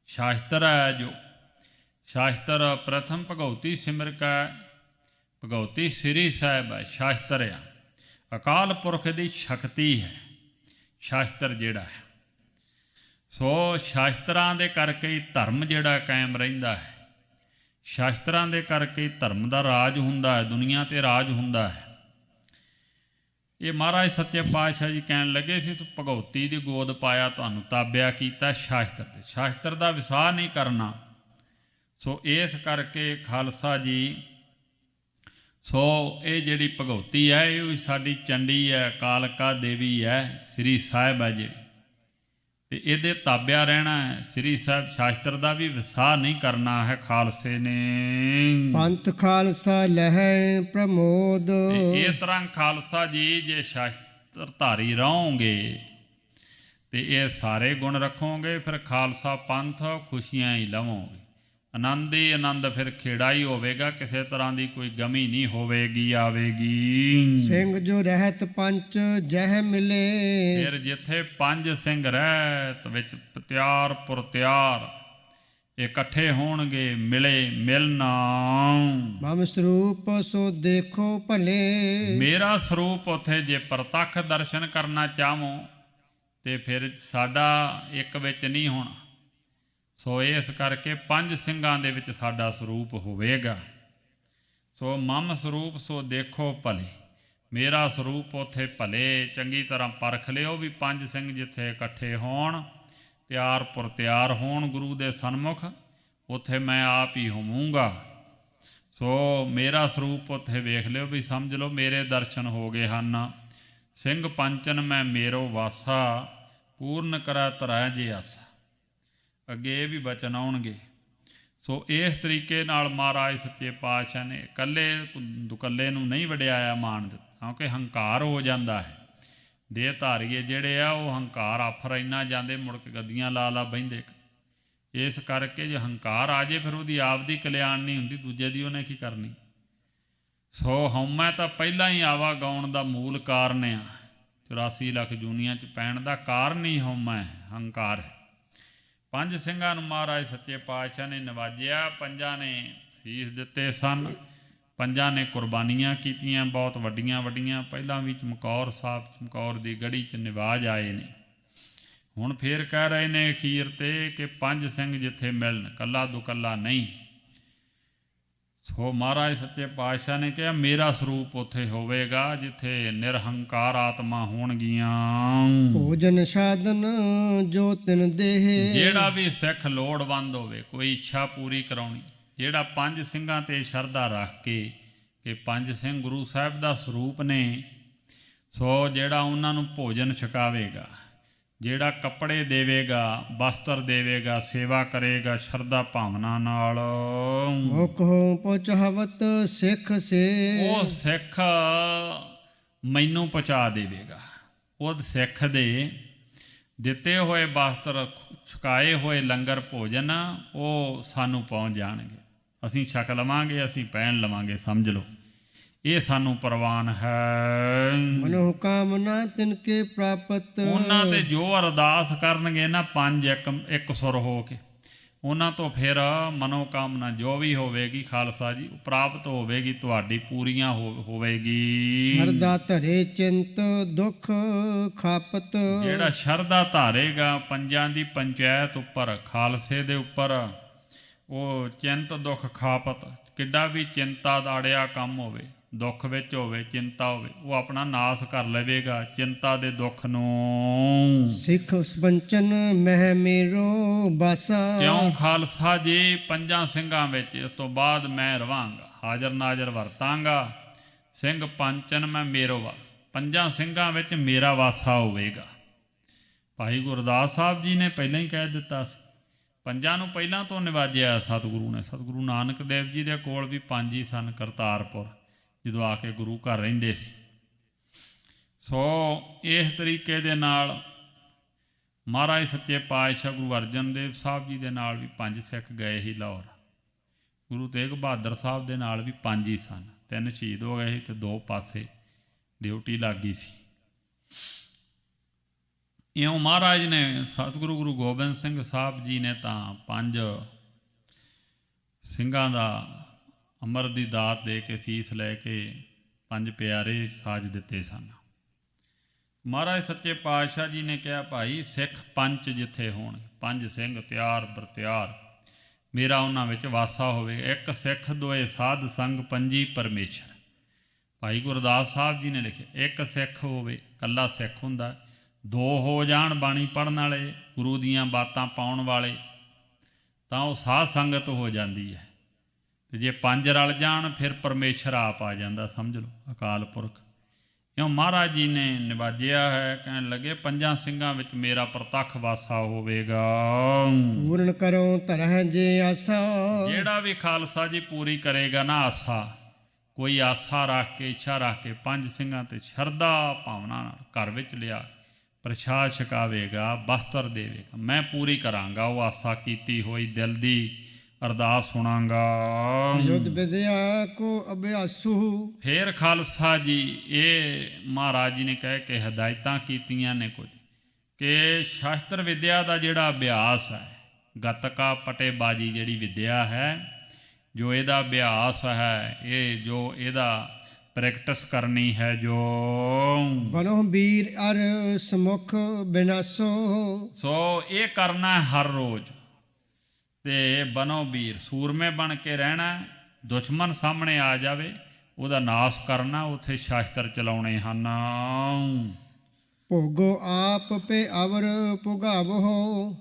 ਸ਼ਾਸਤਰ ਹੈ ਜੋ ਸ਼ਾਸਤਰ ਪ੍ਰਥਮ ਭਗਉਤੀ ਸਿਮਰ ਕੈ, ਭਗਉਤੀ ਸ੍ਰੀ ਸਾਹਿਬ ਹੈ ਸ਼ਾਸਤਰ ਆ। ਅਕਾਲ ਪੁਰਖ ਦੀ ਸ਼ਕਤੀ ਹੈ ਸ਼ਾਸਤਰ ਜਿਹੜਾ ਹੈ। ਸੋ ਸ਼ਾਸਤਰਾਂ ਦੇ ਕਰਕੇ ਹੀ ਧਰਮ ਜਿਹੜਾ ਕਾਇਮ ਰਹਿੰਦਾ ਹੈ। ਸ਼ਾਸਤਰਾਂ ਦੇ ਕਰਕੇ ਧਰਮ ਦਾ ਰਾਜ ਹੁੰਦਾ ਹੈ, ਦੁਨੀਆ 'ਤੇ ਰਾਜ ਹੁੰਦਾ ਹੈ। ਇਹ ਮਹਾਰਾਜ ਸੱਚੇ ਪਾਤਸ਼ਾਹ ਜੀ ਕਹਿਣ ਲੱਗੇ ਸੀ, ਤੂੰ ਭਗਉਤੀ ਦੀ ਗੋਦ ਪਾਇਆ, ਤੁਹਾਨੂੰ ਤਾਬਿਆ ਕੀਤਾ ਸ਼ਾਸਤਰ ਤੇ, ਸ਼ਾਸਤਰ ਦਾ ਵਿਸਾਹ ਨਹੀਂ ਕਰਨਾ। ਸੋ ਇਸ ਕਰਕੇ ਖਾਲਸਾ ਜੀ, ਸੋ ਇਹ ਜਿਹੜੀ ਭਗਉਤੀ ਹੈ ਇਹ ਵੀ ਸਾਡੀ ਚੰਡੀ ਹੈ, ਕਾਲਕਾ ਦੇਵੀ ਹੈ, ਸ੍ਰੀ ਸਾਹਿਬ ਹੈ ਜਿਹੜੀ, ਤੇ ਇਹਦੇ ਤਾਬਿਆ ਰਹਿਣਾ ਹੈ। ਸ੍ਰੀ ਸਾਹਿਬ ਸ਼ਾਸਤਰ ਦਾ ਵੀ ਵਿਸਾਹ ਨਹੀਂ ਕਰਨਾ ਹੈ ਖਾਲਸੇ ਨੇ। ਪੰਥ ਖਾਲਸਾ ਲਹਿ ਪ੍ਰਮੋਦ। ਇਹ ਤਰ੍ਹਾਂ ਖਾਲਸਾ ਜੀ ਜੇ ਸ਼ਾਸਤਰ ਧਾਰੀ ਰਹੋਗੇ ਤੇ ਇਹ ਸਾਰੇ ਗੁਣ ਰੱਖੋਗੇ, ਫਿਰ ਖਾਲਸਾ ਪੰਥ ਖੁਸ਼ੀਆਂ ਹੀ ਲਵੋਗੇ, ਆਨੰਦ ਹੀ ਆਨੰਦ, ਫਿਰ ਖੇੜਾ ਹੀ ਹੋਵੇਗਾ, ਕਿਸੇ ਤਰ੍ਹਾਂ ਦੀ ਕੋਈ ਗਮੀ ਨਹੀਂ ਹੋਵੇਗੀ ਆਵੇਗੀ। ਸਿੰਘ ਜੋ ਰਹਿਤ ਪੰਚ ਜਹ ਮਿਲੇ। ਫਿਰ ਜਿੱਥੇ 5 ਸਿੰਘ ਰਹਿਤ ਵਿੱਚ ਤਿਆਰ ਪੁਰ ਤਿਆਰ ਇਕੱਠੇ ਹੋਣਗੇ, ਮਿਲੇ ਮਿਲਣਾ। ਮਮ ਸਰੂਪ ਸੋ ਦੇਖੋ ਭਲੇ। ਮੇਰਾ ਸਰੂਪ ਉੱਥੇ ਜੇ ਪ੍ਰਤੱਖ ਦਰਸ਼ਨ ਕਰਨਾ ਚਾਹੋ ਤੇ ਫਿਰ ਸਾਡਾ ਇੱਕ ਵਿੱਚ ਨਹੀਂ ਹੋਣਾ। ਸੋ ਇਸ ਕਰਕੇ 5 ਸਿੰਘਾਂ ਦੇ ਵਿੱਚ ਸਾਡਾ ਸਰੂਪ ਹੋਵੇਗਾ। ਸੋ ਮਮ ਸਰੂਪ ਸੋ ਦੇਖੋ ਭਲੇ, ਮੇਰਾ ਸਰੂਪ ਉੱਥੇ ਭਲੇ ਚੰਗੀ ਤਰ੍ਹਾਂ ਪਰਖ ਲਿਓ ਵੀ 5 ਸਿੰਘ ਜਿੱਥੇ ਇਕੱਠੇ ਹੋਣ, ਤਿਆਰ ਪੁਰ ਤਿਆਰ ਹੋਣ ਗੁਰੂ ਦੇ ਸਨਮੁਖ, ਉੱਥੇ ਮੈਂ ਆਪ ਹੀ ਹੋਵਾਂਗਾ। ਸੋ ਮੇਰਾ ਸਰੂਪ ਉੱਥੇ ਵੇਖ ਲਿਓ ਵੀ ਸਮਝ ਲਓ ਮੇਰੇ ਦਰਸ਼ਨ ਹੋ ਗਏ ਹਨ। ਸਿੰਘ ਪੰਚਨ ਮੈਂ ਮੇਰੋ ਵਾਸਾ ਪੂਰਨ ਕਰੈ ਧਰੈ ਜੇ ਆਸਾ। ਅੱਗੇ ਇਹ ਵੀ ਬਚਨ ਆਉਣਗੇ। ਸੋ ਇਸ ਤਰੀਕੇ ਨਾਲ ਮਹਾਰਾਜ ਸੱਚੇ ਪਾਤਸ਼ਾਹ ਨੇ ਇਕੱਲੇ ਦੁਕੱਲੇ ਨੂੰ ਨਹੀਂ ਵਡਿਆਇਆ ਮਾਣ ਦਿੱਤਾ, ਕਿਉਂਕਿ ਹੰਕਾਰ ਹੋ ਜਾਂਦਾ ਹੈ। ਦੇਹ ਧਾਰੀਏ ਜਿਹੜੇ ਆ ਉਹ ਹੰਕਾਰ ਆਫਰ ਇੰਨਾ ਜਾਂਦੇ, ਮੁੜ ਕੇ ਗੱਦੀਆਂ ਲਾ ਲਾ ਬਹਿੰਦੇ। ਇਸ ਕਰਕੇ ਜੇ ਹੰਕਾਰ ਆ ਜੇ ਫਿਰ ਉਹਦੀ ਆਪਦੀ ਕਲਿਆਣ ਨਹੀਂ ਹੁੰਦੀ, ਦੂਜੇ ਦੀ ਉਹਨੇ ਕੀ ਕਰਨੀ। ਸੋ ਹਉਮੈ ਤਾਂ ਪਹਿਲਾਂ ਹੀ ਆਵਾ ਗਾਉਣ ਦਾ ਮੂਲ ਕਾਰਨ ਆ। 84 ਲੱਖ ਜੂਨੀਆਂ 'ਚ ਪੈਣ ਦਾ ਕਾਰਨ ਹੀ ਹਉਮੈ ਹੰਕਾਰ ਹੈ। ਪੰਜ ਸਿੰਘਾਂ ਨੂੰ ਮਹਾਰਾਜ ਸੱਚੇ ਪਾਤਸ਼ਾਹ ਨੇ ਨਵਾਜਿਆ। ਪੰਜਾਂ ਨੇ ਸੀਸ ਦਿੱਤੇ ਸਨ, ਪੰਜਾਂ ਨੇ ਕੁਰਬਾਨੀਆਂ ਕੀਤੀਆਂ ਬਹੁਤ ਵੱਡੀਆਂ ਵੱਡੀਆਂ। ਪਹਿਲਾਂ ਵੀ ਚਮਕੌਰ ਸਾਹਿਬ ਚਮਕੌਰ ਦੀ ਗੜੀ 'ਚ ਨਿਵਾਜ ਆਏ ਨੇ। ਹੁਣ ਫੇਰ ਕਹਿ ਰਹੇ ਨੇ ਅਖੀਰ 'ਤੇ ਕਿ ਪੰਜ ਸਿੰਘ ਜਿੱਥੇ ਮਿਲਣ ਕੱਲਾ ਦੁਕੱਲਾ ਨਹੀਂ। ਸੋ ਮਹਾਰਾਜ ਸੱਚੇ ਪਾਤਸ਼ਾਹ ਨੇ ਕਿਹਾ ਮੇਰਾ ਸਰੂਪ ਉੱਥੇ ਹੋਵੇਗਾ ਜਿੱਥੇ ਨਿਰਹੰਕਾਰ ਆਤਮਾ ਹੋਣਗੀਆਂ। ਭੋਜਨ ਸਾਧਨ ਜੋ ਤਿਨ ਦੇਹ। ਜਿਹੜਾ ਵੀ ਸਿੱਖ ਲੋੜਵੰਦ ਹੋਵੇ, ਕੋਈ ਇੱਛਾ ਪੂਰੀ ਕਰਾਉਣੀ, ਜਿਹੜਾ ਪੰਜ ਸਿੰਘਾਂ 'ਤੇ ਸ਼ਰਧਾ ਰੱਖ ਕੇ ਕਿ ਪੰਜ ਸਿੰਘ ਗੁਰੂ ਸਾਹਿਬ ਦਾ ਸਰੂਪ ਨੇ, ਸੋ ਜਿਹੜਾ ਉਹਨਾਂ ਨੂੰ ਭੋਜਨ ਛਕਾਵੇਗਾ, ਜਿਹੜਾ ਕੱਪੜੇ ਦੇਵੇਗਾ, ਵਸਤਰ ਦੇਵੇਗਾ, ਸੇਵਾ ਕਰੇਗਾ ਸ਼ਰਧਾ ਭਾਵਨਾ ਨਾਲ, ਮੁਖ ਹੋ ਪਹੁੰਚਾਵਤ ਸਿੱਖ ਸੇ। ਉਹ ਸਿੱਖ ਮੈਨੂੰ ਪਹੁੰਚਾ ਦੇਵੇਗਾ। ਉਹ ਸਿੱਖ ਦੇ ਦਿੱਤੇ ਹੋਏ ਵਸਤਰ, ਛਕਾਏ ਹੋਏ ਲੰਗਰ ਭੋਜਨ ਉਹ ਸਾਨੂੰ ਪਹੁੰਚ ਜਾਣਗੇ। ਅਸੀਂ ਛਕ ਲਵਾਂਗੇ, ਅਸੀਂ ਪਹਿਨ ਲਵਾਂਗੇ। ਸਮਝ ਲਓ ਇਹ ਸਾਨੂੰ ਪ੍ਰਵਾਨ ਹੈ। ਮਨੋ ਕਾਮਨਾ ਤਿਨਕੇ ਪ੍ਰਾਪਤ। ਉਹਨਾਂ ਤੇ ਜੋ ਅਰਦਾਸ ਕਰਨਗੇ ਨਾ ਪੰਜ ਇੱਕ ਸੁਰ ਹੋ ਕੇ, ਉਹਨਾਂ ਤੋਂ ਫਿਰ ਮਨੋਕਾਮਨਾ ਜੋ ਵੀ ਹੋਵੇਗੀ ਖਾਲਸਾ ਜੀ ਪ੍ਰਾਪਤ ਹੋਵੇਗੀ, ਤੁਹਾਡੀ ਪੂਰੀਆਂ ਹੋਵੇਗੀ। ਸ਼ਰਧਾ ਧਰੇ ਚਿੰਤ ਦੁੱਖ ਖਾਪਤ। ਜਿਹੜਾ ਸ਼ਰਧਾ ਧਾਰੇਗਾ ਪੰਜਾਂ ਦੀ ਪੰਚਾਇਤ ਉੱਪਰ, ਖਾਲਸੇ ਦੇ ਉੱਪਰ, ਉਹ ਚਿੰਤ ਦੁੱਖ ਖਾਪਤ, ਕਿੱਡਾ ਵੀ ਚਿੰਤਾ ਦਾ ਅੜਿਆ ਕੰਮ ਹੋਵੇ, ਦੁੱਖ ਵਿੱਚ ਹੋਵੇ, ਚਿੰਤਾ ਹੋਵੇ, ਉਹ ਆਪਣਾ ਨਾਸ ਕਰ ਲਵੇਗਾ ਚਿੰਤਾ ਦੇ ਦੁੱਖ ਨੂੰ। ਸਿੱਖ ਪੰਚਨ ਮਹਿ ਮੇਰੋ ਬਾਸਾ। ਕਿਉਂ ਖਾਲਸਾ ਜੀ ਪੰਜਾਂ ਸਿੰਘਾਂ ਵਿੱਚ ਇਸ ਤੋਂ ਬਾਅਦ ਮੈਂ ਰਵਾਂਗਾ, ਹਾਜ਼ਰ ਨਾਜ਼ਰ ਵਰਤਾਂਗਾ। ਸਿੰਘ ਪੰਚਨ ਮੈਂ ਮੇਰੋ ਵਾਸ, ਪੰਜਾਂ ਸਿੰਘਾਂ ਵਿੱਚ ਮੇਰਾ ਵਾਸਾ ਹੋਵੇਗਾ। ਭਾਈ ਗੁਰਦਾਸ ਸਾਹਿਬ ਜੀ ਨੇ ਪਹਿਲਾਂ ਹੀ ਕਹਿ ਦਿੱਤਾ ਸੀ, ਪੰਜਾਂ ਨੂੰ ਪਹਿਲਾਂ ਤੋਂ ਨਿਵਾਜਿਆ ਸਤਿਗੁਰੂ ਨੇ। ਸਤਿਗੁਰੂ ਨਾਨਕ ਦੇਵ ਜੀ ਦੇ ਕੋਲ ਵੀ ਪੰਜ ਹੀ ਸਨ ਕਰਤਾਰਪੁਰ, ਜਦੋਂ ਆ ਕੇ ਗੁਰੂ ਘਰ ਰਹਿੰਦੇ ਸੀ। ਸੋ ਇਸ ਤਰੀਕੇ ਦੇ ਨਾਲ ਮਹਾਰਾਜ ਸੱਚੇ ਪਾਤਸ਼ਾਹ ਗੁਰੂ ਅਰਜਨ ਦੇਵ ਸਾਹਿਬ ਜੀ ਦੇ ਨਾਲ ਵੀ ਪੰਜ ਸਿੱਖ ਗਏ ਸੀ ਲਾਹੌਰ। ਗੁਰੂ ਤੇਗ ਬਹਾਦਰ ਸਾਹਿਬ ਦੇ ਨਾਲ ਵੀ ਪੰਜ ਹੀ ਸਨ, 3 ਸ਼ਹੀਦ ਹੋ ਗਏ ਸੀ ਅਤੇ 2 ਪਾਸੇ ਡਿਊਟੀ ਲੱਗ ਗਈ ਸੀ। ਇਉਂ ਮਹਾਰਾਜ ਨੇ ਸਤਿਗੁਰੂ ਗੁਰੂ ਗੋਬਿੰਦ ਸਿੰਘ ਸਾਹਿਬ ਜੀ ਨੇ ਤਾਂ ਪੰਜ ਸਿੰਘਾਂ ਦਾ ਅੰਮ੍ਰਿਤ ਦੀ ਦਾਤ ਦੇ ਕੇ ਸੀਸ ਲੈ ਕੇ ਪੰਜ ਪਿਆਰੇ ਸਾਜ ਦਿੱਤੇ ਸਨ। ਮਹਾਰਾਜ ਸੱਚੇ ਪਾਤਸ਼ਾਹ ਜੀ ਨੇ ਕਿਹਾ ਭਾਈ ਸਿੱਖ ਪੰਚ ਜਿੱਥੇ ਹੋਣ, ਪੰਜ ਸਿੰਘ ਤਿਆਰ ਬਰਤਿਆਰ, ਮੇਰਾ ਉਹਨਾਂ ਵਿੱਚ ਵਾਸਾ ਹੋਵੇ। ਇੱਕ ਸਿੱਖ ਦੋਏ ਸਾਧ ਸੰਗ ਪੰਜੀ ਪਰਮੇਸ਼ਰ। ਭਾਈ ਗੁਰਦਾਸ ਸਾਹਿਬ ਜੀ ਨੇ ਲਿਖਿਆ ਇੱਕ ਸਿੱਖ ਹੋਵੇ, ਇਕੱਲਾ ਸਿੱਖ ਹੁੰਦਾ, 2 ਹੋ ਜਾਣ ਬਾਣੀ ਪੜ੍ਹਨ ਵਾਲੇ, ਗੁਰੂ ਦੀਆਂ ਬਾਤਾਂ ਪਾਉਣ ਵਾਲੇ, ਤਾਂ ਉਹ ਸਾਧ ਸੰਗਤ ਹੋ ਜਾਂਦੀ ਹੈ। ਅਤੇ ਜੇ 5 ਰਲ ਜਾਣ ਫਿਰ ਪਰਮੇਸ਼ਰ ਆਪ ਆ ਜਾਂਦਾ। ਸਮਝ ਲਓ ਅਕਾਲ ਪੁਰਖ। ਇਉਂ ਮਹਾਰਾਜ ਜੀ ਨੇ ਨਿਵਾਜਿਆ ਹੈ, ਕਹਿਣ ਲੱਗੇ ਪੰਜਾਂ ਸਿੰਘਾਂ ਵਿੱਚ ਮੇਰਾ ਪ੍ਰਤੱਖ ਵਾਸਾ ਹੋਵੇਗਾ। ਪੂਰਨ ਕਰੋ ਧਰਹਿ ਜੇ ਆਸਾ। ਜਿਹੜਾ ਵੀ ਖਾਲਸਾ ਜੀ ਪੂਰੀ ਕਰੇਗਾ ਨਾ ਆਸਾ, ਕੋਈ ਆਸਾ ਰੱਖ ਕੇ, ਇੱਛਾ ਰੱਖ ਕੇ ਪੰਜ ਸਿੰਘਾਂ 'ਤੇ ਸ਼ਰਧਾ ਭਾਵਨਾ ਨਾਲ ਘਰ ਵਿੱਚ ਲਿਆ, ਪ੍ਰਸ਼ਾਦ ਛਕਾਵੇਗਾ, ਵਸਤਰ ਦੇਵੇਗਾ, ਮੈਂ ਪੂਰੀ ਕਰਾਂਗਾ ਉਹ ਆਸਾ ਕੀਤੀ ਹੋਈ ਦਿਲ ਦੀ ਅਰਦਾਸ ਸੁਣਾਂਗਾ। ਯੁੱਧ ਵਿਦਿਆ ਕੋ ਅਭਿਆਸੂ। ਫਿਰ ਖਾਲਸਾ ਜੀ ਇਹ ਮਹਾਰਾਜ ਜੀ ਨੇ ਕਹਿ ਕੇ ਹਦਾਇਤਾਂ ਕੀਤੀਆਂ ਨੇ ਕੁਝ, ਕਿ ਸ਼ਾਸਤਰ ਵਿਦਿਆ ਦਾ ਜਿਹੜਾ ਅਭਿਆਸ ਹੈ, ਗੱਤਕਾ ਪਟੇਬਾਜੀ ਜਿਹੜੀ ਵਿਦਿਆ ਹੈ, ਜੋ ਇਹਦਾ ਅਭਿਆਸ ਹੈ, ਇਹ ਜੋ ਇਹਦਾ ਪ੍ਰੈਕਟਿਸ ਕਰਨੀ ਹੈ, ਜੋ ਬਨੋ ਵੀਰ ਅਰ ਸਮੁਖ ਬਿਨਾਸੋ। ਸੋ ਇਹ ਕਰਨਾ ਹਰ ਰੋਜ਼। ਤੇ ਬਨੋ ਵੀਰ, ਸੂਰਮੇ ਬਣ ਕੇ ਰਹਿਣਾ। ਦੁਸ਼ਮਣ ਸਾਹਮਣੇ ਆ ਜਾਵੇ ਉਹਦਾ ਨਾਸ਼ ਕਰਨਾ, ਉੱਥੇ ਸ਼ਾਸਤਰ ਚਲਾਉਣੇ ਹਨ। ਭੋਗੋ ਆਪ ਪੇ ਅਵਰ ਭੁਗਾਵੋ,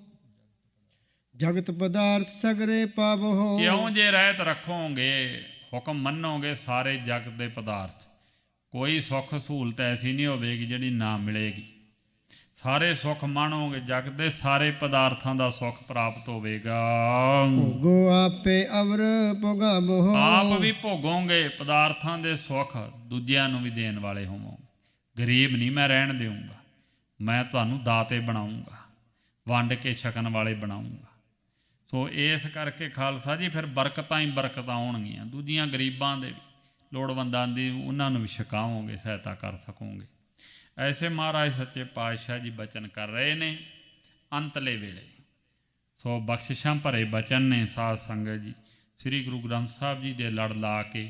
ਜਗਤ ਪਦਾਰਥ ਸਗਰੇ ਪਾਵੋ। ਕਿਉਂ ਜੇ ਰਹਿਤ ਰੱਖੋਗੇ ਹੁਕਮ ਮੰਨੋਗੇ ਸਾਰੇ ਜਗਤ ਦੇ ਪਦਾਰਥ, ਕੋਈ ਸੁੱਖ ਸਹੂਲਤ ਐਸੀ ਨਹੀਂ ਹੋਵੇਗੀ ਜਿਹੜੀ ਨਾ ਮਿਲੇਗੀ। ਸਾਰੇ ਸੁੱਖ ਮਾਣੋਗੇ, ਜਗਤ ਦੇ ਸਾਰੇ ਪਦਾਰਥਾਂ ਦਾ ਸੁੱਖ ਪ੍ਰਾਪਤ ਹੋਵੇਗਾ। ਭੋਗੋ ਆਪੇ ਅਵਰ ਭੋਗਾਵੋ, ਆਪ ਵੀ ਭੋਗੋਗੇ ਪਦਾਰਥਾਂ ਦੇ ਸੁੱਖ, ਦੂਜਿਆਂ ਨੂੰ ਵੀ ਦੇਣ ਵਾਲੇ ਹੋਵੋਗੇ। ਗਰੀਬ ਨਹੀਂ ਮੈਂ ਰਹਿਣ ਦੇਵਾਂਗਾ, ਮੈਂ ਤੁਹਾਨੂੰ ਦਾਤੇ ਬਣਾਉਂਗਾ, ਵੰਡ ਕੇ ਛਕਣ ਵਾਲੇ ਬਣਾਉਂਗਾ। ਸੋ ਇਸ ਕਰਕੇ ਖਾਲਸਾ ਜੀ ਫਿਰ ਬਰਕਤਾਂ ਹੀ ਬਰਕਤਾਂ ਆਉਣਗੀਆਂ, ਦੂਜੀਆਂ ਗਰੀਬਾਂ ਦੇ ਵੀ, ਲੋੜਵੰਦਾਂ ਦੀ, ਉਹਨਾਂ ਨੂੰ ਵੀ ਛਕਾਓਗੇ, ਸਹਾਇਤਾ ਕਰ ਸਕੋਗੇ। ਐਸੇ ਮਹਾਰਾਜ ਸੱਚੇ ਪਾਤਸ਼ਾਹ ਜੀ ਬਚਨ ਕਰ ਰਹੇ ਨੇ ਅੰਤਲੇ ਵੇਲੇ। ਸੋ ਬਖਸ਼ਿਸ਼ਾਂ ਭਰੇ ਬਚਨ ਨੇ ਸਾਧ ਸੰਗਤ ਜੀ। ਸ੍ਰੀ ਗੁਰੂ ਗ੍ਰੰਥ ਸਾਹਿਬ ਜੀ ਦੇ ਲੜ ਲਾ ਕੇ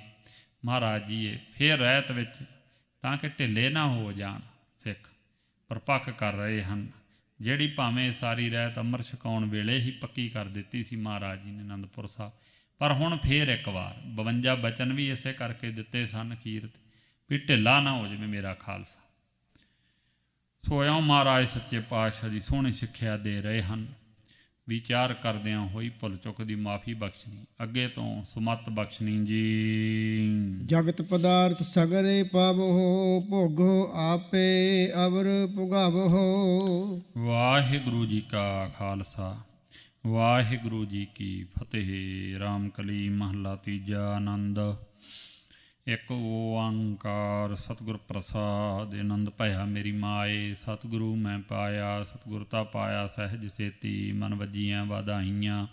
ਮਹਾਰਾਜ ਜੀ ਇਹ ਫਿਰ ਰਹਿਤ ਵਿੱਚ, ਤਾਂ ਕਿ ਢਿੱਲੇ ਨਾ ਹੋ ਜਾਣ ਸਿੱਖ, ਪਰਪੱਕ ਕਰ ਰਹੇ ਹਨ, ਜਿਹੜੀ ਭਾਵੇਂ ਸਾਰੀ ਰਹਿਤ ਅੰਮ੍ਰਿਤ ਛਕਾਉਣ ਵੇਲੇ ਹੀ ਪੱਕੀ ਕਰ ਦਿੱਤੀ ਸੀ ਮਹਾਰਾਜ ਜੀ ਨੇ ਅਨੰਦਪੁਰ ਸਾਹਿਬ। ਪਰ ਹੁਣ ਫੇਰ ਇੱਕ ਵਾਰ 52 ਬਚਨ ਵੀ ਇਸੇ ਕਰਕੇ ਦਿੱਤੇ ਸਨ ਅਖੀਰ 'ਤੇ, ਵੀ ਢਿੱਲਾ ਨਾ ਹੋ ਜਾਵੇ ਮੇਰਾ ਖਾਲਸਾ। ਸੋ ਇਉਂ ਮਹਾਰਾਜ ਸੱਚੇ ਪਾਤਸ਼ਾਹ ਜੀ ਸੋਹਣੀ ਸਿੱਖਿਆ ਦੇ ਰਹੇ ਹਨ। ਵਿਚਾਰ ਕਰਦਿਆਂ ਹੋਈ ਭੁੱਲ ਚੁੱਕ ਦੀ ਮਾਫੀ ਬਖਸ਼ਣੀ, ਅੱਗੇ ਤੋਂ ਸੁਮਤ ਬਖਸ਼ਣੀ ਜੀ। ਜਗਤ ਪਦਾਰਥ ਸਗਰੇ ਪਾਵੋ, ਭੋਗੋ ਆਪੇ ਅਵਰ ਭੋਗਾਵੋ। ਵਾਹਿਗੁਰੂ ਜੀ ਕਾ ਖਾਲਸਾ, ਵਾਹਿਗੁਰੂ ਜੀ ਕੀ ਫਤਿਹ। ਰਾਮਕਲੀ ਮਹੱਲਾ ਤੀਜਾ। ਆਨੰਦ ਇੱਕ ਓੰਕਾਰ ਸਤਿਗੁਰ ਪ੍ਰਸਾਦਿ। ਆਨੰਦ ਭਇਆ ਮੇਰੀ ਮਾਏ, ਸਤਿਗੁਰੂ ਮੈਂ ਪਾਇਆ, ਸਤਿਗੁਰਤਾ ਪਾਇਆ ਸਹਿਜ ਸੇਤੀ। ਮਨ ਵੱਜੀਆਂ ਵਾਧਾਈਆਂ,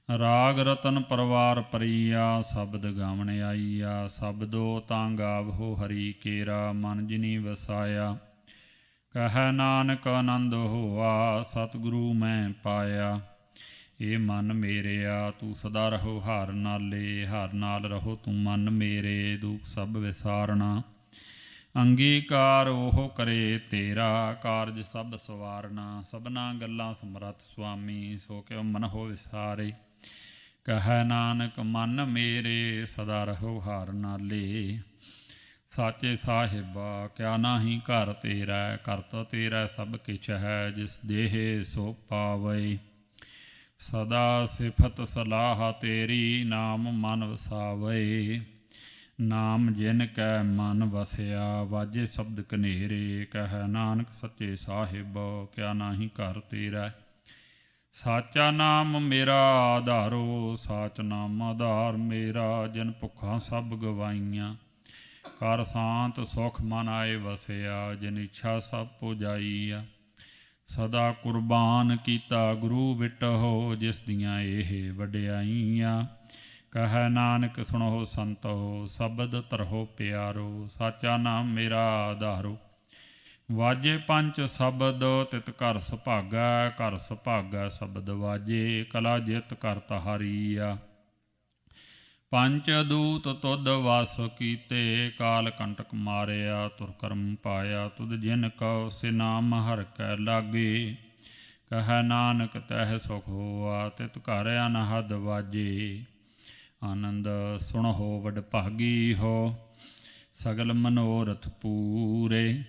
ਰਾਗ ਰਤਨ ਪਰਵਾਰ ਪਰੀਆ। ਸ਼ਬਦ ਗਾਵਣ ਆਈਆ, ਸ਼ਬਦੋ ਤਾਂ ਗਾਵੋ ਹਰੀ ਕੇਰਾ। ਮਨ ਜਿਨੀ ਵਸਾਇਆ, ਕਹਿ ਨਾਨਕ ਆਨੰਦ ਹੋਆ। ਸਤਿਗੁਰੂ ਮੈਂ ਪਾਇਆ, ਇਹ ਮਨ ਮੇਰਿਆ। ਤੂੰ ਸਦਾ ਰਹੋ ਹਰ ਨਾਲੇ, ਹਰ ਨਾਲ ਰਹੋ ਤੂੰ ਮਨ ਮੇਰੇ। ਦੁਖ ਸਭ ਵਿਸਾਰਨਾ, ਅੰਗੀਕਾਰ ਉਹ ਕਰੇ ਤੇਰਾ। ਕਾਰਜ ਸਭ ਸਵਾਰਨਾ, ਸਭਨਾ ਗੱਲਾਂ ਸਮਰੱਥ ਸੁਆਮੀ। ਸੋ ਕਿਉ ਮਨ ਹੋ ਵਿਸਾਰੇ, ਕਹਿ ਨਾਨਕ ਮਨ ਮੇਰੇ। ਸਦਾ ਰਹੋ ਹਰ ਨਾਲੇ, ਸਾਚੇ ਸਾਹਿਬਾ ਕਿਆ ਨਾਹੀ ਘਰ ਤੇਰਾ। ਕਰਤ ਤੇਰਾ ਸਭ ਕਿਛ ਹੈ, ਜਿਸ ਦੇਹ ਸੋ ਪਾਵੈ। ਸਦਾ ਸਿਫਤ ਸਲਾਹ ਤੇਰੀ, ਨਾਮ ਮਨ ਵਸਾਵੈ। ਨਾਮ ਜਿਨ ਕੈ ਮਨ ਵਸਿਆ, ਵਾਜੇ ਸ਼ਬਦ ਕਨੇਰੇ। ਕਹਿ ਨਾਨਕ ਸੱਚੇ ਸਾਹਿਬ ਕਿਆ ਨਾਹੀ ਘਰ ਤੇਰਾ। ਸਾਚਾ ਨਾਮ ਮੇਰਾ ਆਧਾਰੋ, ਸਾਚ ਨਾਮ ਆਧਾਰ ਮੇਰਾ। ਜਿਨ ਭੁੱਖਾਂ ਸਭ ਗਵਾਈਆਂ, ਕਰ ਸ਼ਾਂਤ ਸੁਖ ਮਨ ਆਏ ਵਸਿਆ। ਜਿਨ ਇੱਛਾ ਸਭ ਪੁਜਾਈਆ, ਸਦਾ ਕੁਰਬਾਨ ਕੀਤਾ ਗੁਰੂ ਵਿਟਹੁ। ਜਿਸ ਦੀਆਂ ਇਹ ਵਡਿਆਈਆਂ, ਕਹਿ ਨਾਨਕ ਸੁਣੋ ਸੰਤੋ। ਸ਼ਬਦ ਧਰੋ ਪਿਆਰੋ, ਸਾਚਾ ਨਾਮ ਮੇਰਾ ਆਧਾਰੋ। ਵਾਜੇ ਪੰਚ ਸ਼ਬਦ, ਤਿਤ ਘਰ ਸੁਭਾਗੈ। ਘਰ ਸੁਭਾਗੈ ਸ਼ਬਦ ਵਾਜੇ, ਕਲਾ ਜਿਤ ਕਰ ਤਹਾਰੀਆ। ਪੰਚ ਦੂਤ ਤੁਧ ਵਸ ਕੀਤੇ, ਕਾਲ ਕੰਟਕ ਮਾਰਿਆ। ਤੁਰ ਕਰਮ ਪਾਇਆ ਤੁਧ ਜਿਨ ਕਉ, ਸੇ ਨਾਮ ਹਰਿ ਕੈ ਲਾਗੇ। ਕਹਿ ਨਾਨਕ ਤਹਿ ਸੁਖ ਹੋਆ, ਤਿਤ ਘਰ ਅਨਹਦ ਵਾਜੇ। ਆਨੰਦ ਸੁਣਹੁ ਵਡ ਭਾਗੀ ਹੋ, ਸਗਲ ਮਨੋਰਥ ਪੂਰੇ।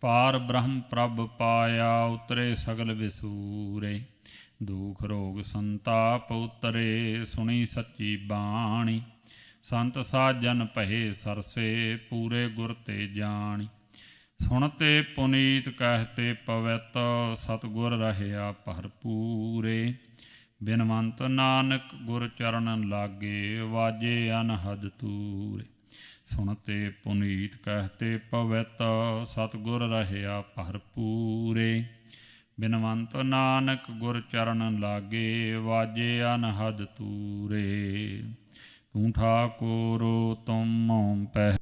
ਪਾਰ ਬ੍ਰਹਮ ਪ੍ਰਭ ਪਾਇਆ, ਉਤਰੇ ਸਗਲ ਵਿਸੂਰੇ। ਦੁਖ ਰੋਗ ਸੰਤਾਪ ਉਤਰੇ, ਸੁਣੀ ਸੱਚੀ ਬਾਣੀ। ਸੰਤ ਸਾਜਨ ਭਏ ਸਰਸੇ, ਪੂਰੇ ਗੁਰ ਤੇ ਜਾਣੀ। ਸੁਣਤੇ ਪੁਨੀਤ ਕਹਿਤੇ ਪਵਿੱਤ, ਸਤਿਗੁਰ ਰਹਿਆ ਭਰਪੂਰੇ। ਬਿਨਵੰਤ ਨਾਨਕ ਗੁਰ ਚਰਨ ਲਾਗੇ, ਵਾਜੇ ਅਨਹਦ ਤੂਰੇ। ਸੁਣਤੇ ਪੁਨੀਤ ਕਹਿਤੇ ਪਵਿੱਤ, ਸਤਿਗੁਰ ਰਹਿਆ ਭਰਪੂਰੇ। ਬਿਨਵੰਤ ਨਾਨਕ ਗੁਰ ਚਰਨ ਲਾਗੇ, ਵਾਜੇ ਅਨਹਦ ਤੂਰੇ। ਤੂੰ ਠਾਕੁਰ ਤੁਮ ਪਹਿ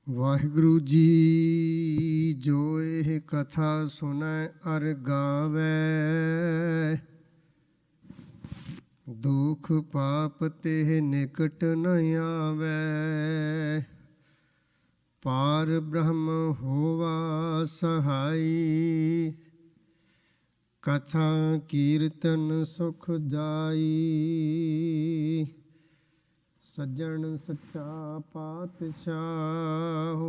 ਵਾਹਿਗੁਰੂ ਜੀ ਜੋ ਇਹ ਕਥਾ ਸੁਣੈ ਅਰ ਗਾਵੈ, ਦੁਖ ਪਾਪ ਤੇ ਨਿਕਟ ਨ ਆਵੈ। ਪਾਰ ਬ੍ਰਹਮ ਹੋਵਾ ਸਹਾਈ, ਕਥਾ ਕੀਰਤਨ ਸੁਖ ਜਾਈ। ਸੱਜਣ ਸੱਚਾ ਪਾਤਸ਼ਾਹ,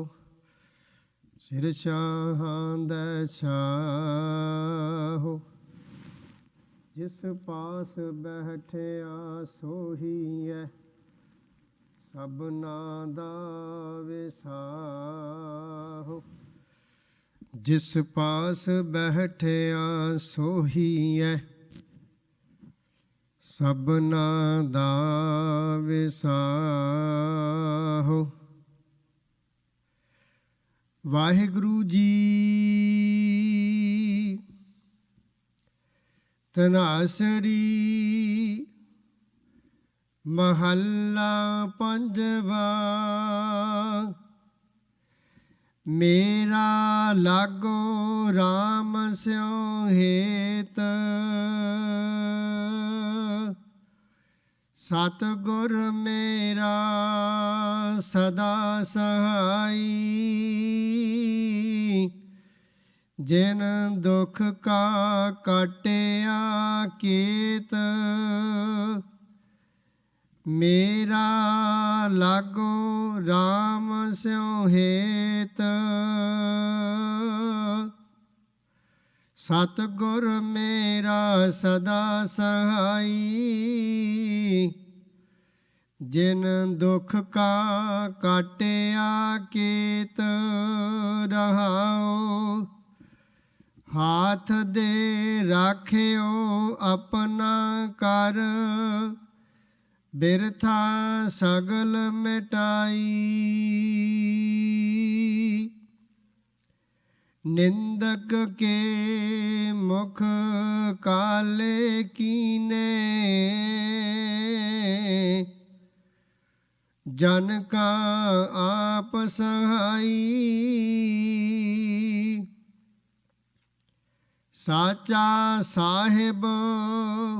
ਸਿਰ ਸ਼ਾਹਾਂ ਦੈ ਸ਼ਾਹ। ਜਿਸ ਪਾਸ ਬੈਠਿਆ ਸੋਹੀਐ, ਸਭਨਾ ਦਾ ਵਿਸਾਹੋ। ਜਿਸ ਪਾਸ ਬੈਠਿਆ ਸੋਹੀਐ, ਸਭਨਾ ਦਾ ਵਿਸਾਹੋ। ਵਾਹਿਗੁਰੂ ਜੀ ਧਨਾਸਰੀ ਮਹੱਲਾ ਪੰਜਵਾ। ਮੇਰਾ ਲਾਗੋ RAM ਸਿਉ ਹੇਤ, ਸਤਿਗੁਰ ਮੇਰਾ ਸਦਾ ਸਹਾਈ। ਜਿਨ ਦੁਖ ਕਾ ਕਾਟਿਆ ਕੇਤ, ਮੇਰਾ ਲਾਗੋ RAM ਸਿਉ ਹੇਤ। ਸਤਿਗੁਰ ਮੇਰਾ ਸਦਾ ਸਹਾਈ। ਜਿਨ ਦੁਖ ਕਾ ਕਾਟਿਆ ਕੇਤ, ਰਹਾਉ। ਹਾਥ ਦੇ ਰਾਖਿਓ ਆਪਣਾ ਕਰ, ਬਿਰਥਾ ਸਗਲ ਮਿਟਾਈ। ਨਿੰਦਕ ਕੇ ਮੁਖ ਕਾਲੇ ਕੀਨੇ, ਜਨ ਕਾ ਆਪ ਸਹਾਈ। ਸਾਚਾ ਸਾਹਿਬ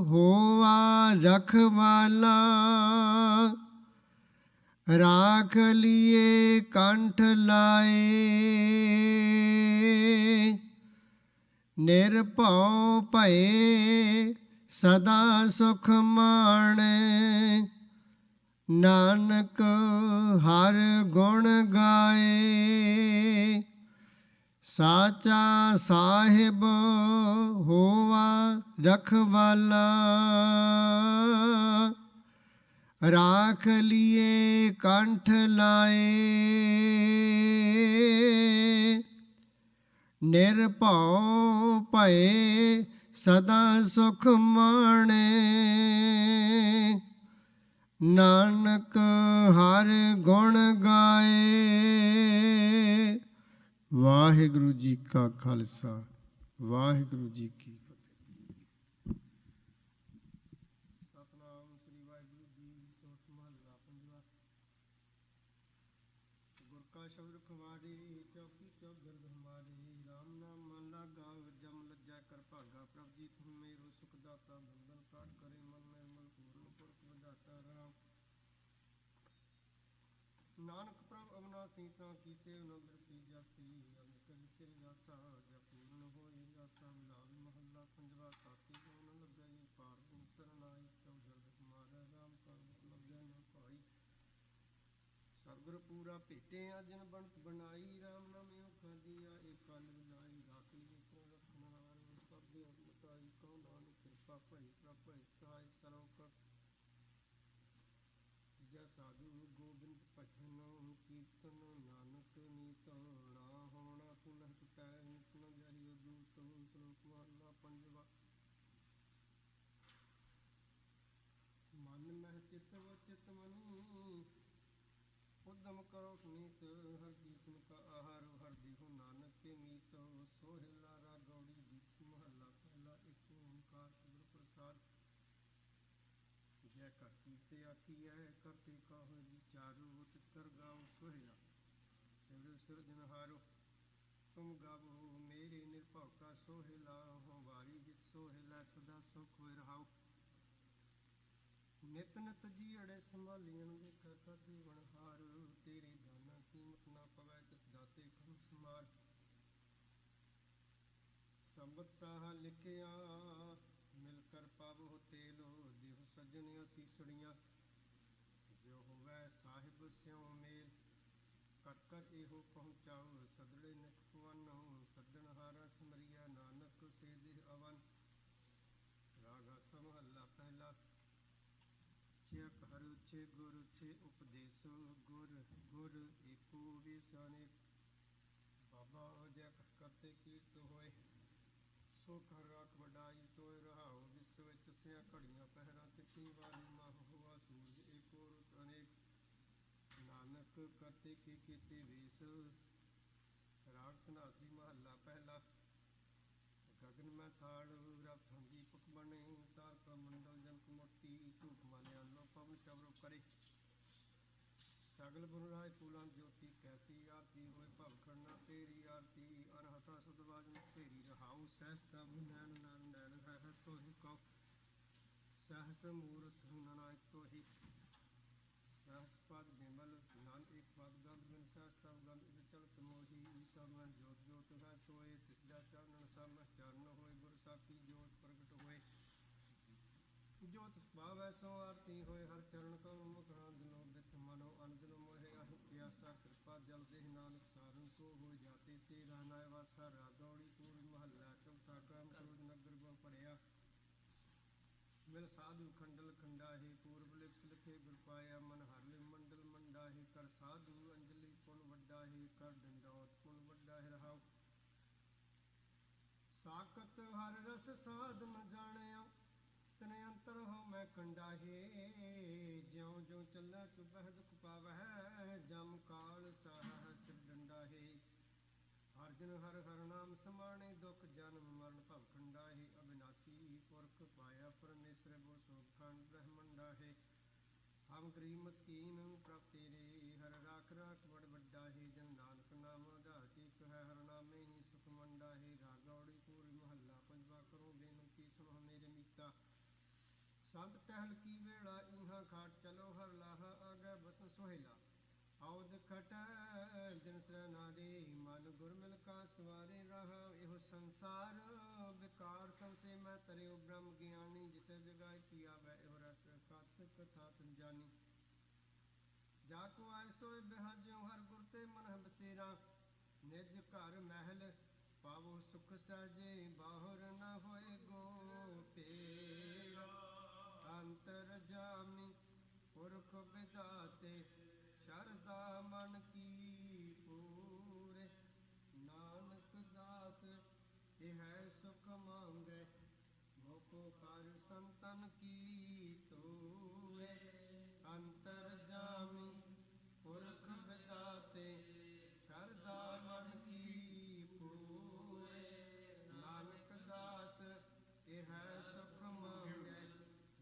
ਹੋਵਾ ਰਖਵਾਲਾ, ਰਾਖ ਲੀਏ ਕੰਠ ਲਾਏ। ਨਿਰਭਉ ਭਏ ਸਦਾ ਸੁਖ ਮਾਣੈ, ਨਾਨਕ ਹਰ ਗੁਣ ਗਾਏ। ਸਾਚਾ ਸਾਹਿਬ ਹੋਵਾ ਰਖਵਾਲਾ, ਰਾਖ ਲੀਏ ਕੰਠ ਲਾਏ। ਨਿਰਭਉ ਭਏ ਸਦਾ ਸੁਖ ਮਾਣੈ, ਨਾਨਕ ਹਰ ਗੁਣ ਗਾਏ। ਵਾਹਿਗੁਰੂ ਜੀ ਕਾ ਖਾਲਸਾ, ਵਾਹਿਗੁਰੂ ਜੀ ਕੀ ਫਤਿਹ। ਸਤਿਨਾਮ ਸ੍ਰੀ ਵਾਹਿਗੁਰੂ ਜੀ। ਸੋਠ ਮਹੱਲਾ ਪੰਜਵਾ। ਗੁਰ ਕਾ ਸ਼ਬਦ ਰਖਵਾਰੇ, ਚੌਕੀ ਚੌਗਿਰਦ ਹਮਾਰੇ। ਰਾਮ ਨਾਮ ਮਨ ਲਾਗਾ, ਜਮ ਲੱਜੈ ਕਰ ਭਾਗਾ। ਪ੍ਰਭ ਜੀਤ ਹੂੰ ਮੇਰੋ ਸੁਖ ਦਾਤਾ, ਬੰਧਨ ਕਾਟ ਕਰੇ ਮਨ ਨਿਰਮਲ। ਪੂਰਨ ਪੁਰਖ ਵਿਧਾਤਾ ਰਾਮ। ਨਾਨਕ ਪ੍ਰਭ ਅਵਨਾਸੀ, ਤਾਂ ਕੀ ਸੇਵ ਨੰਦਰ ਕੀ ਜਾਸੀ। ਅੰਗ ਕਰੀ ਤੇਰੇ ਦਾਸਾ, ਜਾਂ ਪੂਰਨ ਹੋਈ ਆਸਾ। ਮਿਲਾਵ ਮਹੱਲਾ ਪੰਜਵਾ। ਸਾਥੀ ਜੋ ਨ ਲੱਗੈ ਜੀ ਪਾਰ, ਗੁਰ ਸਰਨਾਈ। ਚੌਗਿਰਦ ਹਮਾਰਾ ਰਾਮ ਕਾ ਲੱਗੈ ਨ ਭਾਈ। ਸਤਿਗੁਰ ਪੂਰਾ ਭੇਟਿਆ ਜਿਨ ਬਣਤ ਬਣਾਈ। ਰਾਮ ਨਾਮੇ ਔਖਾ ਦੀਆ, ਏਕ ਕਲ ਵਿਲਾਈ। ਰਾਖ ਲੀਏ ਪ੍ਰਭ ਰਖਣ ਹਾਰ, ਸਭ ਦੇ ਮਤਾਈ। ਕਉ ਨਾਨਕ ਕਿਰਪਾ ਭਈ ਪ੍ਰਭ ਭਈ ਸਹਾਈ। ਸਰਵ ਜੈ ਸਾਧੂ ਗੋਬਿੰਦ ਭਜਨ, ਕੀਰਤਨ ਨਾਨਕ ਨੀਤ। ਨਾ ਹੋਣਾ ਪੁਨਹ ਟੁਟੈ, ਨਿਤ ਨ ਜਾਹਿਓ ਦੂਤ। ਸ਼ਲੋਕ ਮਹਲਾ ਪੰਜਵਾ। ਮਨ ਮਹਿ ਚਿਤ ਵਚਿਤ ਮਨੀ, ਉਦਮ ਕਰੋ ਸੁਨੀਤ। ਹਰ ਕੀਰਤਨ ਕਾ ਆਹਾਰ, ਹਰ ਦੇਹੁ ਨਾਨਕ ਕੇ ਮੀਤ। ਸੋਹਿਲਾ ਰਾਗ ਗੌੜੀ ਗੀਤ। ਮਹੱਲਾ ਪਹਿਲਾ। ਇੱਕ ਓੰਕਾਰ ਸਤਿਗੁਰ ਪ੍ਰਸਾਦਿ। ਜੈ ਕਰਤੀ ਤੇ ਆਖੀਐ, ਕਰਤੇ ਕਾਹੂ ਵਿਚਾਰੋ। ਤਿਤ ਕਰ ਗਾਓ ਸੋਹਿਲਾ। ਸਿਮਰ ਸਿਰਜਨਹਾਰੋ ਤੁਮ ਗਾਵੋ ਮੇਰੇ ਨਿਰਭਉ ਕਾ ਸੋਹਿਲਾ ਹੋ ਵਾਰੀ ਜਿਤ ਸੋਹਿਲਾ ਸਦਾ ਸੁਖ ਹੋਇ ਰਹਾਉ ਨਿਤ ਨਿਤ ਜੀੜੇ ਸੰਭਾਲੀਆਂ ਦੇਖਾ ਕਦੇ ਵਣਹਾਰ ਤੇਰੀ ਦਾਨਾ ਕੀਮਤ ਨਾ ਪਵੈ ਤਿਸ ਦਾਤੇ ਕਮ ਸਮਾਰ ਸੰਬਤ ਸਾਹਾ ਲਿਖਿਆ ਮਿਲ ਕਰ ਪਾਵੋ ਤੇਲੋ ਦਿਵ ਸਜਣ ਅਸੀਸੜੀਆਂ ਜੋ ਹੋਵੈ ਸਾਹਿਬ ਸਿਉ ਮੇਲ ਕਰ ਕਰ ਇਹੋ ਪਹੁੰਚਾਓ ਸਦੜੇ ਨਿਤ ਪਵਨੋ ਸੱਜਣ ਹਾਰਾ ਸਮਰੀਆ ਨਾਨਕ ਸੇ ਦੇਹ ਅਵਨ ਰਾਗਾ ਸਮਹੱਲਾ ਪਹਿਲਾ ਛੇ ਹਰ ਛੇ ਗੁਰ ਛੇ ਉਪਦੇਸ ਗੁਰ ਗੁਰ ਏਕੋ ਵਿਸਾਨੇ ਬਾਬਾ ਜੈ ਕਰਤੇ ਕੀਰਤ ਹੋਏ ਸੋ ਕਰ ਰਾਖ ਵਡਾਈ ਤੋਇ ਰਹਾਉ ਵਿਸਵ ਵਿੱਚ ਸਿਆ ਘੜੀਆਂ ਪਹਿਰਾਂ ਤਿੱਤੀ ਵਾਲੀ ਮਹ ਹੋਆ ਸੂਰਜ ਏਕੋ ਰੁਤ ਅਨੇਕ ਨਾਨਕ ਕਰਤੇ ਕੀ ਕੀਤੀ ਵੇਸ ਰਾਗ ਧਨਾਸਰੀ ਮਹੱਲਾ ਪਹਿਲਾ ਗਗਨ ਮੈਂ ਥਾੜ ਰਬ ਥੰਦੀ ਪੁਖ ਬਣੇ ਤਾਰਕਾ ਮੰਡਲ ਜਨਕ ਮੋਤੀ ਧੂਪ ਮਾਲਿਆ ਲੋ ਪਵਨ ਚਵਰੋ ਕਰੇ ਸਗਲ ਗੁਣ ਰਾਜ ਫੂਲਾਂ ਜੋਤੀ ਕੈਸੀ ਆਰਤੀ ਹੋਏ ਭਵ ਖੜਨਾ ਤੇਰੀ ਆਰਤੀ ਅਨਹਤਾ ਸੁਧ ਬਾਜਨ ਤੇਰੀ ਰਹਾਉ ਸਹਿਸ ਤਬ ਨੈਣ ਨੈਣ ਨੈਣ ਹੈ ਤੋਹਿ ਕਉ ਸਹਸ ਮੂਰਤ ਨਾਨਕ ਤੋਹਿ ਸਹਸ ਪਦ ਬਿਮਲ ਨਾਨ ਇੱਕ ਪਦ ਗੰਧ ਬਿਨ ਸਹਸ ਤਬ ਗੰਧ ਇਕ ਚਲਤ ਮੋਹੀ ਸਭ ਮਨ ਜੋਤ ਜੋਤ ਹੈ ਸੋਏ ਤਿਸ ਦਾ ਚਰਨ ਸਭ ਚਰਨ ਹੋਏ ਗੁਰ ਸਾਖੀ ਜੋਤ ਪ੍ਰਗਟ ਹੋਏ ਜੋਤ ਭਾਵੈ ਸੋ ਆਰਤੀ ਹੋਏ ਹਰ ਚਰਨ ਕਉ ਮੁਖਰਾਂ ਦਿਨੋ ਬਿਤ ਮਨੋ ਅਨੰਦਨ ਮੋਹਿ ਆਹਿ ਪਿਆਸਾ ਕਿਰਪਾ ਜਲ ਦੇਹ ਨਾਨਕ ਸਾਰਨ ਕੋ ਹੋ ਜਾਤੇ ਤੇਰਾ ਨਾਇ ਵਾਸਾ ਰਾਗੌੜੀ ਪੂਰ ਮਹੱਲਾ ਚੌਥਾ ਕਾਮ ਕ੍ਰੋਧ ਨਗਰ ਬਹੁ ਪੜਿਆ ਮਿਲ ਸਾਧੂ ਖੰਡਲ ਖੰਡਾਹੀ ਪੂਰਬ ਲਿਖ ਲਿਖੇ ਗੁਰ ਪਾਇਆ ਮਨ ਹਰ ਲਿ ਮੰਡਲ ਮੰਡਾਹੀ ਕਰ ਸਾਧੂ ਅੰਜਲੀ ਪੁਨ ਵੱਡਾਹੀ ਕਰ ਡੰਡੌਤ ਪੁਨ ਵੱਡਾ ਰਹਾਉ ਸਾਖਤ ਹਰ ਰਸ ਸਾਧ ਨ ਜਾਣਿਆ ਤਨੇ ਅੰਤਰ ਹੋ ਮੈਂ ਕੰਡਾਹੇ ਜਿਉ ਜਿਉ ਚੱਲੈ ਚੁਬਹਿ ਦੁਖ ਪਾਵਹਿ ਜਮ ਕਾਲ ਸਾਹ ਸਿਰ ਡੰਡਾਹੇ ਅਰਜਨ ਹਰ ਹਰ ਨਾਮ ਸਮਾਣੇ ਦੁਖ ਜਨਮ ਮਰਨ ਭਵ ਖੰਡਾਹੇ ਅਬਿਨਾਸੀ ਪੁਰਖ ਪਾਇਆ ਪਰਮੇਸ਼ਰ ਬੋ ਸੋਭ ਖੰਡ ਬ੍ਰਹਮੰਡਾ ਹੈ ਹਮ ਗਰੀਬ ਮਸਕੀਨ ਪ੍ਰਭ ਤੇਰੇ ਹਰ ਰਾਖ ਰਾਖ ਬੜ ਵੱਡਾ ਹੈ ਜਨ ਨਾਨਕ ਨਾਮ ਆਧਾਰ ਟੇਕ ਹੈ ਹਰ ਨਾਮੇ ਹੀ ਸੁਖ ਮੰਡਾ ਹੈ ਰਾਗੌੜੀ ਪੂਰੀ ਮਹੱਲਾ ਪੰਜਵਾ ਕਰੋ ਬੇਨਤੀ ਸੁਣੋ ਮੇਰੇ ਮੀਤਾ ਸੰਤ ਟਹਿਲ ਕੀ ਵੇਲਾ ਇਹਾਂ ਖਾਟ ਚਲੋ ਹਰ ਲਾਹਾ ਆਗੇ ਬਸ ਸੁਹੇਲਾ ਔਦ ਖਟ ਦਿਨ ਸਰਨਾਰੇ ਮਨ ਗੁਰ ਮਿਲ ਕਾ ਸਵਾਰੇ ਰਹਾ ਇਹੋ ਸੰਸਾਰ ਵਿਕਾਰ ਸਭ ਸੇ ਮੈਂ ਤਰਿਓ ਬ੍ਰਹਮ ਗਿਆਨੀ ਜਿਸੇ ਜਗਾਇ ਕੀ ਆਵੈ ਇਹੋ ਰਸ ਕਥ ਕਥਾ ਤੁਮ ਜਾਨੀ ਜਾ ਕੋ ਆਇ ਸੋਇ ਬਿਹਾਜਿਓ ਹਰ ਗੁਰ ਤੇ ਮਨ ਬਸੇਰਾ ਨਿਜ ਘਰ ਮਹਿਲ ਪਾਵੋ ਸੁਖ ਸਹਜੇ ਬਾਹਰ ਨ ਹੋਏ ਗੋ ਤੇਰਾ ਅੰਤਰ ਜਾਮੀ ਪੁਰਖ ਵਿਦਾਤੇ ਸ਼ਰਦਾ ਮਨ ਕੀ ਪੂਰੇ ਨਾਨਕ ਦਾਸ ਇਹ ਸੁਖ ਮੰਗੈ ਮੋਕੋ ਕਰ ਸੰਤਨ ਕੀ ਤੋਏ ਅੰਤਰ ਜਾਮੀ ਪੁਰਖ ਵਿਦਾਤੇ ਸ਼ਰਦਾ ਮਨ ਕੀ ਪੂਰੇ ਨਾਨਕ ਦਾਸ ਇਹ ਸੁਖ ਮੰਗੈ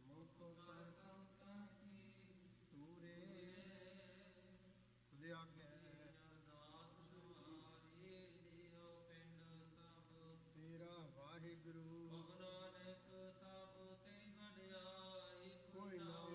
ਮੋਕੋ ਕਰ ਸੰਤਨ ਕੀ ਤੂਰੇ ਦੇ ਆਗੇ ਤੇਰਾ ਵਾਹਿਗੁਰੂ ਨਾਨਕ ਸਭ ਤੇ ਵਡਿਆਈ ਕੋਈ ਨਾ